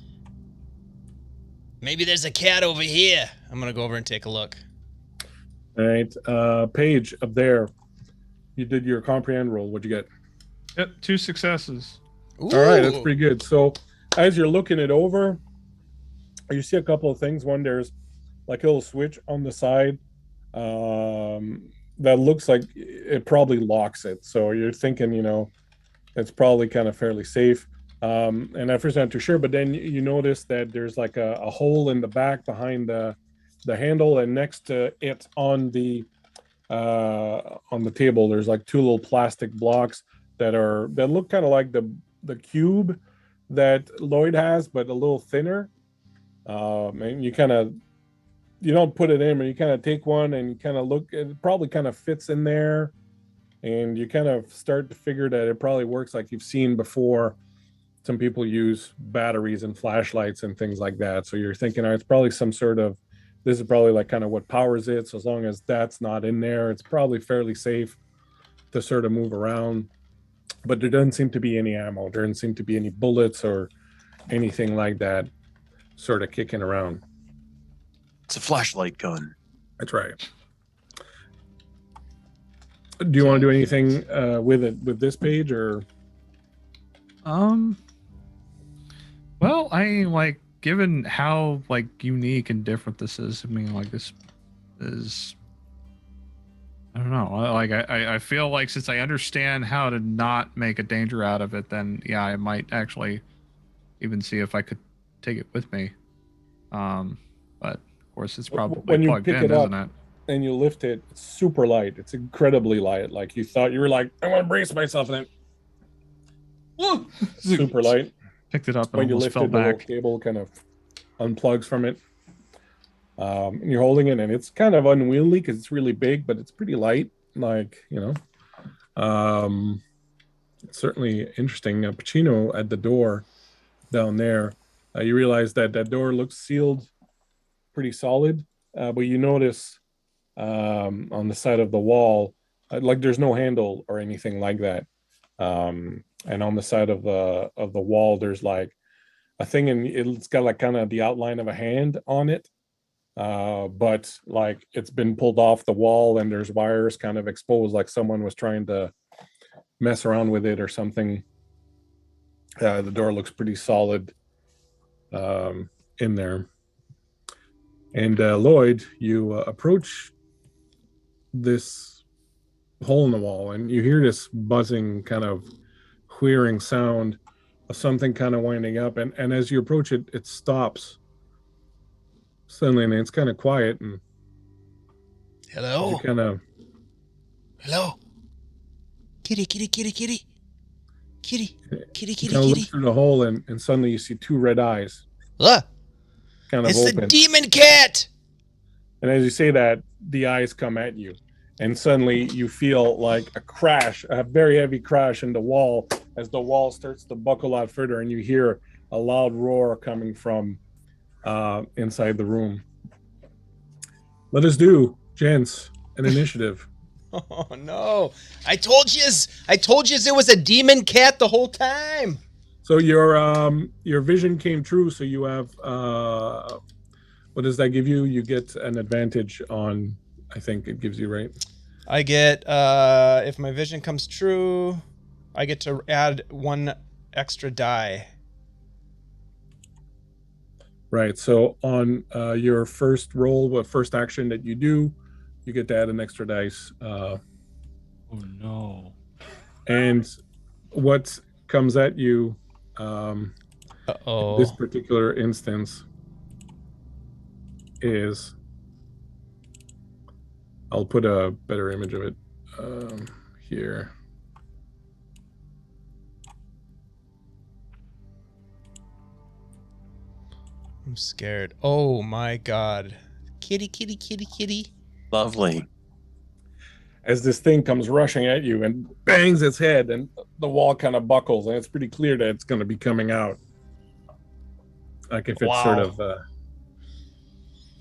Maybe there's a cat over here. I'm going to go over and take a look. All right. Paige, up there, you did your comprehend roll. What'd you get? Yep, 2 successes. Ooh. All right, that's pretty good. So as you're looking it over, you see a couple of things. One, there's like a little switch on the side that looks like it probably locks it. So you're thinking, it's probably kind of fairly safe. And at first I'm not too sure, but then you notice that there's like a hole in the back behind the handle, and next to it on the table, there's like 2 little plastic blocks that look kind of like the cube that Lloyd has, but a little thinner. And you don't put it in, but you kind of take one and you kind of look, it probably kind of fits in there, and you kind of start to figure that it probably works like you've seen before. Some people use batteries and flashlights and things like that. So you're thinking, it's probably this is probably like kind of what powers it. So as long as that's not in there, it's probably fairly safe to sort of move around. But there doesn't seem to be any ammo. There doesn't seem to be any bullets or anything like that sort of kicking around. It's a flashlight gun. That's right. Do you want to do anything with this page, or? Well, given how unique and different this is, I mean, this is, I don't know. I feel like since I understand how to not make a danger out of it, then yeah, I might actually even see if I could take it with me. But of course, it's probably when you plugged pick in, it up, isn't it? And you lift it, it's super light. It's incredibly light. Like, you thought, you were like, I want to brace myself, and then super light. Picked it up and When you almost lift fell it, the little back. cable kind of unplugs from it. And you're holding it, and it's kind of unwieldy because it's really big, but it's pretty light. It's certainly interesting. Pacino at the door down there. You realize that that door looks sealed pretty solid, but you notice on the side of the wall, like there's no handle or anything like that. And on the side of the wall, there's like a thing, and it's got like kind of the outline of a hand on it, but like it's been pulled off the wall, and there's wires kind of exposed, like someone was trying to mess around with it or something. The door looks pretty solid in there. And Lloyd, you approach this hole in the wall, and you hear this buzzing, kind of whirring sound of something kind of winding up. And as you approach it, it stops suddenly, and it's kind of quiet. And Hello? you kind of, Hello? Kitty, kitty, kitty, kitty. Kitty, kitty, kitty, kind of look kitty. through the hole, and suddenly you see two red eyes kind of It's open. the demon cat! And as you say that, the eyes come at you. And suddenly you feel like a crash, a very heavy crash in the wall as the wall starts to buckle out further, and you hear a loud roar coming from inside the room. Let us do, gents, an initiative. Oh no. I told yous it was a demon cat the whole time. So your vision came true, so you have what does that give you? You get an advantage on, I think it gives you, right? I get if my vision comes true, I get to add 1 extra die. Right. So on your first roll, what first action that you do, you get to add an extra dice. Oh no. And what comes at you Uh-oh. this particular instance is, I'll put a better image of it here. I'm scared. Oh my god. Kitty, kitty, kitty, kitty. Lovely. As this thing comes rushing at you and bangs its head, and the wall kind of buckles, and it's pretty clear that it's going to be coming out. Like if it's sort of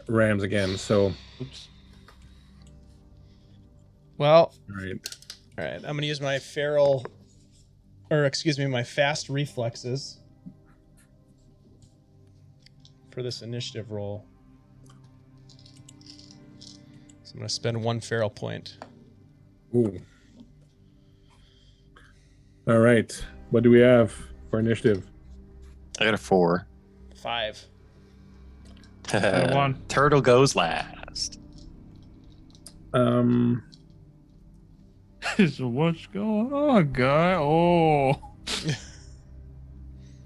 rams again. So, Oops. Well, right. all right. I'm going to use my my fast reflexes for this initiative roll. So I'm going to spend 1 feral point. Ooh. All right. What do we have for initiative? I got a 4. 5. got a 1. Turtle goes last. So what's going on, guy? Oh.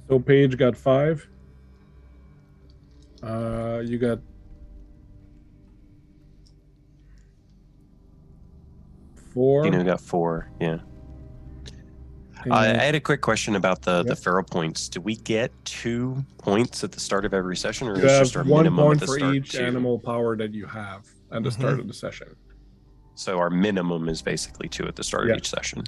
So Paige got 5. You got 4. You know, got 4. Yeah. I had a quick question about the feral points. Do we get 2 points at the start of every session, or You is have just our 1 minimum point at the for start? each 2? animal power that you have at the start of the session. So our minimum is basically 2 at the start Yeah. of each session.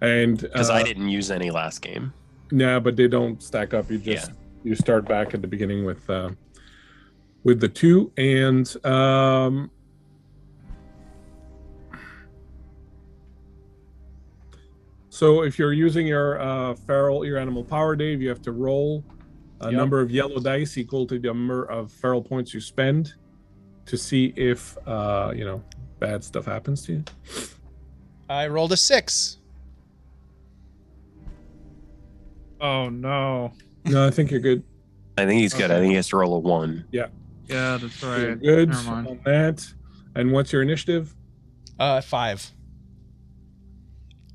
And Because I didn't use any last game. yeah, but they don't stack up. You just you start back at the beginning with the 2, and so if you're using your your animal power, Dave, you have to roll a number of yellow dice equal to the number of feral points you spend to see if bad stuff happens to you. I rolled a 6. Oh no. No, I think you're good. I think he's good. I Okay. think he has to roll a 1. Yeah, that's You're right. good Never mind. on that. And what's your initiative? 5.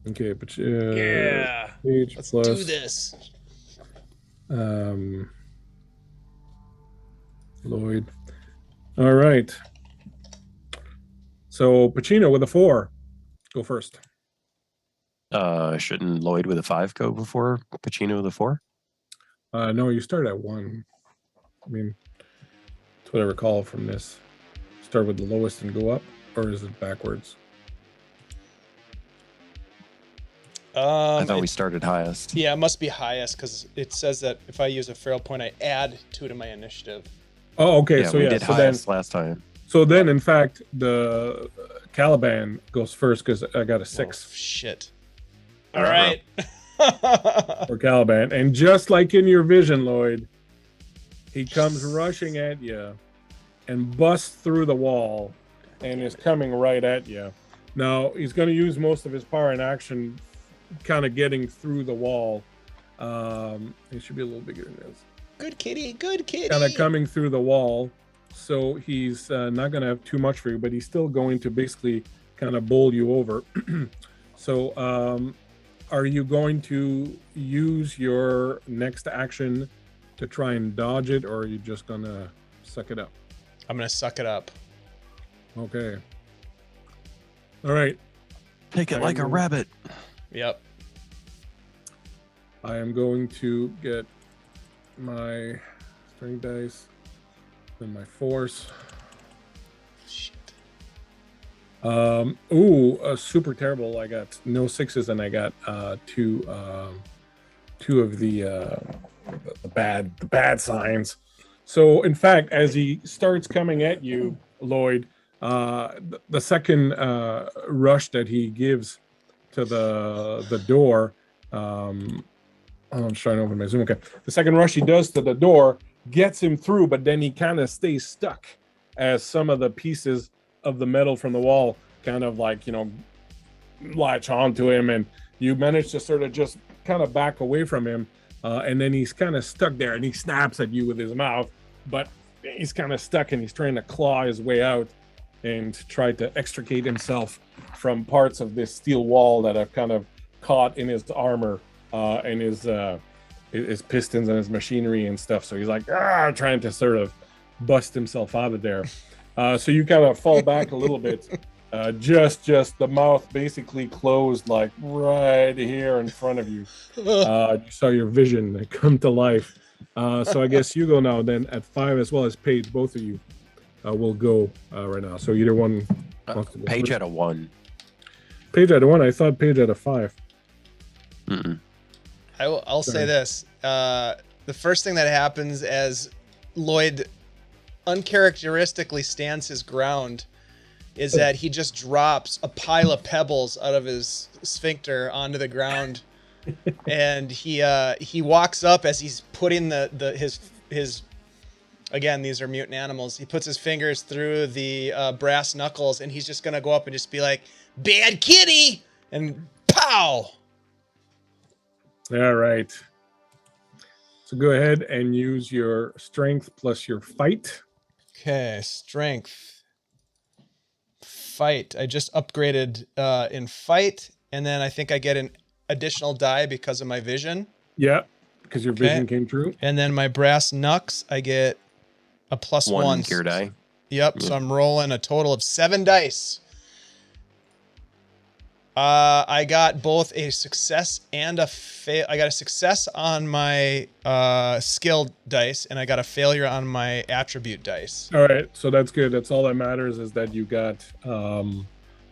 Okay, but Yeah. Page Let's plus, do this. Lloyd. All right. So Pacino with a 4. Go first. Shouldn't Lloyd with a 5 go before Pacino with a 4? No, you start at 1. I mean, that's what I recall from this. Start with the lowest and go up, or is it backwards? I thought we started highest. Yeah, it must be highest because it says that if I use a feral point, I add 2 to my initiative. Oh, okay. Yeah, So we yeah, did so then, highest last time. so then, in fact, the Caliban goes first because I got a 6 Oh, shit. All Uh-huh. right. for Caliban, and just like in your vision, Lloyd, he comes rushing at you and busts through the wall and is coming right at you. Now he's going to use most of his power in action, kind of getting through the wall. He should be a little bigger than this. Good kitty. Good kitty. Kind of coming through the wall, so he's not going to have too much for you, but he's still going to basically kind of bowl you over. So, are you going to use your next action to try and dodge it, or are you just going to suck it up? I'm going to suck it up. Okay. All right. Take it like a rabbit. Yep. I am going to get my strength dice, then my force. Shit. Super terrible. I got no 6s, and I got two of the bad signs. So in fact, as he starts coming at you, Lloyd, the second rush that he gives to the door, I'm trying to open my Zoom. Okay, the second rush he does to the door gets him through, but then he kind of stays stuck as some of the pieces of the metal from the wall kind of like, latch onto him, and you manage to sort of just kind of back away from him, and then he's kind of stuck there, and he snaps at you with his mouth, but he's kind of stuck, and he's trying to claw his way out and try to extricate himself from parts of this steel wall that have kind of caught in his armor and his pistons and his machinery and stuff. So he's like trying to sort of bust himself out of there. So you kind of fall back a little bit. Just the mouth basically closed, like right here in front of you. You saw your vision come to life. So I guess you go now then at 5, as well as Paige. Both of you will go right now. So either one. Paige had a 1. Paige had a 1. I thought Paige had a 5. Mm-mm. I'll say this. The first thing that happens as Lloyd uncharacteristically stands his ground is that he just drops a pile of pebbles out of his sphincter onto the ground, and he walks up as he's putting his again, these are mutant animals. He puts his fingers through the brass knuckles, and he's just gonna go up and just be like, "Bad kitty," and pow. All right. So go ahead and use your strength plus your fight. Okay, strength. Fight. I just upgraded in fight, and then I think I get an additional die because of my vision. Yeah, because your vision came true. And then my brass knucks, I get a +1 gear die. Yep, so I'm rolling a total of 7 dice. I got both a success and a fail. I got a success on my skill dice, and I got a failure on my attribute dice. All right, so that's good. That's all that matters, is that you got the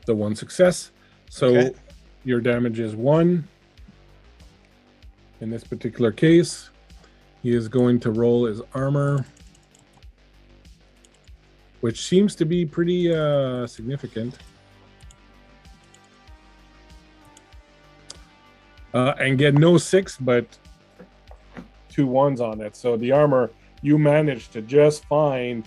1 success. So your damage is 1. In this particular case, he is going to roll his armor, which seems to be pretty significant. And get no 6, but 2 1s on it. So the armor, you managed to just find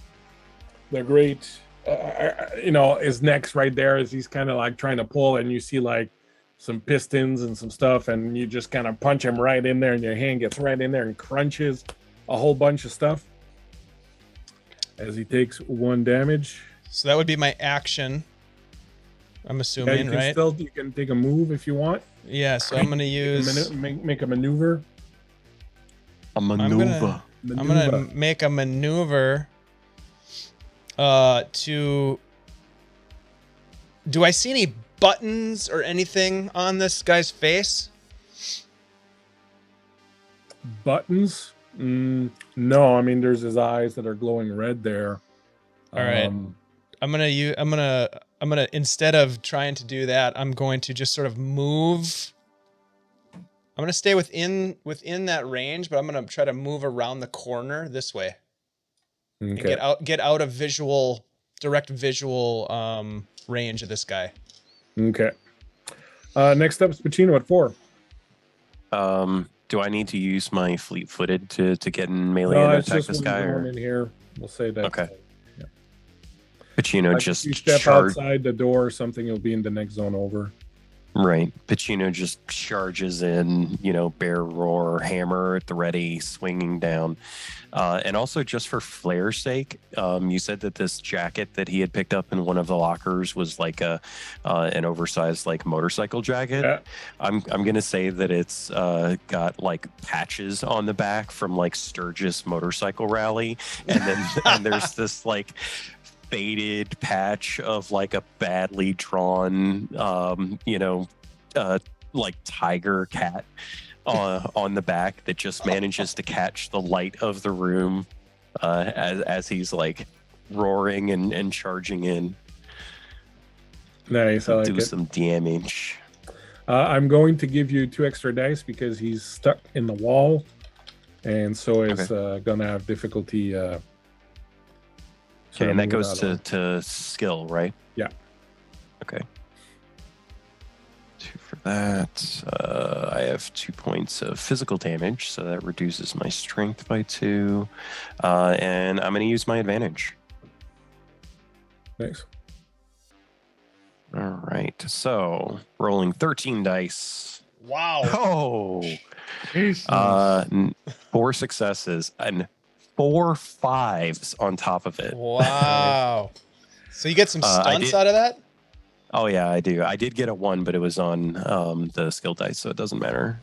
the great, his neck's right there as he's kind of like trying to pull, and you see like some pistons and some stuff, and you just kind of punch him right in there, and your hand gets right in there and crunches a whole bunch of stuff as he takes 1 damage. So that would be my action, I'm assuming, right? You can take a move if you want. Yeah, so I'm going to use... Make a maneuver. I'm gonna make a maneuver to... Do I see any buttons or anything on this guy's face? Buttons? No, I mean, there's his eyes that are glowing red there. All right. I'm gonna instead of trying to do that, I'm going to just sort of move I'm gonna stay within that range, but I'm gonna try to move around the corner this way and Okay. get out of direct visual range of this guy. Okay. Next up is Pacino at 4. Do I need to use my fleet-footed to get in melee No, and it's attack just this when guy? you go Or in here. We'll say that. Okay. Pacino Like just if you step charge. outside the door or something, you'll be in the next zone over. Right. Pacino just charges in, bear roar, hammer at the ready, swinging down. And also, just for flair's sake, you said that this jacket that he had picked up in one of the lockers was like an oversized like motorcycle jacket. Yeah. I'm gonna say that it's got like patches on the back from like Sturgis Motorcycle Rally, and then and there's this like faded patch of like a badly drawn like tiger cat on the back that just manages to catch the light of the room as he's like roaring and charging in Nice. I to like do it. some damage. I'm going to give you 2 extra dice because he's stuck in the wall, and so is gonna have difficulty. Okay, and that goes moving out of to skill, right? Yeah. Okay. 2 for that. I have 2 points of physical damage, so that reduces my strength by 2. And I'm going to use my advantage. Nice. All right. So rolling 13 dice. Wow. Oh, Jesus. 4 successes and 4 5s on top of it. Wow. So you get some I stunts did- out of that? Oh yeah, I do. I did get a 1, but it was on the skill dice, so it doesn't matter.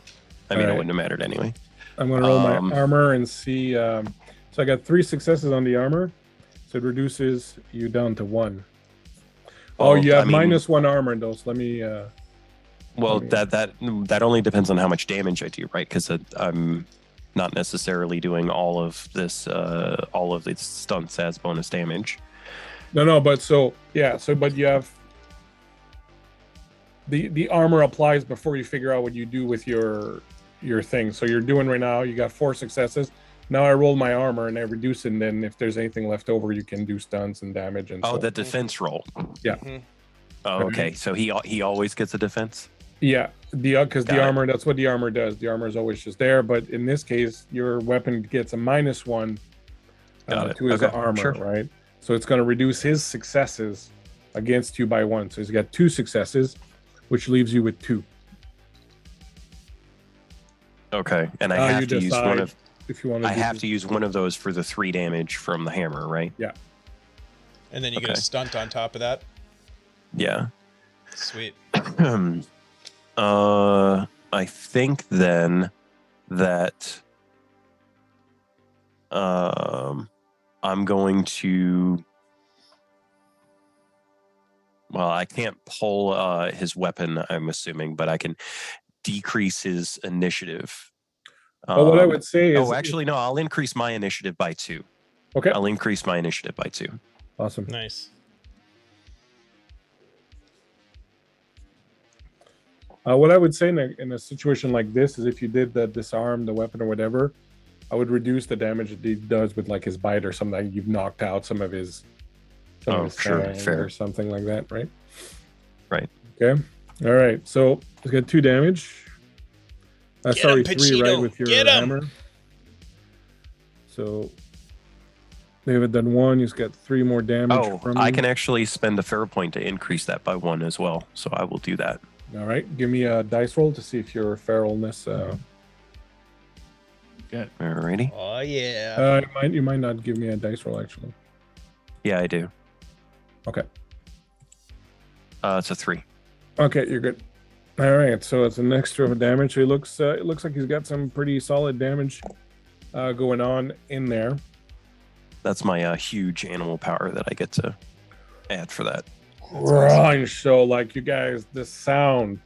I mean, it Alright. wouldn't have mattered anyway. I'm gonna roll my Um, armor and see. So I got 3 successes on the armor, so it reduces you down to 1. Oh, Well, you have I mean- -1 armor, though. So let me. Well, mean- that only depends on how much damage I do, right? Because I'm not necessarily doing all of these stunts as bonus damage. No, but so yeah, but you have the armor applies before you figure out what you do with your thing. So you're doing right now. You got 4 successes. Now I roll my armor and I reduce it. And then if there's anything left over, you can do stunts and damage and. Oh, so. the defense roll. Yeah. Mhm. Oh, okay. So he always gets a defense. Yeah, because Got the it. armor, that's what the armor does. The armor is always just there, but in this case, your weapon gets a -1 Got it. to his Okay, armor, sure. right? So it's going to reduce his successes against you by 1. So he's got 2 successes, which leaves you with 2. Okay, and I You have to use one decide of. if you want to. I have to use one of those for the 3 damage from the hammer, right? And then you get Okay. a stunt on top of that. Yeah. Sweet. I think then that I'm going to. Well, I can't pull his weapon, I'm assuming, but I can decrease his initiative. But what I would say is, actually, no, I'll increase my initiative by 2. okay, I'll increase my initiative by 2. awesome. Nice. What I would say in a situation like this is if you did the disarm the weapon or whatever, I would reduce the damage that he does with like his bite or something. You've knocked out some of his. Oh, sure, fang fair. or something like that, right? Right. Okay. All right. So he's got 2 damage. Get Sorry, him, 3, Pacino. right, with your Get him. hammer. So David done 1. He's got 3 more damage. Oh, from I you. can actually spend a fair point to increase that by 1 as well. So I will do that. All right. Give me a dice roll to see if your feralness. Alrighty. Oh yeah. You might not give me a dice roll actually. Yeah, I do. Okay. It's a 3. Okay, you're good. All right, so it's an extra damage. So it looks like he's got some pretty solid damage going on in there. That's my huge animal power that I get to add for that. Crunch. So like you guys, the sound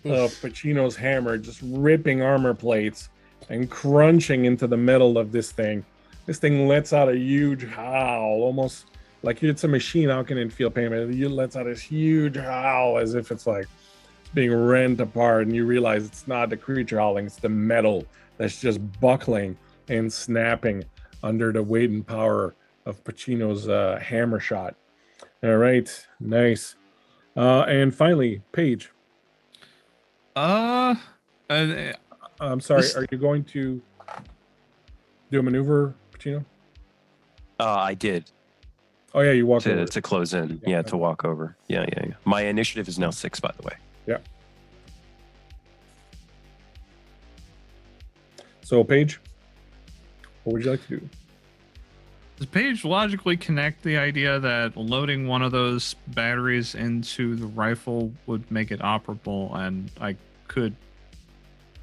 of Pacino's hammer just ripping armor plates and crunching into the metal of this thing. This thing lets out a huge howl, almost like it's a machine. How can it feel pain? It lets out this huge howl as if it's like It's being rent apart, and you realize it's not the creature howling, it's the metal that's just buckling and snapping under the weight and power of Pacino's hammer shot. All right, nice. And finally, Paige. Uh, I'm sorry, This- are you going to do a maneuver, Pacino? I did Oh yeah, you walk over. to close in. Yeah, Yeah, to walk over. Yeah. My initiative is now 6, by the way. Yeah. So, Paige, what would you like to do? does Paige logically connect the idea that loading one of those batteries into the rifle would make it operable, and I could?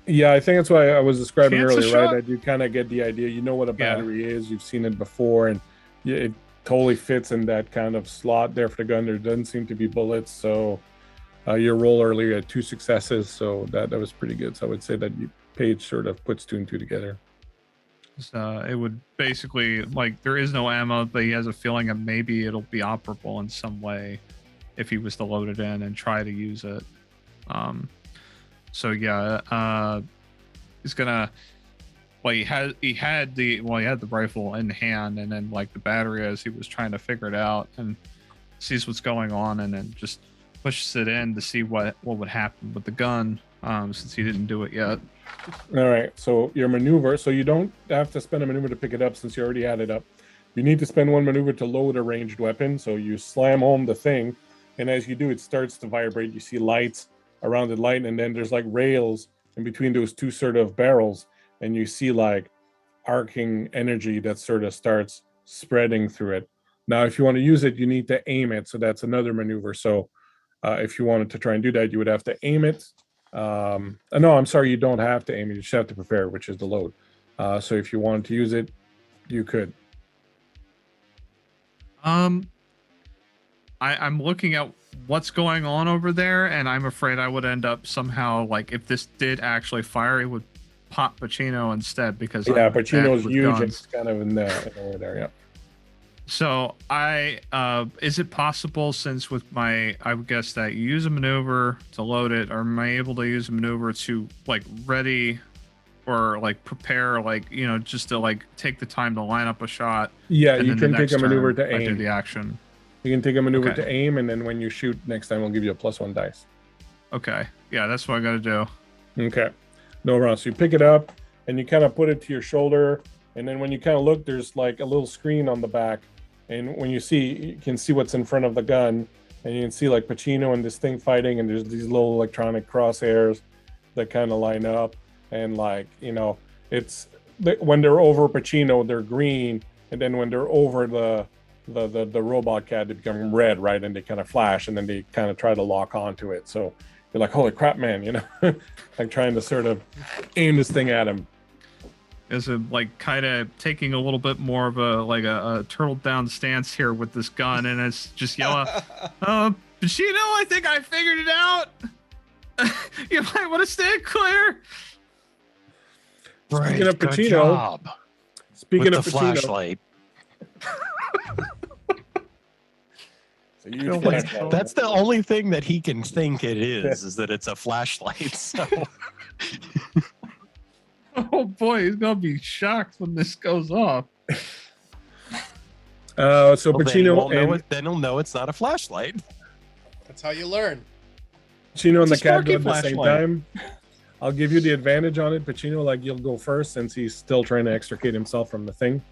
Yeah, I think that's why I was describing Chance a earlier, shot? right? That you kind of get the idea. You know what a Yeah. battery is. You've seen it before, and it totally fits in that kind of slot there for the gun. There doesn't seem to be bullets, so your roll earlier had 2 successes, so that was pretty good. So I would say that Paige sort of puts 2 and 2 together. It would basically, like, there is no ammo, but he has a feeling that maybe it'll be operable in some way if he was to load it in and try to use it. So yeah, he's gonna. Well, he had the rifle in hand, and then like the battery, as he was trying to figure it out and sees what's going on, and then just pushes it in to see what would happen with the gun, since he didn't do it yet. All right, so your maneuver. So you don't have to spend a maneuver to pick it up since you already had it up. You need to spend 1 maneuver to load a ranged weapon. So you slam home the thing, and as you do, it starts to vibrate. You see lights around the light, and then there's like rails in between those 2 sort of barrels, and you see like arcing energy that sort of starts spreading through it. Now, if you want to use it, you need to aim it. So that's another maneuver. So if you wanted to try and do that, you would have to aim it. No, I'm sorry, you don't have to aim it. You just have to prepare, which is the load. So if you wanted to use it, you could. I'm looking at what's going on over there, and I'm afraid I would end up somehow, like, if this did actually fire, it would pop Pacino instead, because Yeah, I'm bad Pacino's with huge. And guns. it's kind of in over there. Yeah. So is it possible, since with my, I would guess that you use a maneuver to load it, or am I able to use a maneuver to like ready or like prepare, like, you know, just to like take the time to line up a shot? Yeah, and you then can the take a next maneuver turn, to I do aim. the action. You can take a maneuver Okay. to aim, and then when you shoot next time, we'll give you a +1 dice. Okay, yeah, that's what I gotta do. Okay. No problem. So you pick it up and you kind of put it to your shoulder, and then when you kind of look, there's like a little screen on the back, and when you can see what's in front of the gun, and you can see like Pacino and this thing fighting, and there's these little electronic crosshairs that kind of line up, and like, you know, it's when they're over Pacino, they're green, and then when they're over the robot cat, they become red, right? And they kind of flash, and then they kind of try to lock onto it. So you're like, holy crap, man, you know, like trying to sort of aim this thing at him. Is it like kind of taking a little bit more of a turtle down stance here with this gun, and it's just yelling, Pacino, I think I figured it out. You might want to stay clear. Right. Speaking of Good Pacino, job. Speaking With of the Pacino, flashlight. it's a huge Like, flashlight. that's the only thing that he can think it is that it's a flashlight. So Oh boy, he's gonna be shocked when this goes off. So well, then, Pacino then he'll know it's not a flashlight. That's how you learn. Pacino and the It's a cat go Sparky at the same flashlight. time. I'll give you the advantage on it, Pacino. Like, you'll go first since he's still trying to extricate himself from the thing.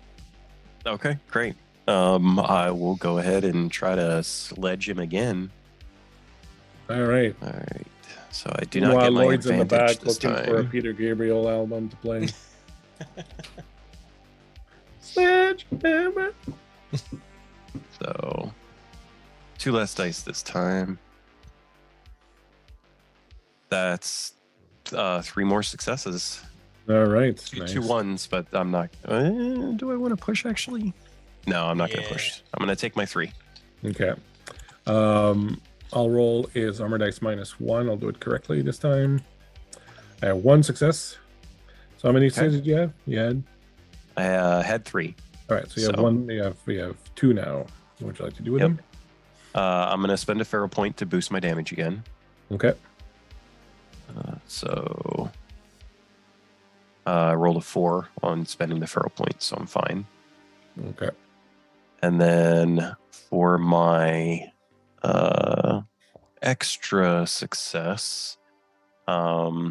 Okay, great. I will go ahead and try to sledge him again. All right. All right. So I do not Meanwhile, get my Lloyd's in the advantage back this looking for a time. Peter Gabriel album to play. Sledgehammer. So 2 less dice this time. That's 3 more successes. All right. Two ones, but I'm not. Do I want to push actually? No, I'm not going to push. I'm going to take my 3. Okay. I'll roll is armor dice -1. I'll do it correctly this time. I have 1 success. So how many successes did you have? You had? I had 3. All right. So you have So- 1. We have 2 now. What would you like to do with Yep. them? I'm going to spend a feral point to boost my damage again. Okay. So I rolled a 4 on spending the feral point, so I'm fine. Okay. And then for my extra success, yeah,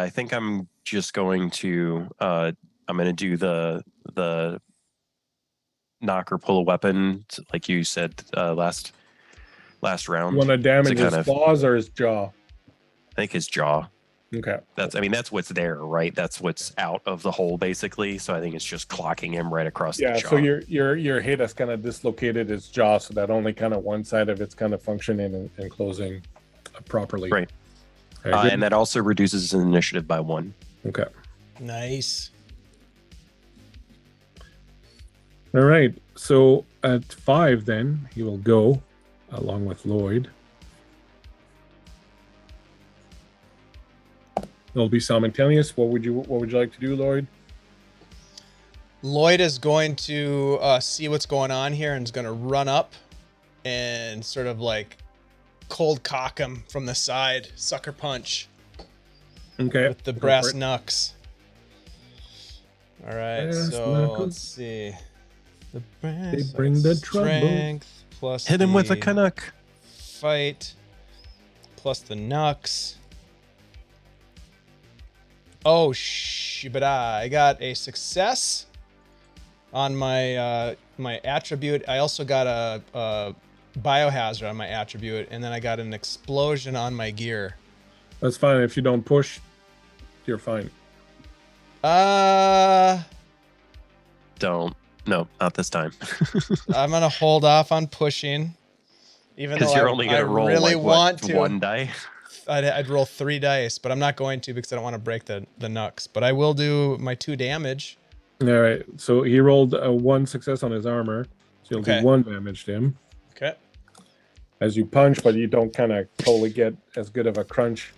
I think I'm just going to do the knock or pull a weapon, like you said last round. You want to damage kind his of- claws or his jaw? I think his jaw. Okay. That's what's there, right? That's what's out of the hole, basically. So I think it's just clocking him right across the jaw. So your hit has kind of dislocated his jaw, so that only kind of one side of it's kind of functioning and closing properly. Right. Okay, and that also reduces his initiative by 1. okay. Nice. All right. So at 5, then he will go along with Lloyd. It'll be simultaneous. What would you like to do, Lloyd? Lloyd is going to see what's going on here and is going to run up and sort of like cold cock him from the side, sucker punch Okay. with the go brass for it. knucks. All right, Brass so knuckles. let's see. The brass They bring the trouble. strength plus Hit him with a the Canuck. fight plus the knucks. Oh, but I got a success on my my attribute. I also got a biohazard on my attribute, and then I got an explosion on my gear. That's fine. If you don't push, you're fine. Don't. No, not this time. I'm gonna hold off on pushing, even though Because you're only going to roll really like, want what, to. 1 die. I'd roll 3 dice, but I'm not going to because I don't want to break the knucks. But I will do my 2 damage. All right. So he rolled a 1 success on his armor, so you'll Okay. do 1 damage to him Okay. as you punch, but you don't kind of totally get as good of a crunch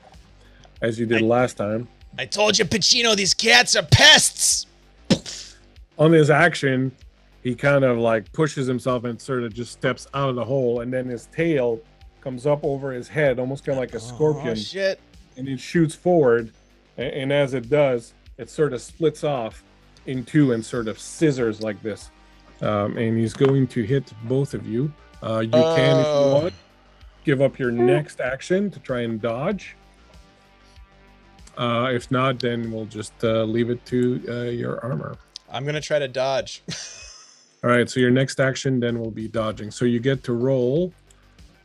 as you did last time. I told you, Pacino, these cats are pests. On his action, he kind of like pushes himself and sort of just steps out of the hole, and then his tail comes up over his head, almost kind of like a scorpion, Oh shit! and it shoots forward. And as it does, it sort of splits off in 2 and sort of scissors like this. And he's going to hit both of you. You can, if you want, give up your next action to try and dodge. If not, then we'll just leave it to your armor. I'm gonna try to dodge. All right, so your next action then will be dodging. So you get to roll.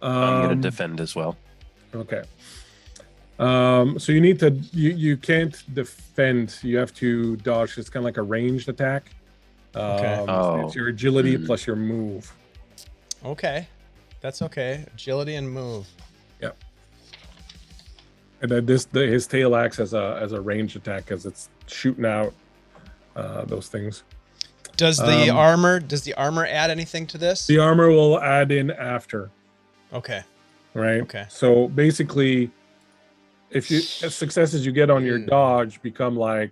I'm going to defend as well. Okay. So you need to you can't defend. You have to dodge. It's kind of like a ranged attack. Okay. It's your agility plus your move. Okay, that's okay. Agility and move. Yep. And then his tail acts as a ranged attack as it's shooting out those things. Does the armor add anything to this? The armor will add in after. Okay. Right. Okay. So basically, if you successes you get on your dodge become like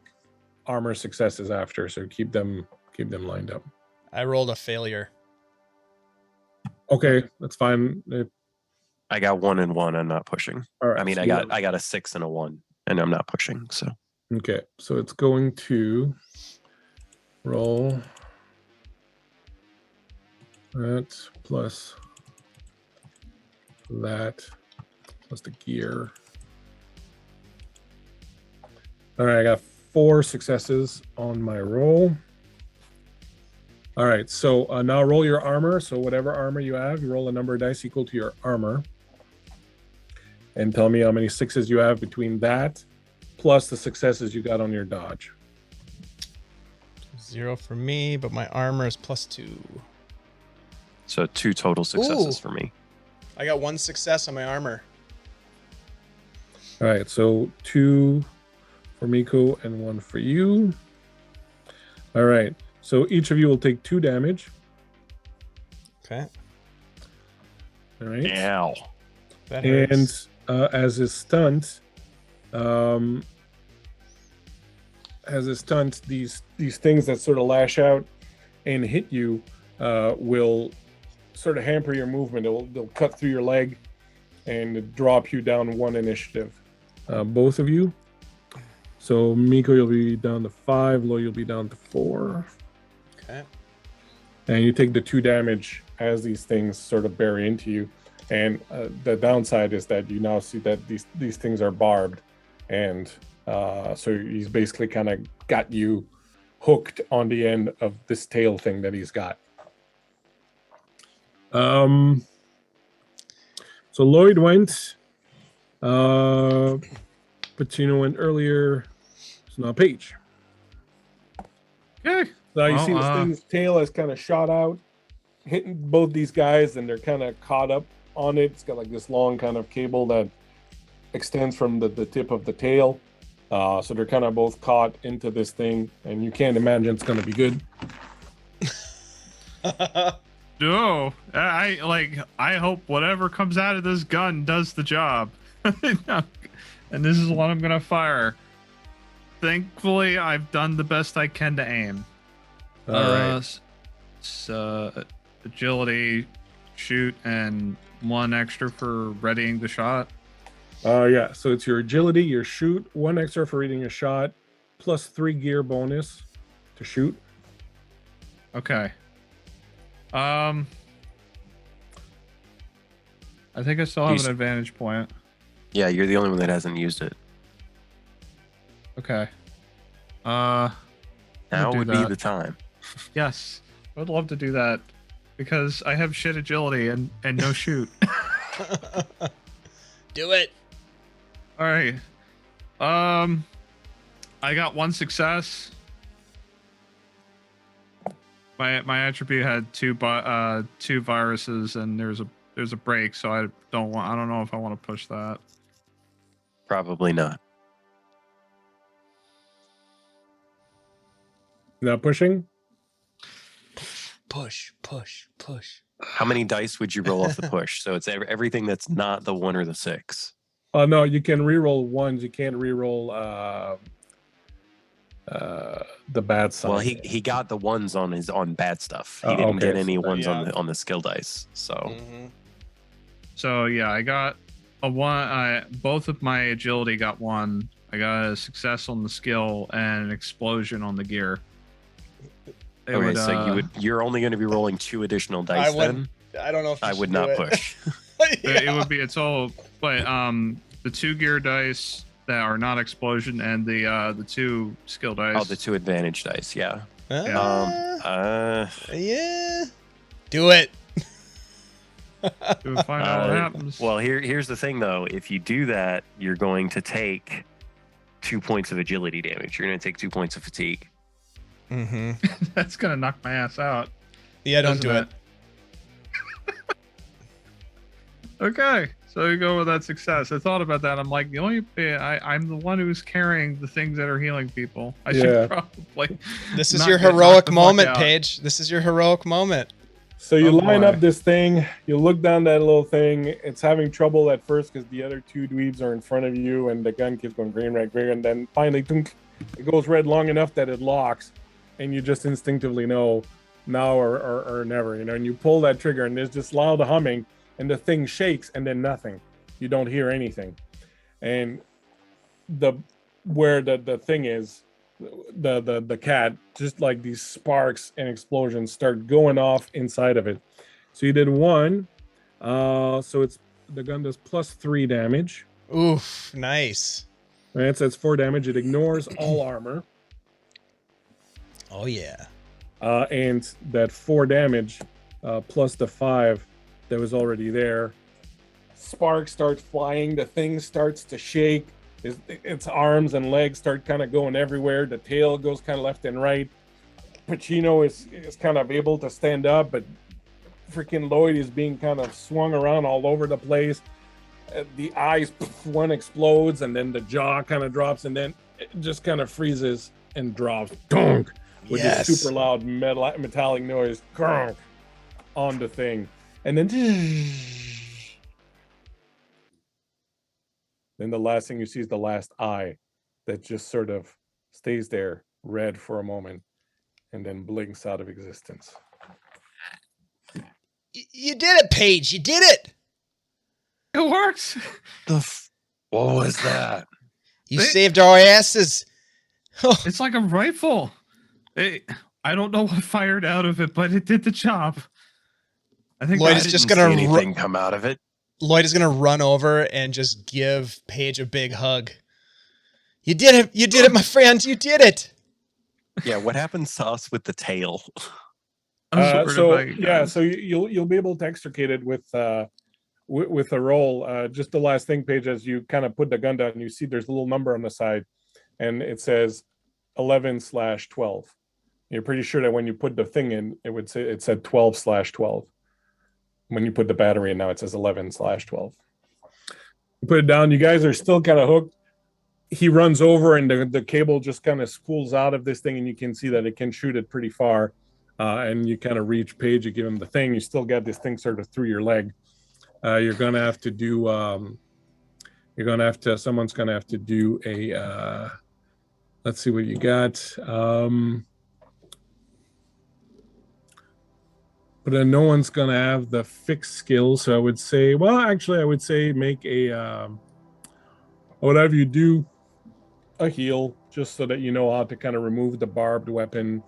armor successes after. So keep them lined up. I rolled a failure. Okay, that's fine. I got 1 and 1. I'm not pushing. All right. I mean, so I got a 6 and a 1, and I'm not pushing. So Okay, so it's going to roll that plus that plus the gear. All right, I got 4 successes on my roll. All right, so now roll your armor. So whatever armor you have, you roll a number of dice equal to your armor. And tell me how many 6s you have between that plus the successes you got on your dodge. 0 for me, but my armor is +2. So 2 total successes Ooh. for me. I got 1 success on my armor. All right, so 2 for Miko and 1 for you. All right, so each of you will take 2 damage. Okay. All right. Ow. That hurts. And as a stunt, these things that sort of lash out and hit you will sort of hamper your movement. They'll cut through your leg, and drop you down 1 initiative. Both of you. So Miko, you'll be down to 5. Lo, you'll be down to 4. Okay. And you take the 2 damage as these things sort of bury into you. And the downside is that you now see that these things are barbed, and so he's basically kind of got you hooked on the end of this tail thing that he's got. So Lloyd went. Pacino went earlier. So now Paige. Okay. Now you Well, see this thing's tail has kind of shot out, hitting both these guys, and they're kind of caught up on it. It's got like this long kind of cable that extends from the tip of the tail. So they're kind of both caught into this thing, and you can't imagine it's going to be good. No, I hope whatever comes out of this gun does the job. And this is what I'm gonna fire. Thankfully, I've done the best I can to aim. All right. So agility, shoot, and 1 extra for readying the shot. Yeah. So it's your agility, your shoot, 1 extra for reading a shot, plus 3 gear bonus to shoot. Okay. I think I still have an advantage point. Yeah, you're the only one that hasn't used it. Okay. Now would be the time. Yes, I would love to do that because I have shit agility and no shoot. Do it. All right. I got 1 success. My attribute had 2 viruses, and there's a break, so I don't know if I want to push that. Probably not. Now pushing. Push, push, push. How many dice would you roll off the push? So it's everything that's not the 1 or the 6. Oh no, you can reroll 1s. You can't reroll the bad side. Well, he got the 1s on bad stuff. He didn't get any 1s on the skill dice. So. Mm-hmm. So yeah, I got a 1. Both of my agility got 1. I got a success on the skill and an explosion on the gear. You're only going to be rolling 2 additional dice then? I don't know if I would not push. It would be but the 2 gear dice that are not explosion and the 2 skill dice. Oh, the 2 advantage dice, yeah. Yeah. Do it. We'll find out what happens. Well, here's the thing though. If you do that, you're going to take 2 points of agility damage. You're going to take 2 points of fatigue. Mm-hmm. That's gonna knock my ass out. Yeah, don't do it. Okay, so you go with that success. I thought about that. I'm like, I'm the one who's carrying the things that are healing people. I should probably. This is your heroic moment, Paige. This is your heroic moment. So you line up this thing. You look down that little thing. It's having trouble at first because the other 2 dweebs are in front of you, and the gun keeps going green, red, green, and then finally, it goes red long enough that it locks, and you just instinctively know now or never, and you pull that trigger, and there's just loud humming, and the thing shakes, and then nothing. You don't hear anything, and where the thing is, the cat, just like these sparks and explosions start going off inside of it. So you did 1, so it's the gun does plus 3 damage. Oof, nice. Right, so it's 4 damage. It ignores all armor. Oh yeah. And that 4 damage plus the 5 that was already there. Sparks start flying. The thing starts to shake. Its arms and legs start kind of going everywhere. The tail goes kind of left and right. Pacino is kind of able to stand up, but freaking Lloyd is being kind of swung around all over the place. The eyes, one explodes, and then the jaw kind of drops, and then it just kind of freezes and drops. Donk! With this super loud metallic noise. Donk! On the thing. And then the last thing you see is the last eye that just sort of stays there, red for a moment, and then blinks out of existence. You did it, Paige. You did it. It it works. What was that? You saved our asses. It's like a rifle. I don't know what fired out of it, but it did the job. I think Lloyd I is didn't just see gonna anything come out of it. Lloyd is gonna run over and just give Paige a big hug. You did it! You did it, my friend! You did it! Yeah, what happens to us with the tail? I'm So you'll be able to extricate it with a roll. Just the last thing, Paige, as you kind of put the gun down, you see there's a little number on the side, and it says 11/12. You're pretty sure that when you put the thing in, it said 12/12. When you put the battery in, now it says 11/12. You put it down. You guys are still kind of hooked. He runs over, and the cable just kind of spools out of this thing, and you can see that it can shoot it pretty far. And you kind of reach Paige, you give him the thing. You still got this thing sort of through your leg. You're gonna have to do. Someone's gonna have to do a. Let's see what you got. But no one's gonna have the fix skill, so I would say. Well, actually, I would say make a. I would have you do a heal, just so that you know how to kind of remove the barbed weapon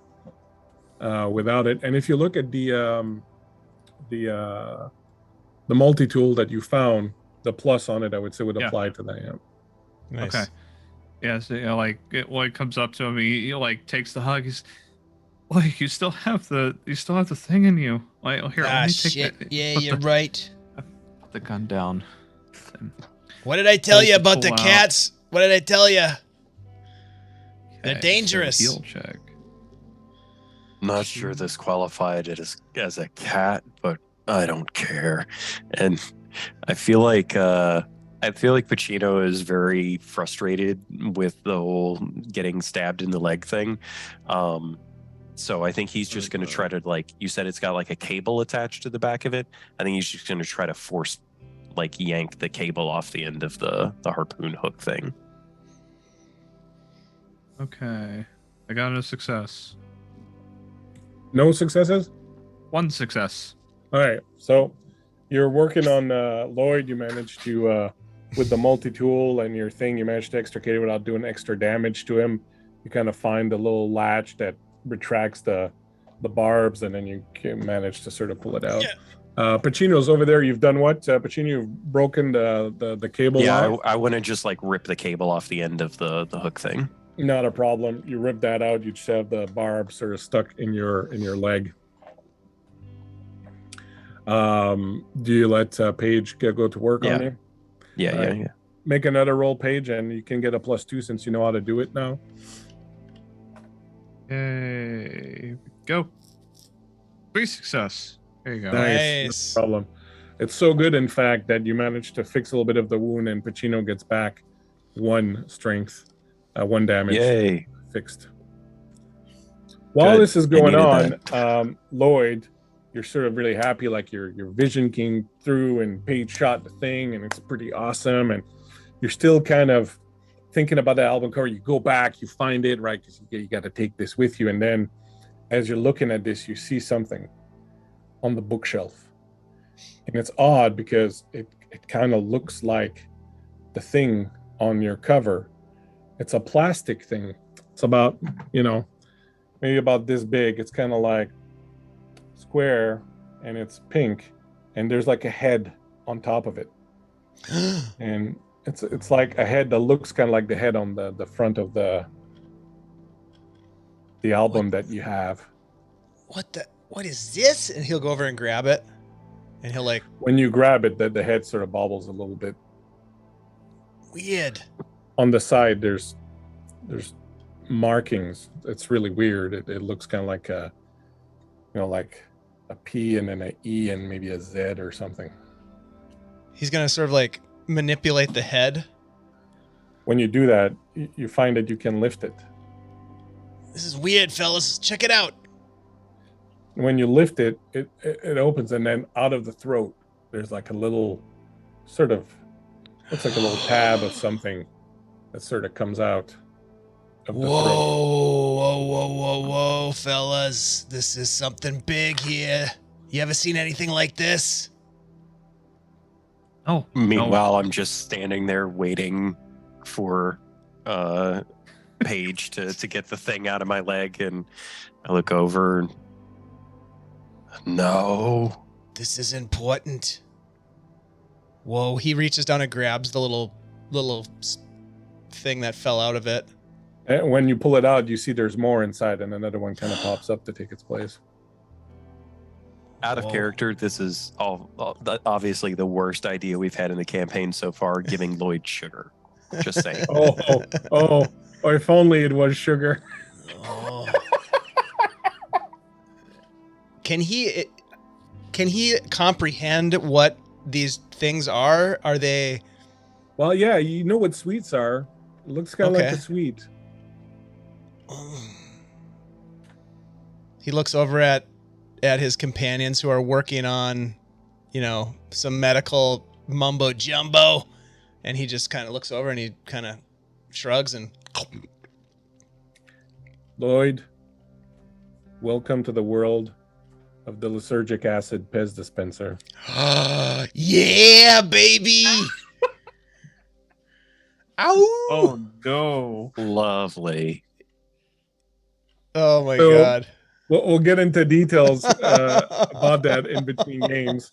without it. And if you look at the multi-tool that you found, the plus on it, I would say would apply to that. Yeah. Nice. Okay. Yeah, so like Lloyd comes up to him, he like takes the hug. He's like, you still have the thing in you. Like, here, let me take shit. it. Yeah, Put you're the- right. Put the gun down. What did I tell Pulls you the about the tool out. cats? What did I tell you? They're Okay, so dangerous. Heal check. Not sure this qualified it as a cat, but I don't care. And I feel like Pacino is very frustrated with the whole getting stabbed in the leg thing. So I think he's just going to try to, like you said, it's got like a cable attached to the back of it. I think he's just going to try to force, like, yank the cable off the end of the harpoon hook thing. Okay, I got a success. No successes. One success. All right, so you're working on Lloyd. You managed to, with the multi-tool and your thing, you managed to extricate it without doing extra damage to him. You kind of find the little latch that retracts the barbs, and then you can manage to sort of pull it out. Pacino's over there. You've done what? Pacino, you've broken the cable. Yeah, out. I want to just like rip the cable off the end of the hook thing. Not a problem. You rip that out. You just have the barb sort of stuck in your leg. Do you let Paige go to work on you? Yeah. Make another roll, Paige, and you can get a +2 since you know how to do it now. Yay! Here we go. 3 success. There you go. Nice. No problem. It's so good, in fact, that you managed to fix a little bit of the wound, and Pacino gets back 1 strength, 1 damage. Yay. Fixed. While Good. this is I going needed on, Lloyd, you're sort of really happy, like your vision came through and Paige shot the thing, and it's pretty awesome. And you're still kind of thinking about the album cover. You go back, you find it, right? Because you got to take this with you. And then as you're looking at this, you see something on the bookshelf. And it's odd because it kind of looks like the thing on your cover. It's a plastic thing. It's about, maybe about this big. It's kind of like square, and it's pink, and there's like a head on top of it. And it's like a head that looks kind of like the head on the front of the album that you have. What is this? And he'll go over and grab it, and he'll like, When you grab it, the head sort of bobbles a little bit. weird. On the side, there's markings. It's really weird. It looks kind of like a, like a P and then an E and maybe a Z or something. He's gonna sort of like manipulate the head. When you do that, you find that you can lift it. This is weird, fellas. Check it out. When you lift it, it opens, and then out of the throat, there's like a little sort of, looks like a little tab of something that sort of comes out of the throat. Whoa, fellas. This is something big here. You ever seen anything like this? Oh, Meanwhile, I'm just standing there waiting for Paige to get the thing out of my leg, and I look over and no. This is important. Whoa, he reaches down and grabs the little thing that fell out of it. And when you pull it out, you see there's more inside, and another one kind of pops up to take its place. Out of Whoa. character, this is obviously the worst idea we've had in the campaign so far, giving Lloyd sugar. Just saying. Oh, if only it was sugar. Oh. Can he comprehend what these things are? Are they... Well, yeah, you know what sweets are. It looks kind of like a sweet. He looks over at his companions who are working on, some medical mumbo jumbo, and he just kind of looks over and he kind of shrugs and... Lloyd, welcome to the world of the lysergic acid Pez dispenser. Yeah, baby! Ow! Oh no! Lovely. Oh my So, god! We'll get into details about that in between games,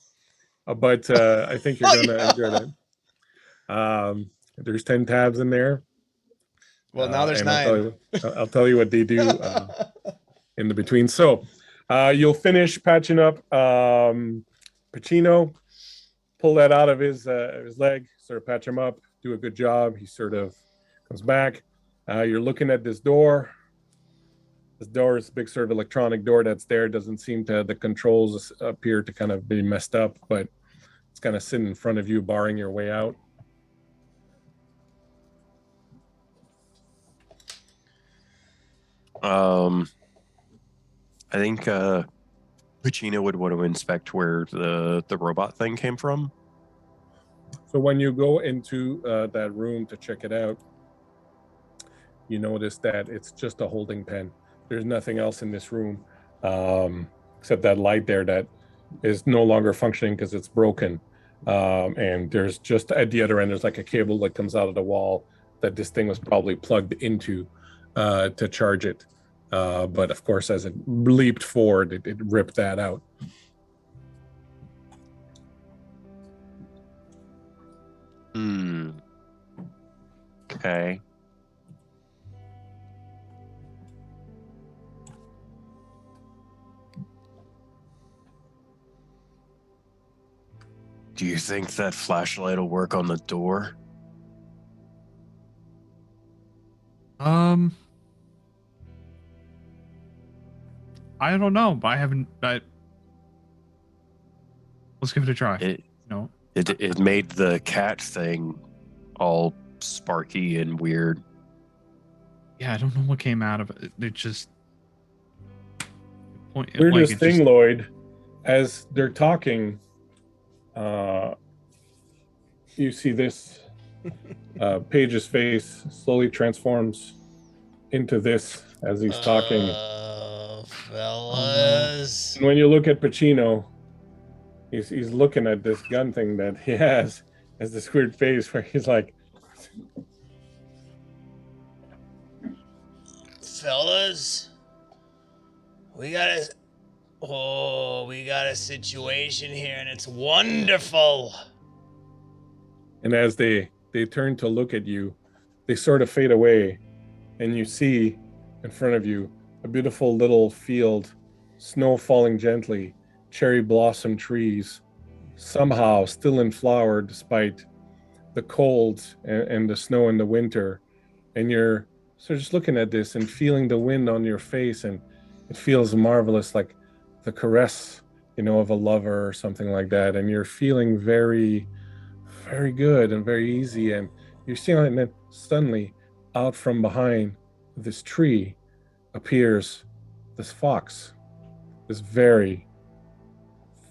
but I think you're going to enjoy that. There's 10 tabs in there. Well, now there's and 9. I'll tell you what they do in the between. So you'll finish patching up Pacino, pull that out of his leg, sort of patch him up, do a good job. He sort of comes back. You're looking at this door. This door is a big sort of electronic door that's there. Doesn't seem to, the controls appear to kind of be messed up, but it's kind of sitting in front of you, barring your way out. I think Pacino would want to inspect where the robot thing came from. So when you go into that room to check it out, you notice that it's just a holding pen. There's nothing else in this room except that light there that is no longer functioning because it's broken. And there's just at the other end, there's like a cable that comes out of the wall that this thing was probably plugged into to charge it. But of course, as it leaped forward, it ripped that out. Okay. Do you think that flashlight will work on the door? I don't know. Let's give it a try. It made the cat thing all sparky and weird. Yeah, I don't know what came out of it. It just Weirdest thing, Lloyd, as they're talking, you see this Paige's face slowly transforms into this as he's talking. Fellas. And when you look at Pacino, he's looking at this gun thing that he has this weird face where he's like, Fellas, we got a situation here and it's wonderful. and as they turn to look at you, they sort of fade away, and you see in front of you a beautiful little field, snow falling gently, cherry blossom trees, somehow still in flower despite the cold and the snow in the winter. And you're sort of just looking at this and feeling the wind on your face, and it feels marvelous, like the caress, of a lover or something like that. And you're feeling very, very good and very easy. And you're seeing it, and then suddenly out from behind this tree appears this fox, this very,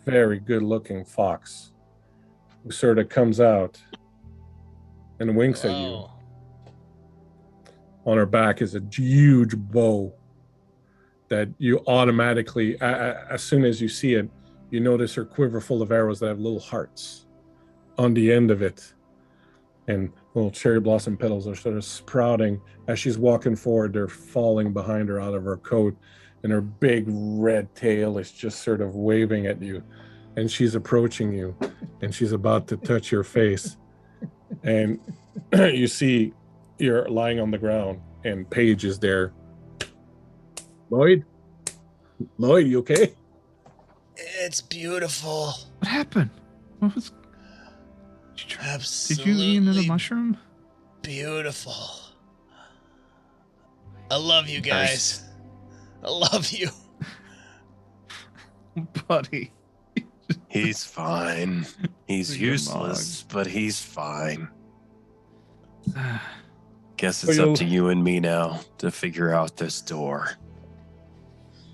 very good looking fox, who sort of comes out and winks at you. On her back is a huge bow that you automatically, as soon as you see it, you notice her quiver full of arrows that have little hearts on the end of it. And little cherry blossom petals are sort of sprouting as she's walking forward. They're falling behind her out of her coat, and her big red tail is just sort of waving at you. And she's approaching you, and she's about to touch your face. And you see you're lying on the ground, and Paige is there. Lloyd, you okay? It's beautiful. What happened? What was? Did you Absolutely eat another mushroom? beautiful. I love you guys. I love you. Buddy. He's fine. He's Look at your useless, but he's fine. Guess So it's up you'll- to you and me now to figure out this door.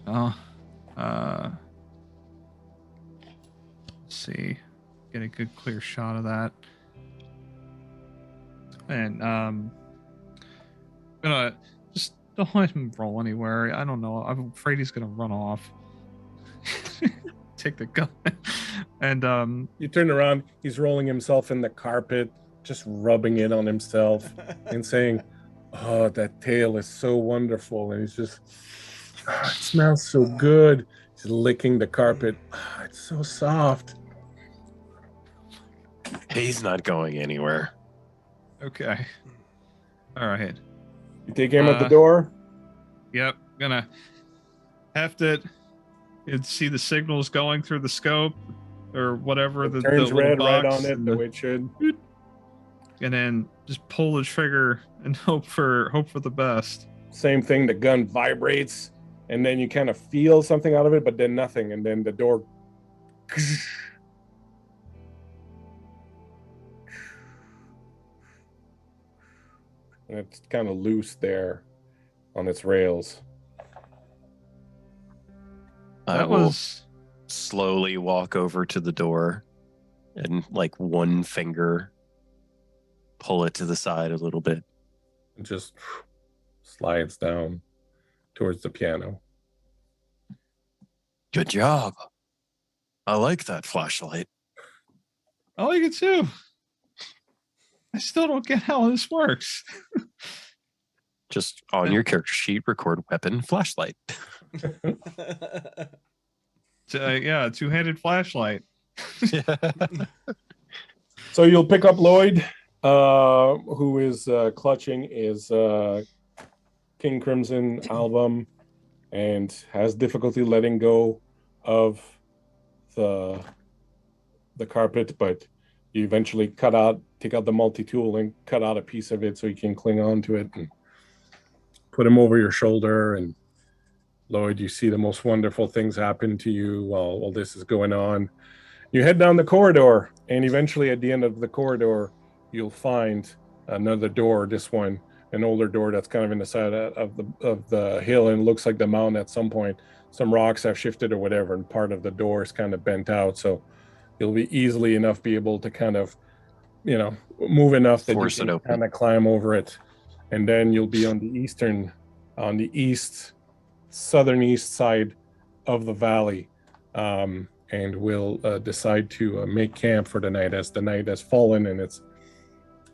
Oh, let's see, get a good clear shot of that. And gonna just don't let him roll anywhere. I don't know. I'm afraid he's gonna run off. Take the gun. And You turn around, he's rolling himself in the carpet, just rubbing it on himself and saying, "Oh, that tail is so wonderful." And he's just, "Oh, it smells so good." He's licking the carpet. "Oh, it's so soft." He's not going anywhere. okay. All right. You take aim at the Uh, door. Yep. Gonna heft it. You'd see the signals going through the scope or whatever. It the turns little red right box on it and the way it should. and then just pull the trigger and hope for the best. Same thing, the gun vibrates, and then you kind of feel something out of it, but then nothing, and then the door. And it's kind of loose there on its rails. I That will was slowly walk over to the door and, like, one finger, pull it to the side a little bit. It just slides down towards the piano. Good job. I like that flashlight. I like it too. I still don't get how this works. Just on your character sheet, record weapon flashlight. Yeah, two-handed flashlight. So you'll pick up Lloyd, who is clutching his King Crimson album and has difficulty letting go of the carpet, but you eventually take out the multi-tool and cut out a piece of it so you can cling on to it and put him over your shoulder. And Lloyd, you see the most wonderful things happen to you while this is going on. You head down the corridor, and eventually at the end of the corridor, you'll find another door. This one, an older door that's kind of in the side of the hill, and looks like the mountain at some point. Some rocks have shifted or whatever, and part of the door is kind of bent out. So you'll be easily enough be able to kind of, move enough that Force you it can open. kind of climb over it. And then you'll be on the southern east side of the valley. And we'll decide to make camp for the night as the night has fallen and it's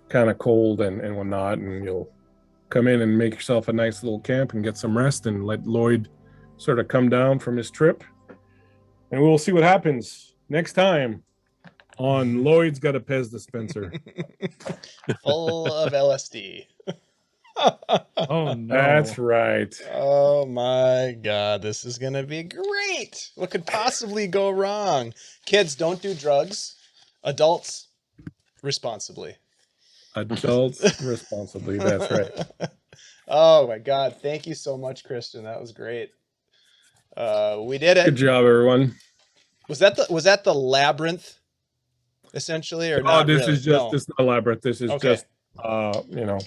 kind of cold and whatnot. And you'll come in and make yourself a nice little camp and get some rest and let Lloyd sort of come down from his trip. And we'll see what happens next time on Lloyd's Got a Pez Dispenser. Full of LSD. Oh no. That's right. Oh my God, this is gonna be great. What could possibly go wrong? Kids, don't do drugs. Adults, responsibly. Adults responsibly. That's right. Oh my God, thank you so much, Christian. That was great. We did Good it. job, everyone. Was that the labyrinth, essentially, or Oh, not? this really? is just No. this is not elaborate. This is Okay. just one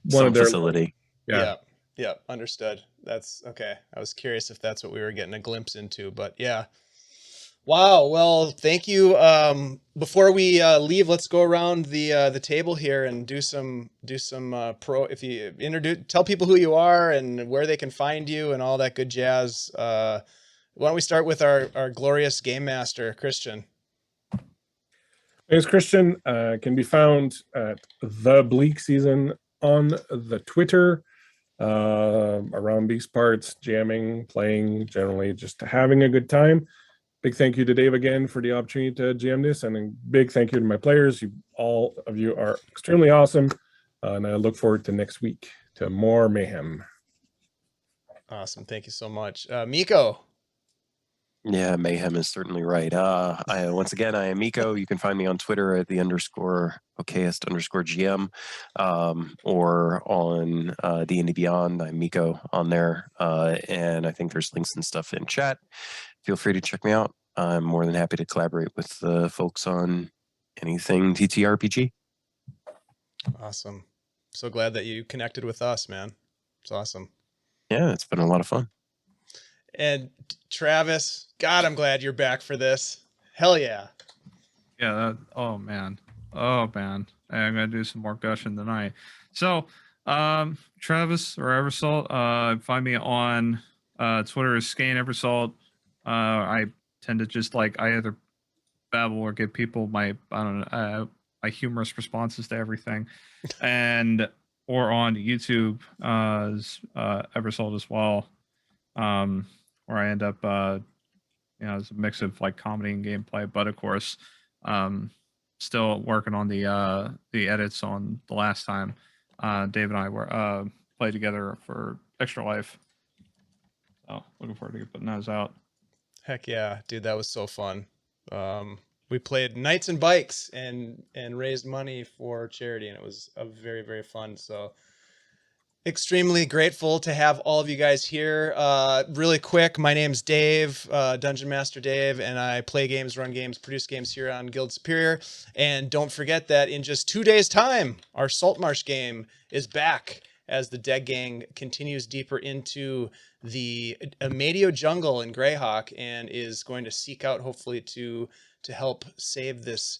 Some of their facility. yeah. Yeah, understood. That's okay. I was curious if that's what we were getting a glimpse into, but yeah. Wow. Well, thank you. Before we leave, let's go around the table here and do some if you tell people who you are and where they can find you and all that good jazz. Why don't we start with our glorious game master, Christian? My name's Christian. Can be found at the Bleak Season on the Twitter. Around these parts, jamming, playing, generally just having a good time. Big thank you to Dave again for the opportunity to GM this, and a big thank you to my players. All of you are extremely awesome, and I look forward to next week to more mayhem. Awesome. Thank you so much. Miko. Yeah, mayhem is certainly right. Once again, I am Miko. You can find me on Twitter at the _okayest_GM, or on D&D Beyond. I'm Miko on there, and I think there's links and stuff in chat. Feel free to check me out. I'm more than happy to collaborate with the folks on anything TTRPG. Awesome. So glad that you connected with us, man. It's awesome. Yeah, it's been a lot of fun. And Travis, God, I'm glad you're back for this. Hell yeah. Yeah. Oh man. I'm gonna do some more gushing tonight. So, Travis or Eversalt, find me on Twitter as Skane Eversalt. I tend to just I either babble or give people my my humorous responses to everything, and or on YouTube as Eversalt as well, where I end up it's a mix of comedy and gameplay, but of course, still working on the edits on the last time Dave and I were played together for Extra Life. So looking forward to putting those out. Heck yeah, dude, that was so fun. We played Knights and Bikes and raised money for charity, and it was a very, very fun. So extremely grateful to have all of you guys here. Really quick, my name's Dave, Dungeon Master Dave, and I play games, run games, produce games here on Guild Superior. And don't forget that in just 2 days' time, our Saltmarsh game is back as the Dead Gang continues deeper into the Amadio jungle in Greyhawk and is going to seek out, hopefully, to help save this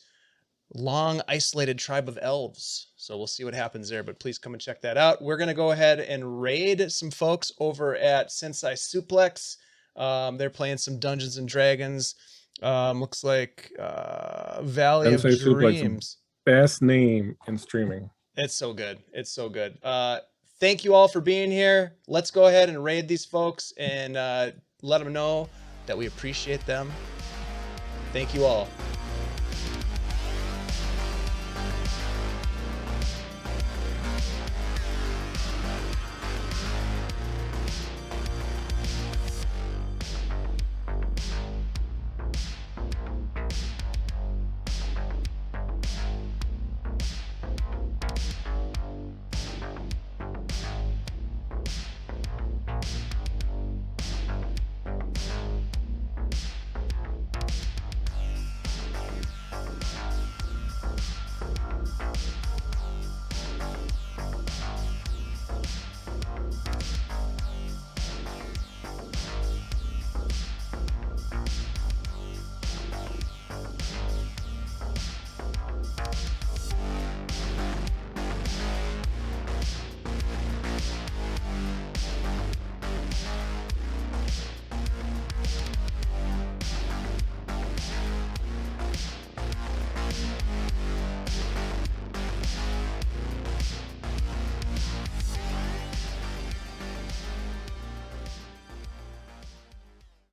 long isolated tribe of elves. So we'll see what happens there, but please come and check that out. We're going to go ahead and raid some folks over at Sensei Suplex. They're playing some Dungeons and Dragons. Looks like Valley Sensei of Suplex, Dreams. best name in streaming. It's so good. It's so good. Thank you all for being here. Let's go ahead and raid these folks and let them know that we appreciate them. Thank you all.